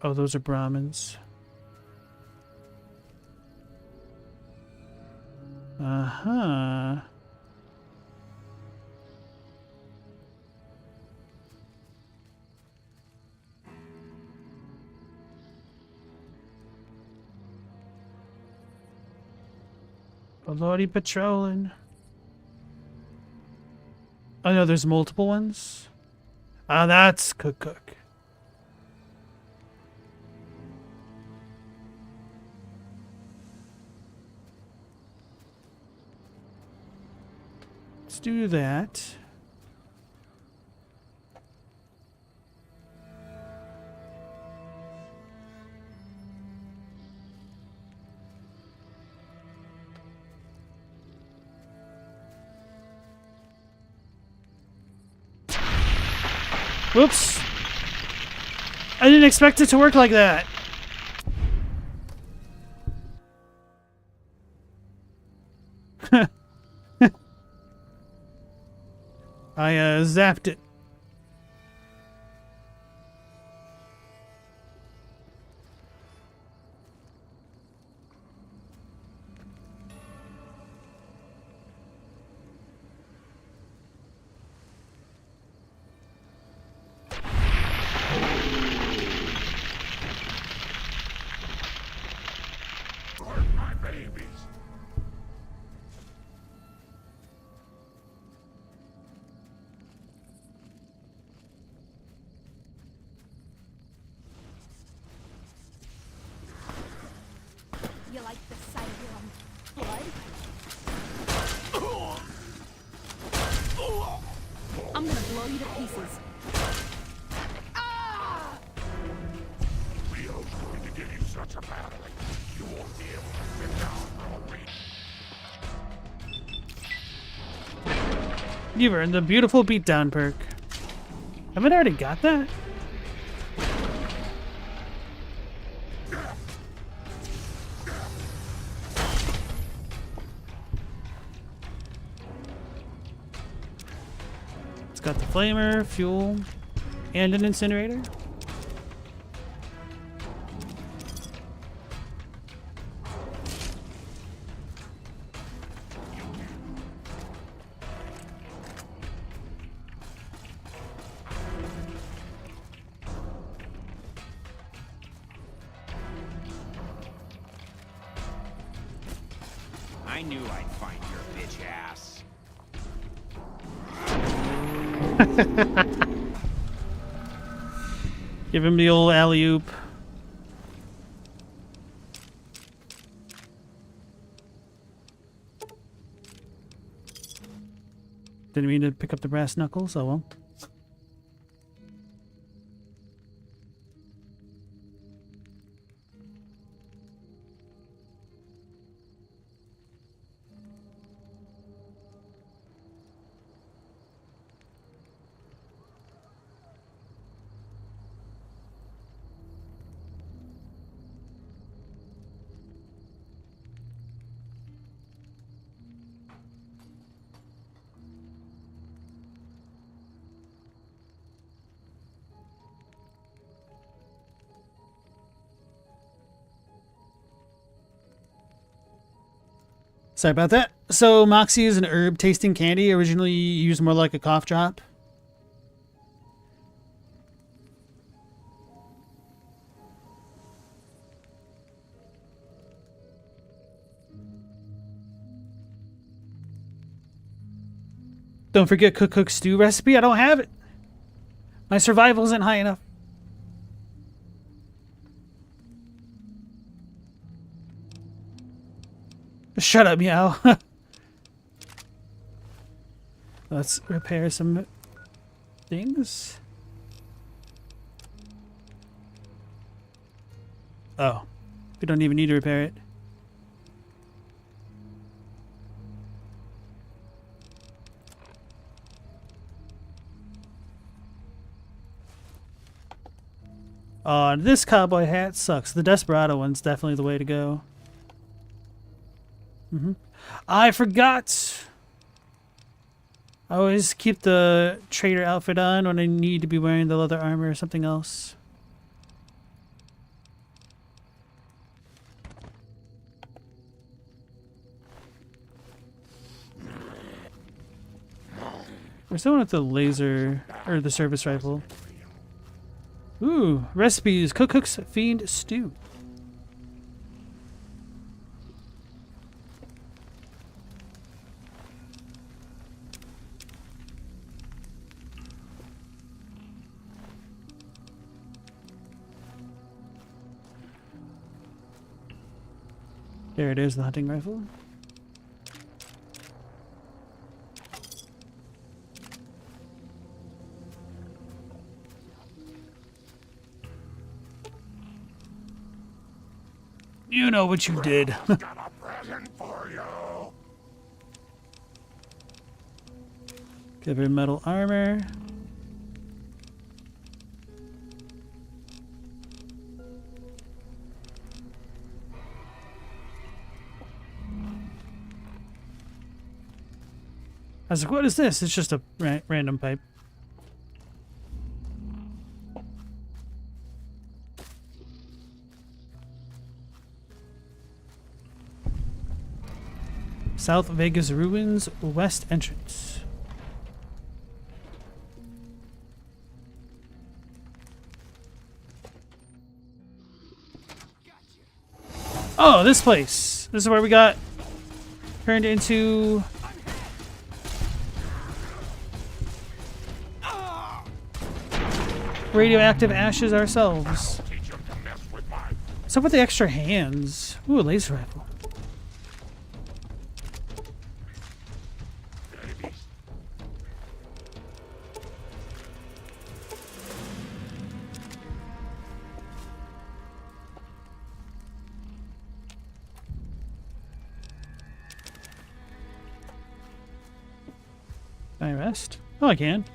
Oh, those are Brahmins. Uh-huh. Lordy patrolling. Oh no, there's multiple ones. Ah, that's Cook. Let's do that. Whoops. I didn't expect it to work like that. I zapped it. My babies. You like the sight of your own blood? I'm gonna blow you to pieces. Leo's going to give you such a battling. You won't be able to sit down for a week. You've earned the beautiful beatdown perk. Haven't I already got that? It's got the flamer, fuel, and an incinerator. I knew I'd find your bitch ass. Give him the old alley-oop. Didn't mean to pick up the brass knuckles, oh well. Sorry about that. So Moxie is an herb tasting candy, originally used more like a cough drop. Don't forget Cook stew recipe. I don't have it. My survival isn't high enough. Shut up, Meow. Let's repair some things. Oh, we don't even need to repair it. This cowboy hat sucks. The Desperado one's definitely the way to go. I forgot. I always keep the trader outfit on when I need to be wearing the leather armor or something else. Where's the one with the laser or the service rifle? Ooh, recipes. Cook's Fiend Stew. There it is, the hunting rifle. You know what you did. Got a present for you. Covered metal armor. I was like, what is this? It's just a random pipe. South Vegas Ruins, west entrance. Oh, this place. This is where we got turned into radioactive ashes ourselves. What's up with the extra hands? Ooh, a laser rifle. Can I rest? Oh, I can.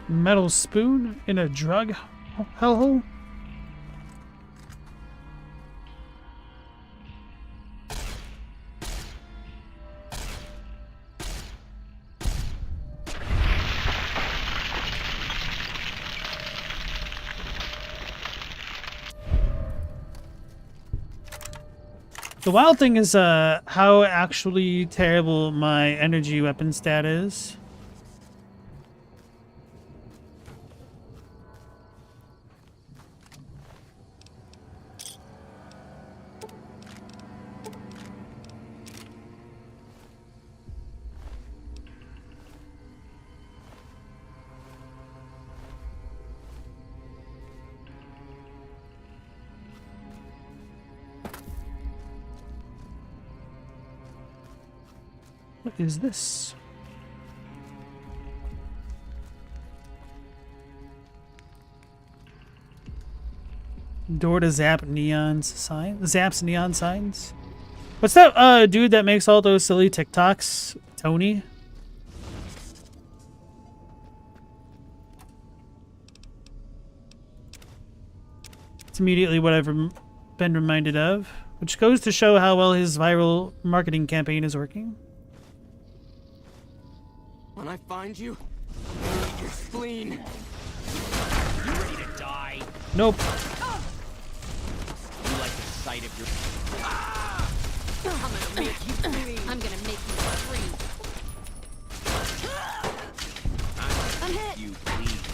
Metal spoon in a drug hellhole? The wild thing is how actually terrible my energy weapon stat is. What is this? Door to zap neon sign? Zaps neon signs? What's that dude that makes all those silly TikToks? Tony? It's immediately what I've been reminded of, which goes to show how well his viral marketing campaign is working. When I find you, I need your spleen. You ready to die? Nope. You like the sight of your... I'm gonna make you free. I'm gonna make you free. I'm hit. You bleed.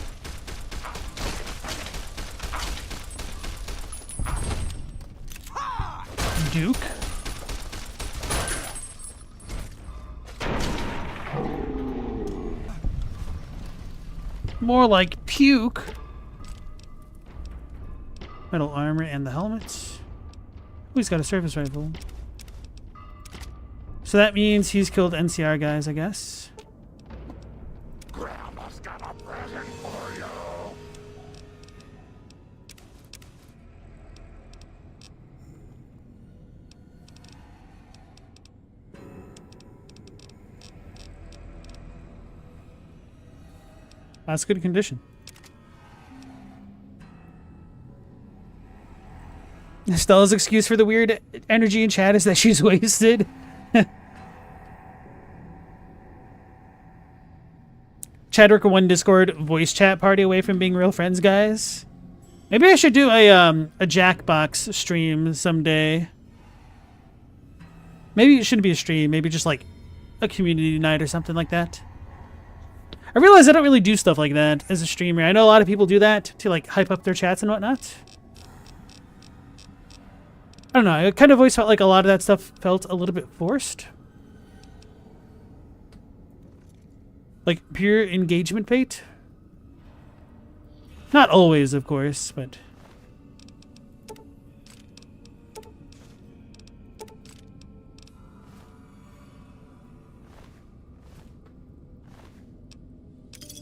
Duke? More like puke. Metal armor and the helmets. He's got a service rifle. So that means he's killed NCR guys, I guess. Grandma's got a present for you. That's good condition. Stella's excuse for the weird energy in chat is that she's wasted. Chadwick one Discord voice chat party away from being real friends, guys. Maybe I should do a Jackbox stream someday. Maybe it shouldn't be a stream. Maybe just like a community night or something like that. I realize I don't really do stuff like that as a streamer. I know a lot of people do that to like hype up their chats and whatnot. I don't know. I kind of always felt like a lot of that stuff felt a little bit forced. Like pure engagement bait. Not always, of course, but...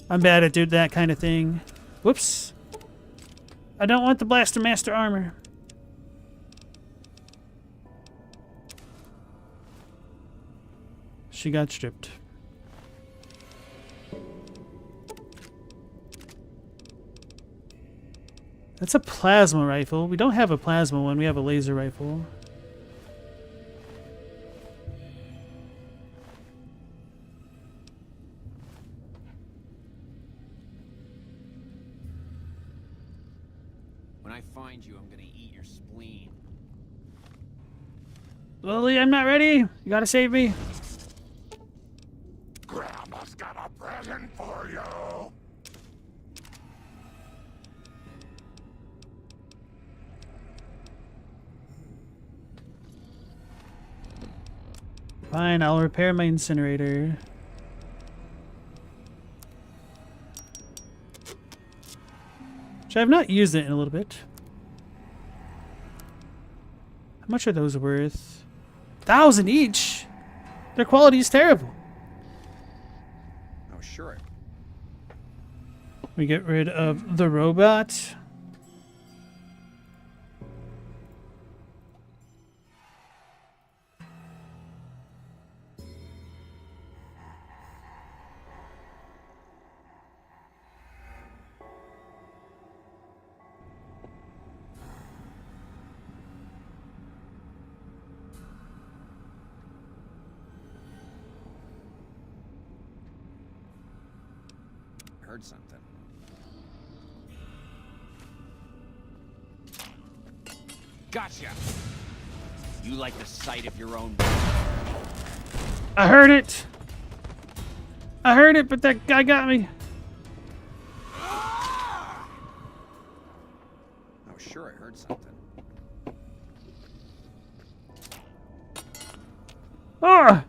I'm bad at doing that kind of thing. Whoops. I don't want the Blaster Master armor. She got stripped. That's a plasma rifle. We don't have a plasma one. We have a laser rifle. When I find you, I'm gonna eat your spleen. Lily, I'm not ready. You gotta save me. Grandma's got a present for you. Fine, I'll repair my incinerator. Which I've not used it in a little bit. How much are those worth? 1,000 each? Their quality is terrible. Oh, sure. We get rid of the robot. Heard something. Gotcha! You like the sight of your own... I heard it! I heard it, but that guy got me. Oh, sure, I heard something. Ah!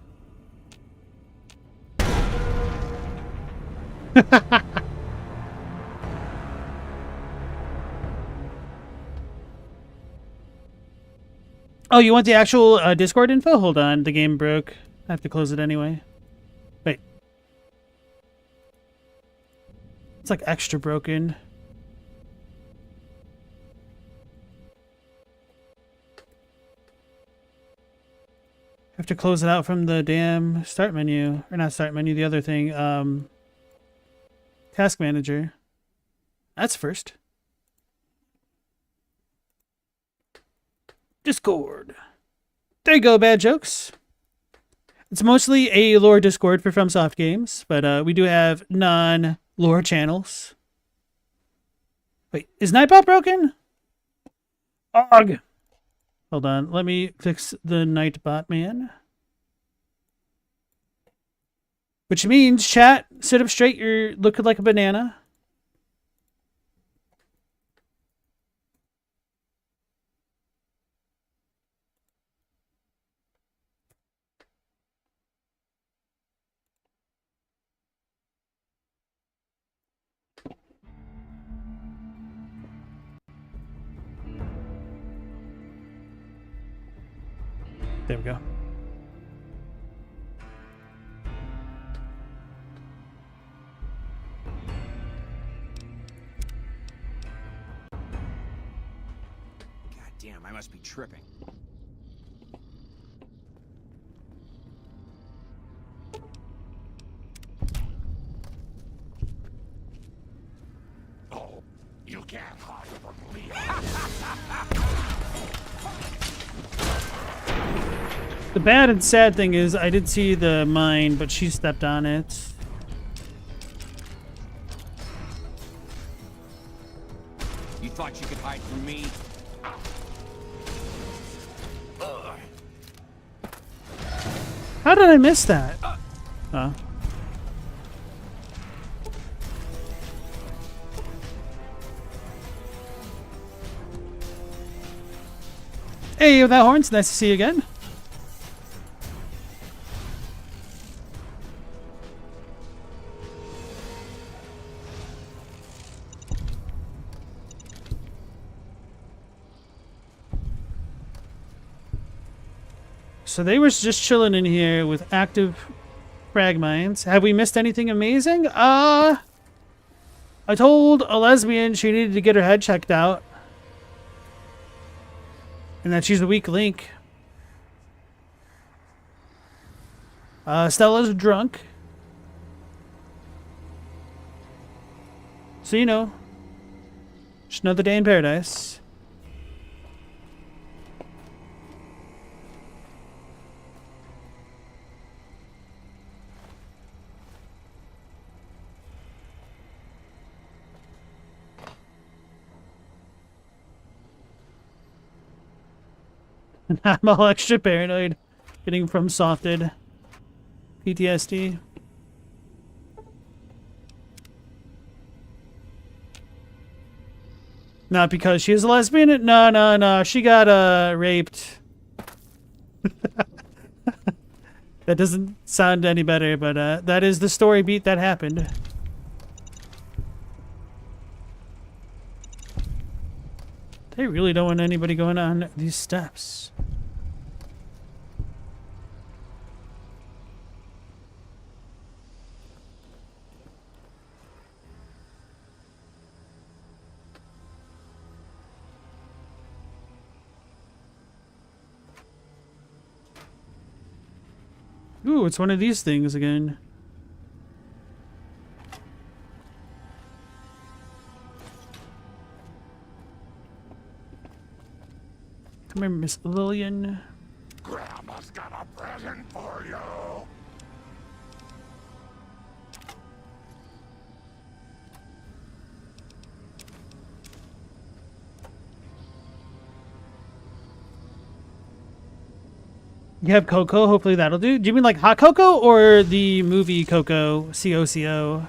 Oh, you want the actual Discord info? Hold on, the game broke. I have to close it anyway. Wait. It's like extra broken. Have to close it out from the damn start menu. Or not start menu, the other thing. Task manager. That's first. Discord. There you go, bad jokes. It's mostly a lore Discord for FromSoft games, but we do have non-lore channels. Wait, is Nightbot broken? Ugh. Hold on, let me fix the Nightbot, man. Which means, chat, sit up straight, you're looking like a banana. There we go. God damn, I must be tripping. Oh, you can't hide from me. The bad and sad thing is I did see the mine, but she stepped on it. You thought you could hide from me? How did I miss that? Oh. Hey, that horn's nice to see you again. So they were just chilling in here with active frag mines. Have we missed anything amazing? I told a lesbian she needed to get her head checked out. And that she's a weak link. Stella's drunk. So, you know, just another day in paradise. I'm all extra paranoid, getting from softed PTSD. Not because she is a lesbian. No. She got raped. That doesn't sound any better, but that is the story beat that happened. They really don't want anybody going on these steps. Ooh, it's one of these things again. Come here, Miss Lillian. Grandma's got a present for you. You have cocoa. Hopefully that'll do. Do you mean like hot cocoa or the movie Coco? C-O-C-O.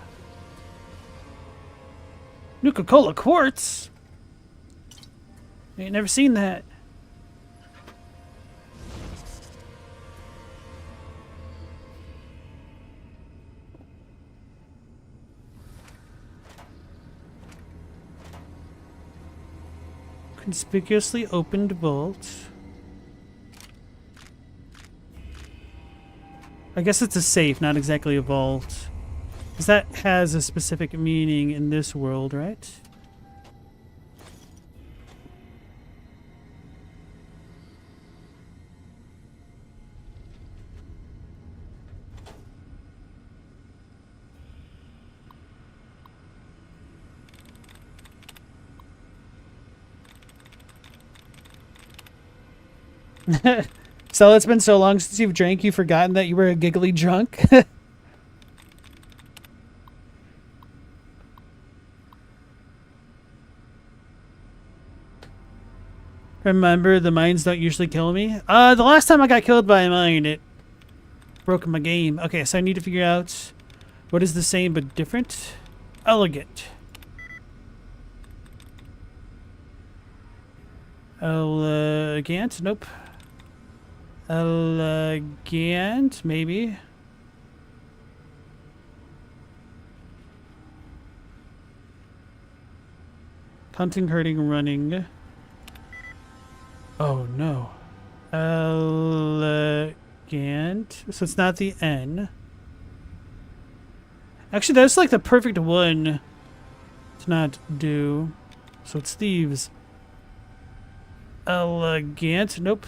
Nuka-Cola quartz? I ain't never seen that. Conspicuously opened vault. I guess it's a safe, not exactly a vault. Because that has a specific meaning in this world, right? So it's been so long since you've drank, you've forgotten that you were a giggly drunk? Remember, the mines don't usually kill me. The last time I got killed by a mine, it broke my game. Okay, so I need to figure out what is the same but different. Elegant. Elegant? Nope. Elegant, maybe. Hunting, herding, running. Oh no. Elegant. So it's not the N. Actually, that's like the perfect one to not do. So it's thieves. Elegant. Nope.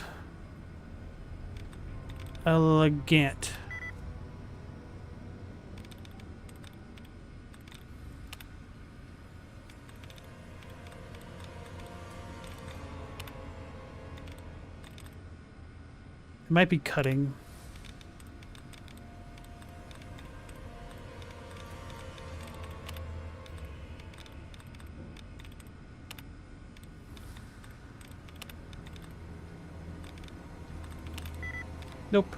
Elegant. It might be cutting. Nope.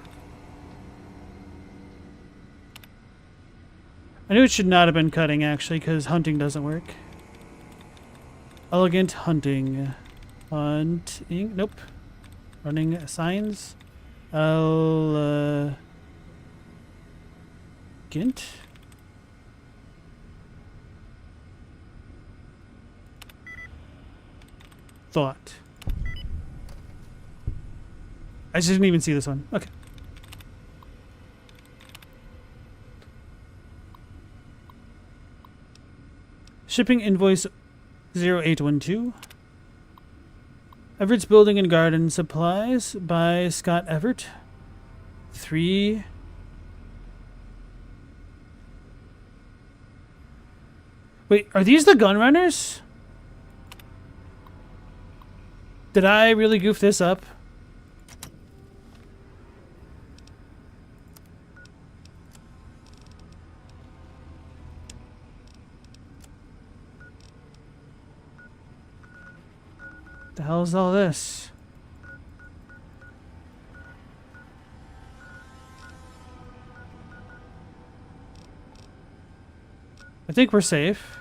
I knew it should not have been cutting, actually, because hunting doesn't work. Elegant hunting. Hunting. Nope. Running signs. Elegant. Thought. I just didn't even see this one. Okay. Shipping invoice 0812. Everett's Building and Garden Supplies by Scott Everett. 3. Wait, are these the gun runners? Did I really goof this up? The hell is all this? I think we're safe.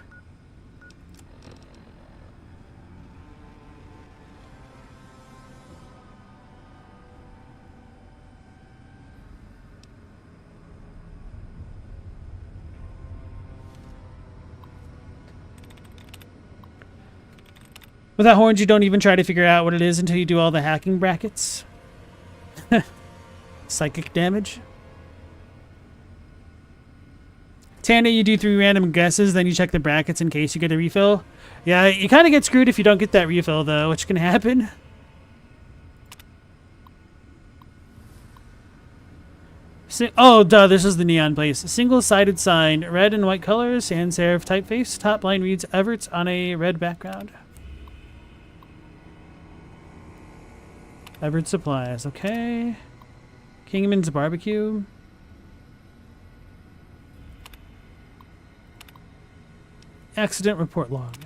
Without horns, you don't even try to figure out what it is until you do all the hacking brackets. Psychic damage. Tanya, you do 3 random guesses, then you check the brackets in case you get a refill. Yeah, you kind of get screwed if you don't get that refill, though, which can happen. Oh, duh, this is the neon place. Single-sided sign, red and white colors, sans serif typeface. Top line reads Everett's on a red background. Everett Supplies, okay. Kingman's Barbecue. Accident report log.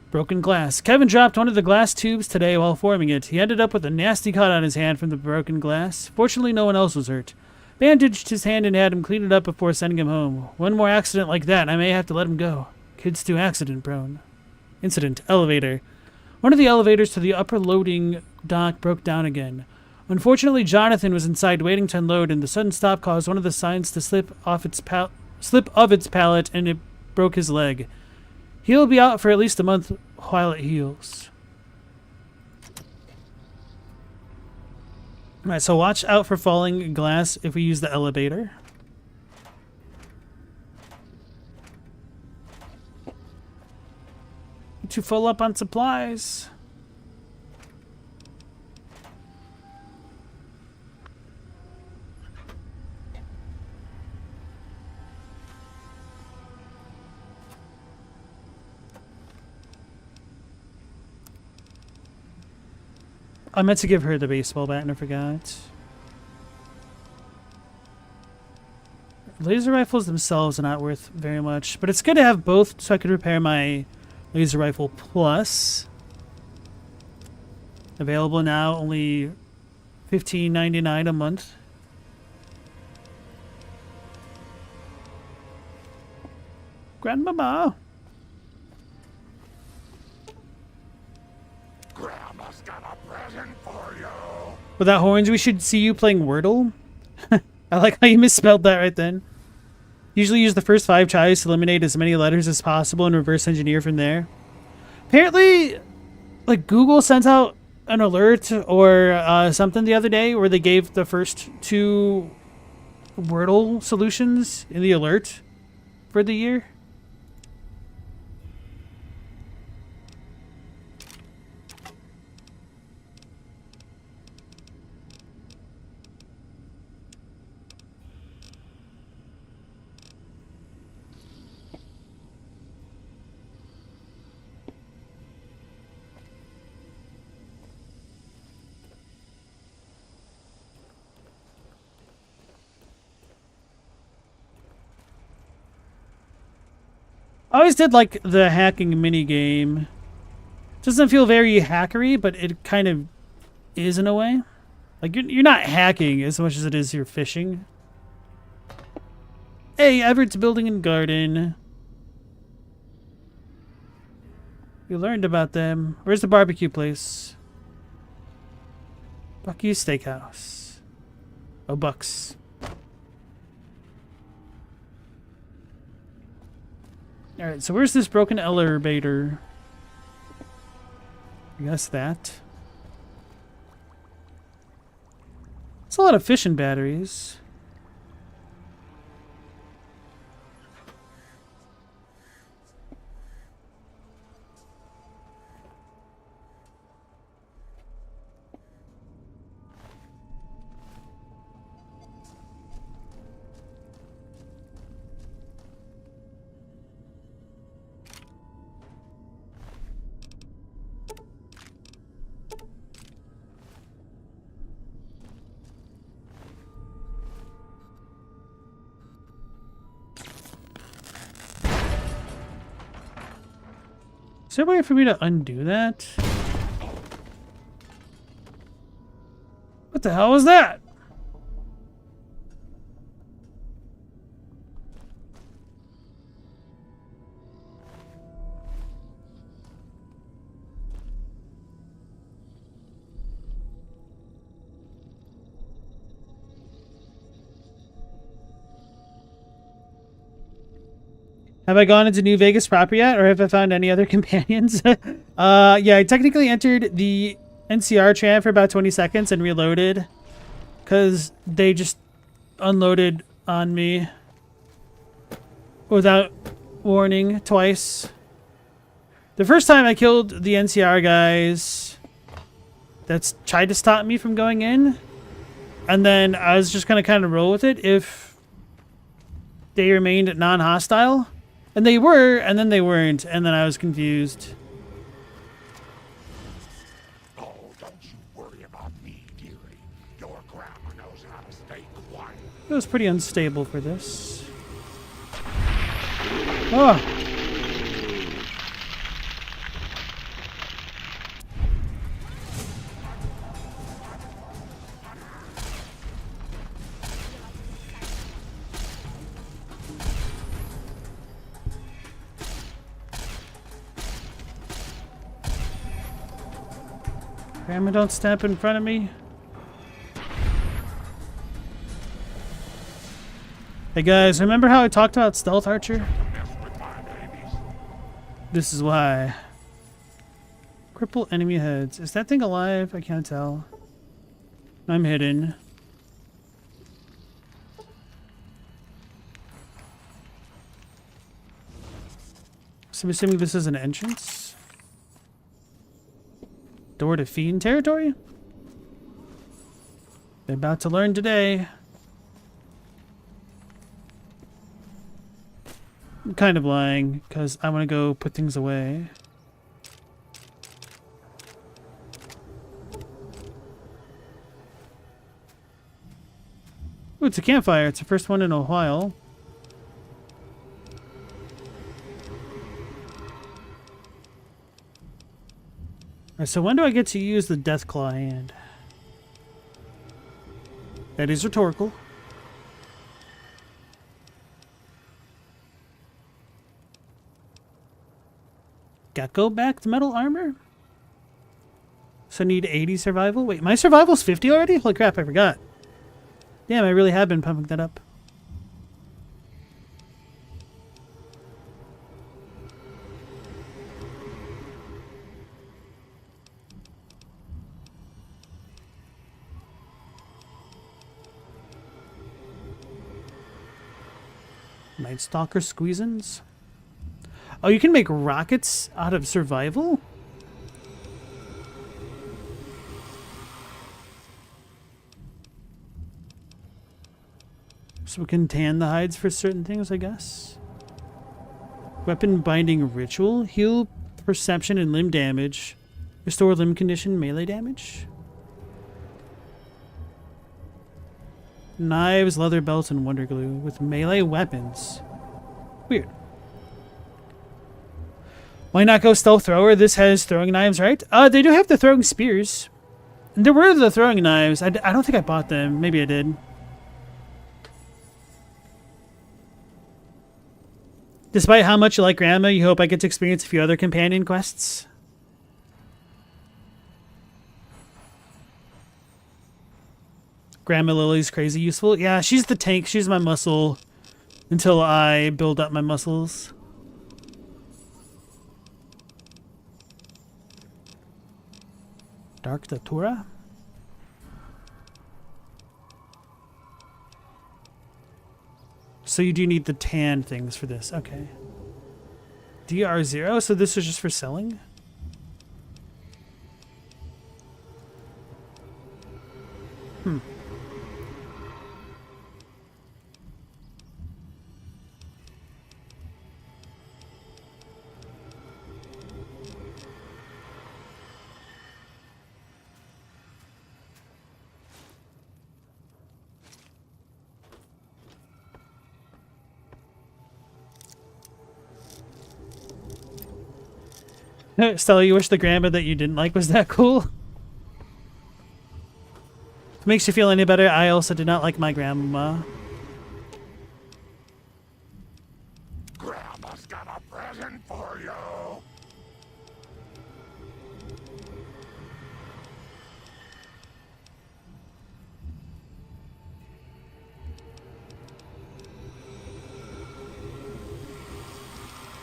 Broken glass. Kevin dropped one of the glass tubes today while forming it. He ended up with a nasty cut on his hand from the broken glass. Fortunately, no one else was hurt. Bandaged his hand and had him clean it up before sending him home. One more accident like that, and I may have to let him go. Kid's too accident prone. Incident. Elevator. One of the elevators to the upper loading dock broke down again. Unfortunately, Jonathan was inside waiting to unload, and the sudden stop caused one of the signs to slip of its pallet, and it broke his leg. He'll be out for at least a month while it heals. Alright, so watch out for falling glass if we use the elevator. To fill up on supplies. I meant to give her the baseball bat and I forgot. Laser rifles themselves are not worth very much, but it's good to have both so I could repair my Laser Rifle Plus. Available now, only $15.99 a month. Grandmama! Grandma's got a present for you. Without horns, we should see you playing Wordle. I like how you misspelled that right then. Usually use the first 5 tries to eliminate as many letters as possible and reverse engineer from there. Apparently, like, Google sends out an alert or something the other day where they gave the first 2 Wordle solutions in the alert for the year. I always did like the hacking mini game. Doesn't feel very hackery, but it kind of is in a way. Like you're not hacking as much as it is you're fishing. Hey, Everett's building a garden. We learned about them. Where's the barbecue place? Bucky's Steakhouse. Oh, Bucks. Alright, so where's this broken elevator? I guess that. It's a lot of fishing batteries. Is there a way for me to undo that? What the hell was that? Have I gone into New Vegas proper yet, or have I found any other companions? Yeah, I technically entered the NCR tram for about 20 seconds and reloaded because they just unloaded on me without warning twice. The first time I killed the NCR guys that's tried to stop me from going in, and then I was just going to kind of roll with it if they remained non-hostile. And they were, and then they weren't, and then I was confused. Oh, don't you worry about me, dearie. Your grandma knows how to stay quiet. It was pretty unstable for this. Oh! Grandma, don't step in front of me. Hey guys, remember how I talked about Stealth Archer? This is why. Cripple enemy heads. Is that thing alive? I can't tell. I'm hidden. So I'm assuming this is an entrance? Door to Fiend territory? They're about to learn today. I'm kind of lying, because I want to go put things away. Ooh, it's a campfire. It's the first one in a while. Alright, so when do I get to use the Deathclaw hand? That is rhetorical. Gecko back to metal armor? So I need 80 survival? Wait, my survival's 50 already? Holy crap, I forgot. Damn, I really have been pumping that up. Night Stalker squeezins. Oh, you can make rockets out of survival? So we can tan the hides for certain things, I guess. Weapon binding ritual. Heal perception and limb damage. Restore limb condition, melee damage. Knives, leather belts, and wonder glue with melee weapons. Weird. Why not go stealth thrower? This has throwing knives, right? They do have the throwing spears. There were the throwing knives. I don't think I bought them. Maybe I did. Despite how much you like Grandma, you hope I get to experience a few other companion quests. Grandma Lily's crazy useful. Yeah, she's the tank. She's my muscle until I build up my muscles. Dark Datura. So you do need the tan things for this. Okay. DR0, so this is just for selling? Hmm. Stella, you wish the grandma that you didn't like was that cool? If it makes you feel any better, I also did not like my grandma. Grandma's got a present for you.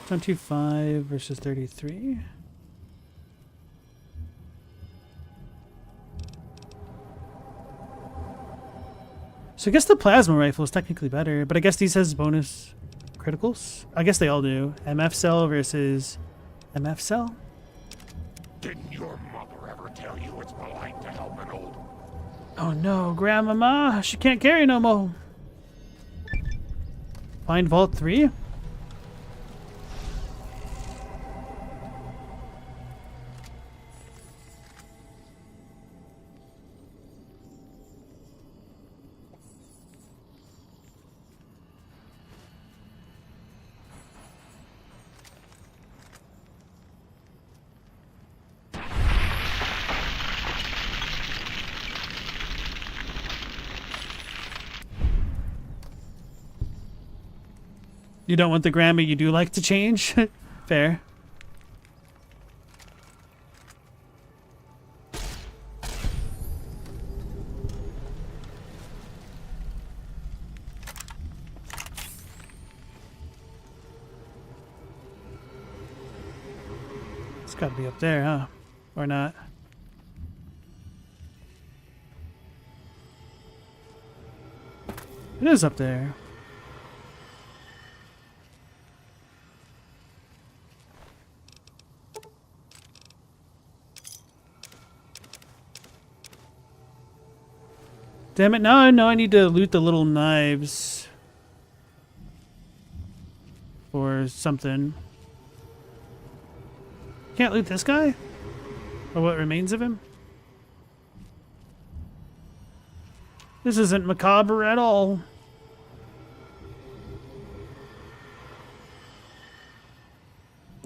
$25 versus 33. So I guess the plasma rifle is technically better, but I guess these has bonus criticals. I guess they all do. MF cell versus MF cell. Didn't your mother ever tell you it's polite to help an old... Oh no, Grandmama, she can't carry no more. Find Vault 3. You don't want the grandma you do like to change? Fair. It's gotta be up there, huh? Or not? It is up there. Damn it, now I know I need to loot the little knives. Or something. Can't loot this guy? Or what remains of him? This isn't macabre at all.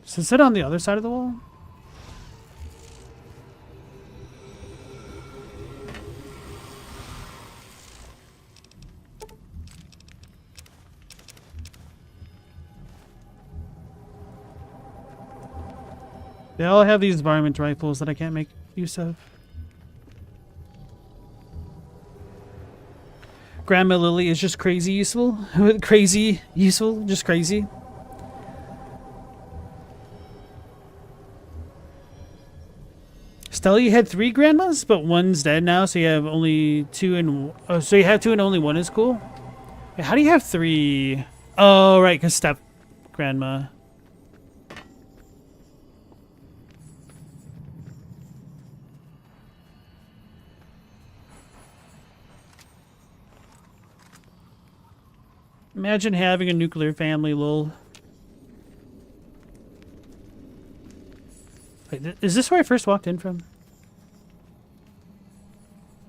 Does it sit on the other side of the wall? They all have these varmint rifles that I can't make use of. Grandma Lily is just crazy useful. Crazy useful, just crazy. Stella, you had 3 grandmas, but one's dead now, so you have only 2 and so you have 2 and only 1 is cool. Wait, how do you have 3? Oh, right, because step grandma. Imagine having a nuclear family, lol. Wait, is this where I first walked in from?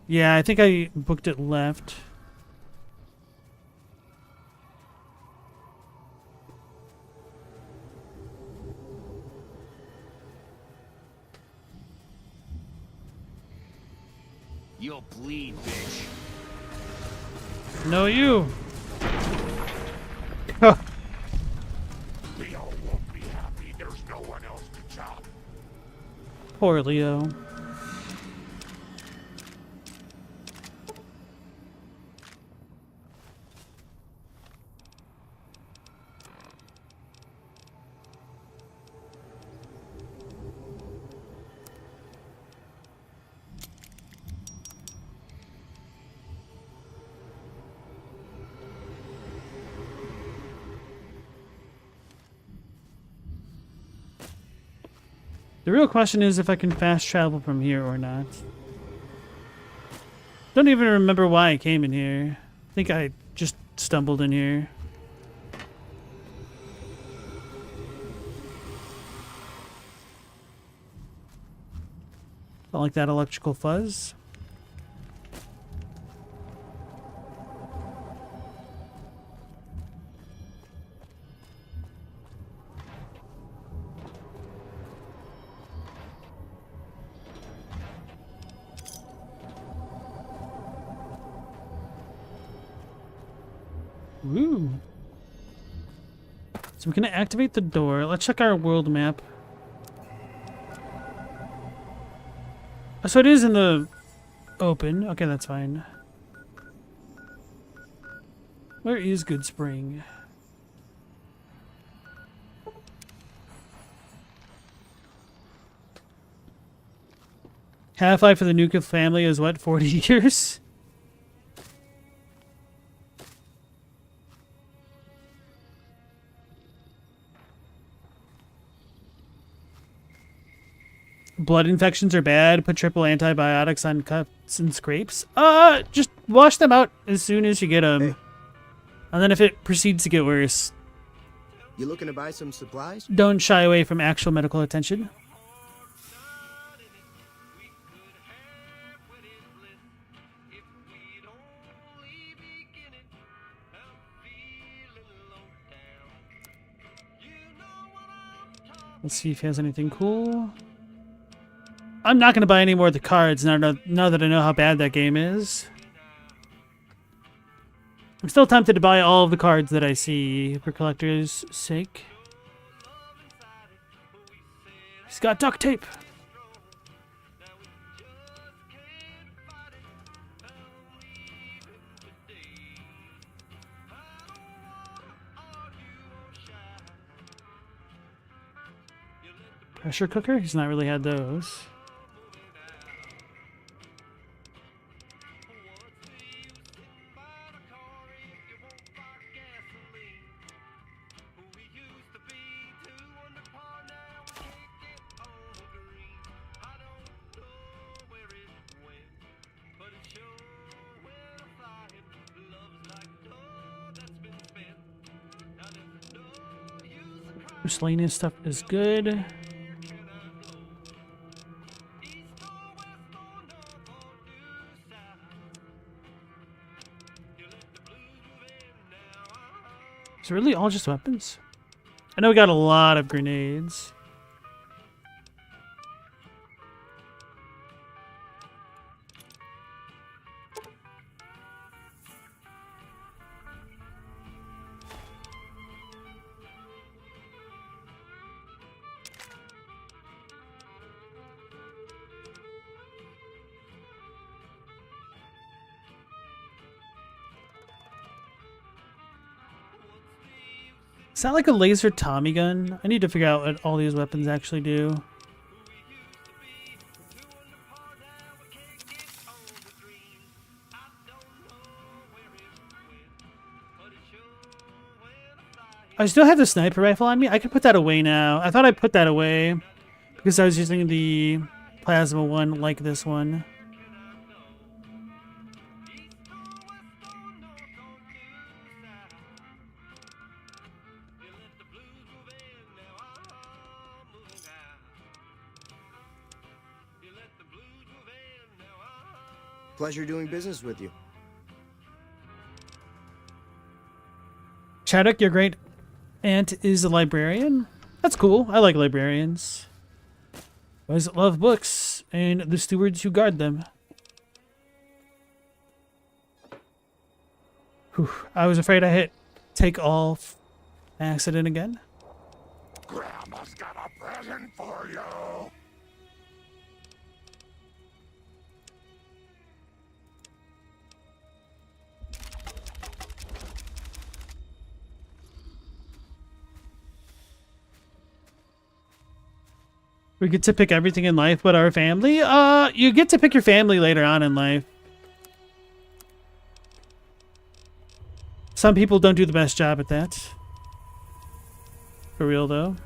Yeah, I think I booked it left. You'll bleed, bitch. No, you. Huh. Leo won't be happy. There's no one else to chop. Poor Leo. The real question is if I can fast travel from here or not. Don't even remember why I came in here. I think I just stumbled in here. Don't like that electrical fuzz. Woo. So we're gonna activate the door. Let's check our world map. Oh, so it is in the open. Okay, that's fine. Where is Good Spring? Half-life for the nuclear family is what, 40 years? Blood infections are bad. Put triple antibiotics on cuts and scrapes. Just wash them out as soon as you get them. Hey. And then if it proceeds to get worse, you looking to buy some supplies? Don't shy away from actual medical attention. Let's see if he has anything cool. I'm not going to buy any more of the cards now that I know how bad that game is. I'm still tempted to buy all of the cards that I see for collector's sake. He's got duct tape. Pressure cooker? He's not really had those. Miscellaneous stuff is good. Is it really all just weapons? I know we got a lot of grenades. Is that like a laser Tommy gun? I need to figure out what all these weapons actually do. I still have the sniper rifle on me. I could put that away now. I thought I put that away because I was using the plasma one like this one. Pleasure doing business with you. Chaddock, your great aunt is a librarian. That's cool. I like librarians. Always love books and the stewards who guard them. Whew. I was afraid I hit take all accident again. Grandma's got a present for you. We get to pick everything in life but our family? You get to pick your family later on in life. Some people don't do the best job at that. For real, though.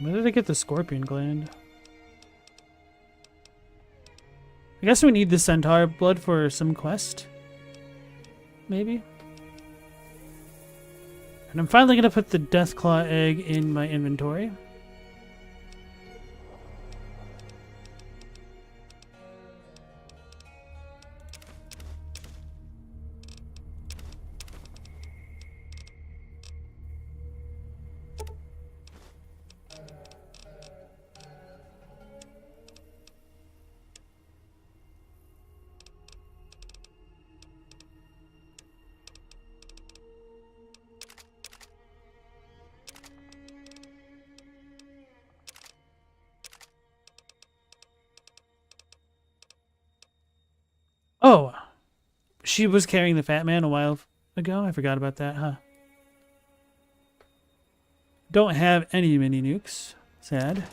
Where did I get the scorpion gland? I guess we need the centaur blood for some quest. Maybe. And I'm finally going to put the Deathclaw egg in my inventory. Oh, she was carrying the fat man a while ago. I forgot about that, huh? Don't have any mini nukes. Sad.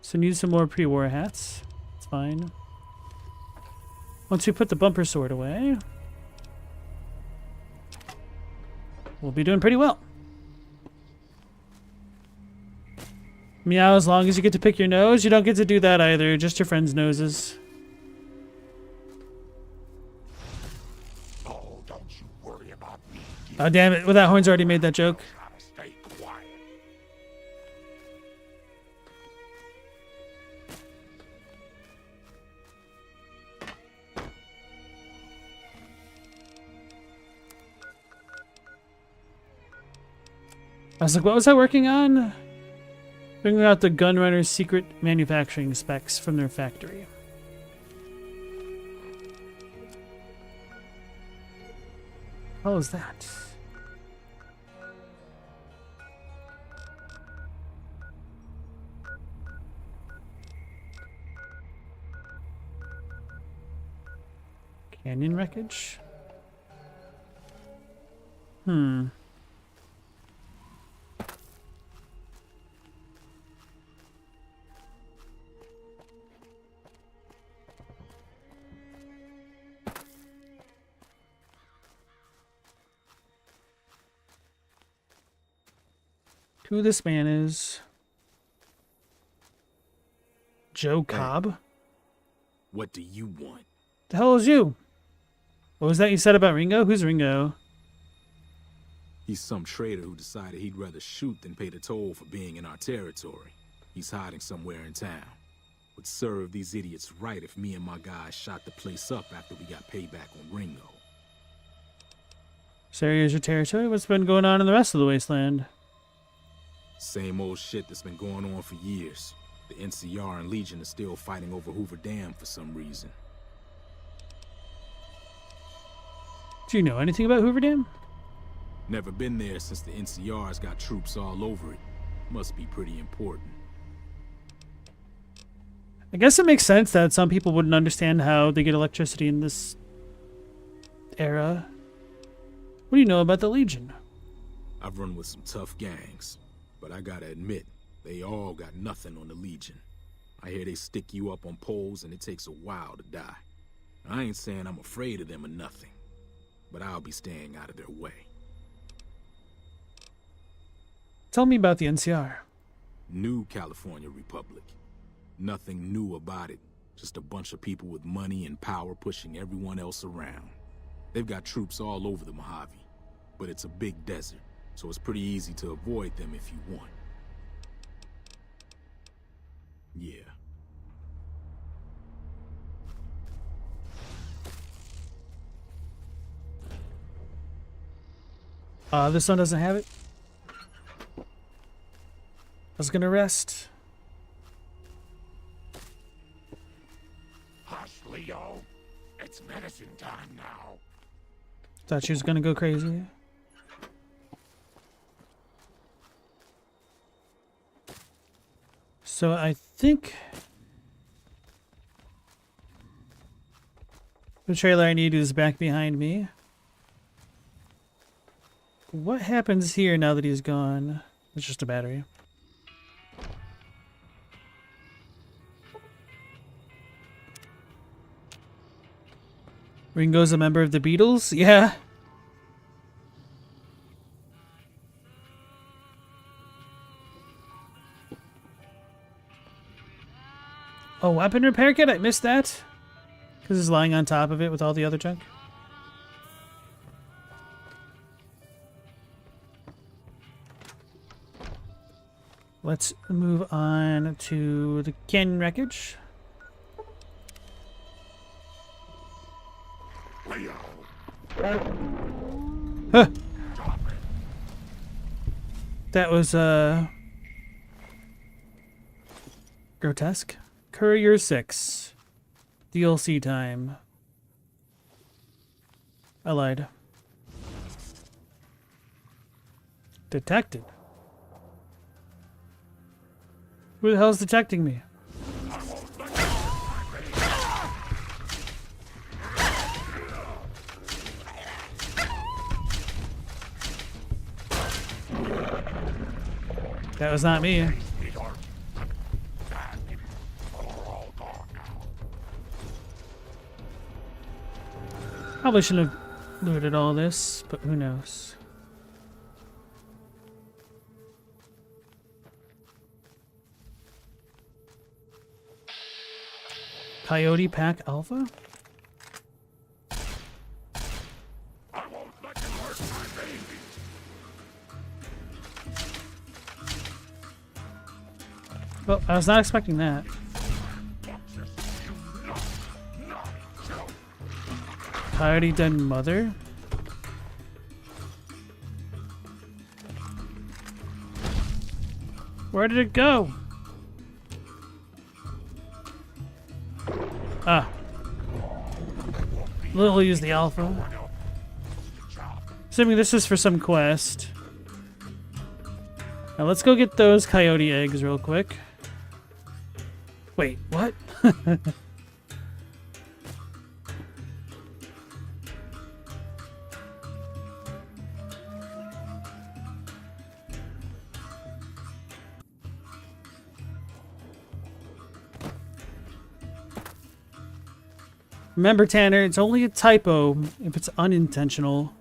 So need some more pre-war hats. It's fine. Once we put the bumper sword away, we'll be doing pretty well. Meow, as long as you get to pick your nose, you don't get to do that either. Just your friends' noses. Oh, don't you worry about me. Oh, damn it. Well, that horn's already made that joke. Stay quiet. I was like, what was I working on? Figuring out the Gunrunner's secret manufacturing specs from their factory. How is that? Canyon wreckage? Hmm. Who this man is? Joe Cobb? What do you want? The hell is you? What was that you said about Ringo? Who's Ringo? He's some traitor who decided he'd rather shoot than pay the toll for being in our territory. He's hiding somewhere in town. Would serve these idiots right if me and my guys shot the place up after we got payback on Ringo. This area is your territory. What's been going on in the rest of the wasteland? Same old shit that's been going on for years. The NCR and Legion are still fighting over Hoover Dam for some reason. Do you know anything about Hoover Dam? Never been there since the NCR's got troops all over it. Must be pretty important. I guess it makes sense that some people wouldn't understand how they get electricity in this era. What do you know about the Legion? I've run with some tough gangs, but I gotta admit, they all got nothing on the Legion. I hear they stick you up on poles and it takes a while to die. I ain't saying I'm afraid of them or nothing, but I'll be staying out of their way. Tell me about the NCR. New California Republic. Nothing new about it. Just a bunch of people with money and power pushing everyone else around. They've got troops all over the Mojave, but it's a big desert, so it's pretty easy to avoid them if you want. Yeah. This one doesn't have it. I was gonna rest. Hush, Leo. It's medicine time now. Thought she was gonna go crazy. So I think the trailer I need is back behind me. What happens here now that he's gone? It's just a battery. Ringo's a member of the Beatles? Yeah. Oh, weapon repair kit? I missed that. Because it's lying on top of it with all the other junk. Let's move on to the canyon wreckage. Huh. That was grotesque. Courier 6. DLC time. I lied. Detected. Who the hell's detecting me? That was not me. Probably shouldn't have looted all this, but who knows. Coyote Pack Alpha? Well, I was not expecting that. Coyote Den Mother? Where did it go? Ah. We'll use the alpha. Assuming this is for some quest. Now let's go get those coyote eggs real quick. Wait, what? Remember, Tanner, it's only a typo if it's unintentional.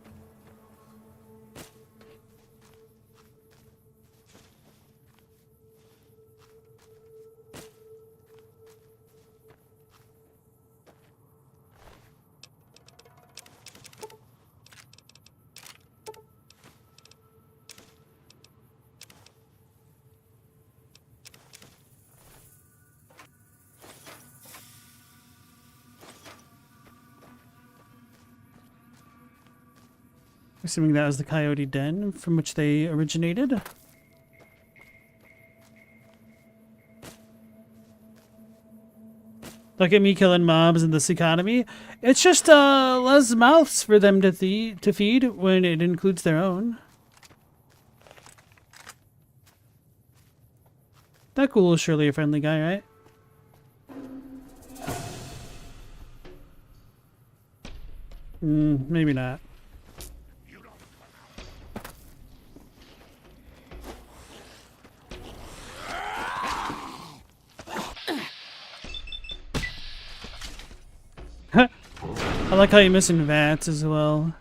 Assuming that was the Coyote Den from which they originated. Look at me killing mobs in this economy. It's just less mouths for them to feed when it includes their own. That ghoul is surely a friendly guy, right? Maybe not. I like how you're missing VATS as well.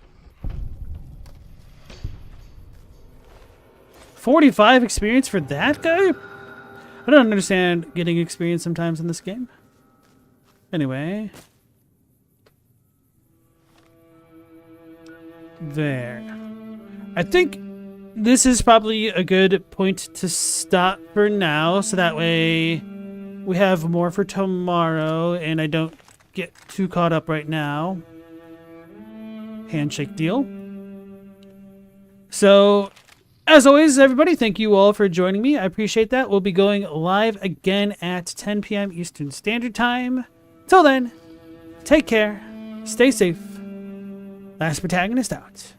45 experience for that guy? I don't understand getting experience sometimes in this game. Anyway. There. I think this is probably a good point to stop for now, so that way we have more for tomorrow and I don't get too caught up right now. Handshake deal. So, as always, everybody, thank you all for joining me. I appreciate that. We'll be going live again at 10 p.m. Eastern Standard Time. Till then, take care, stay safe. Last Protagonist out.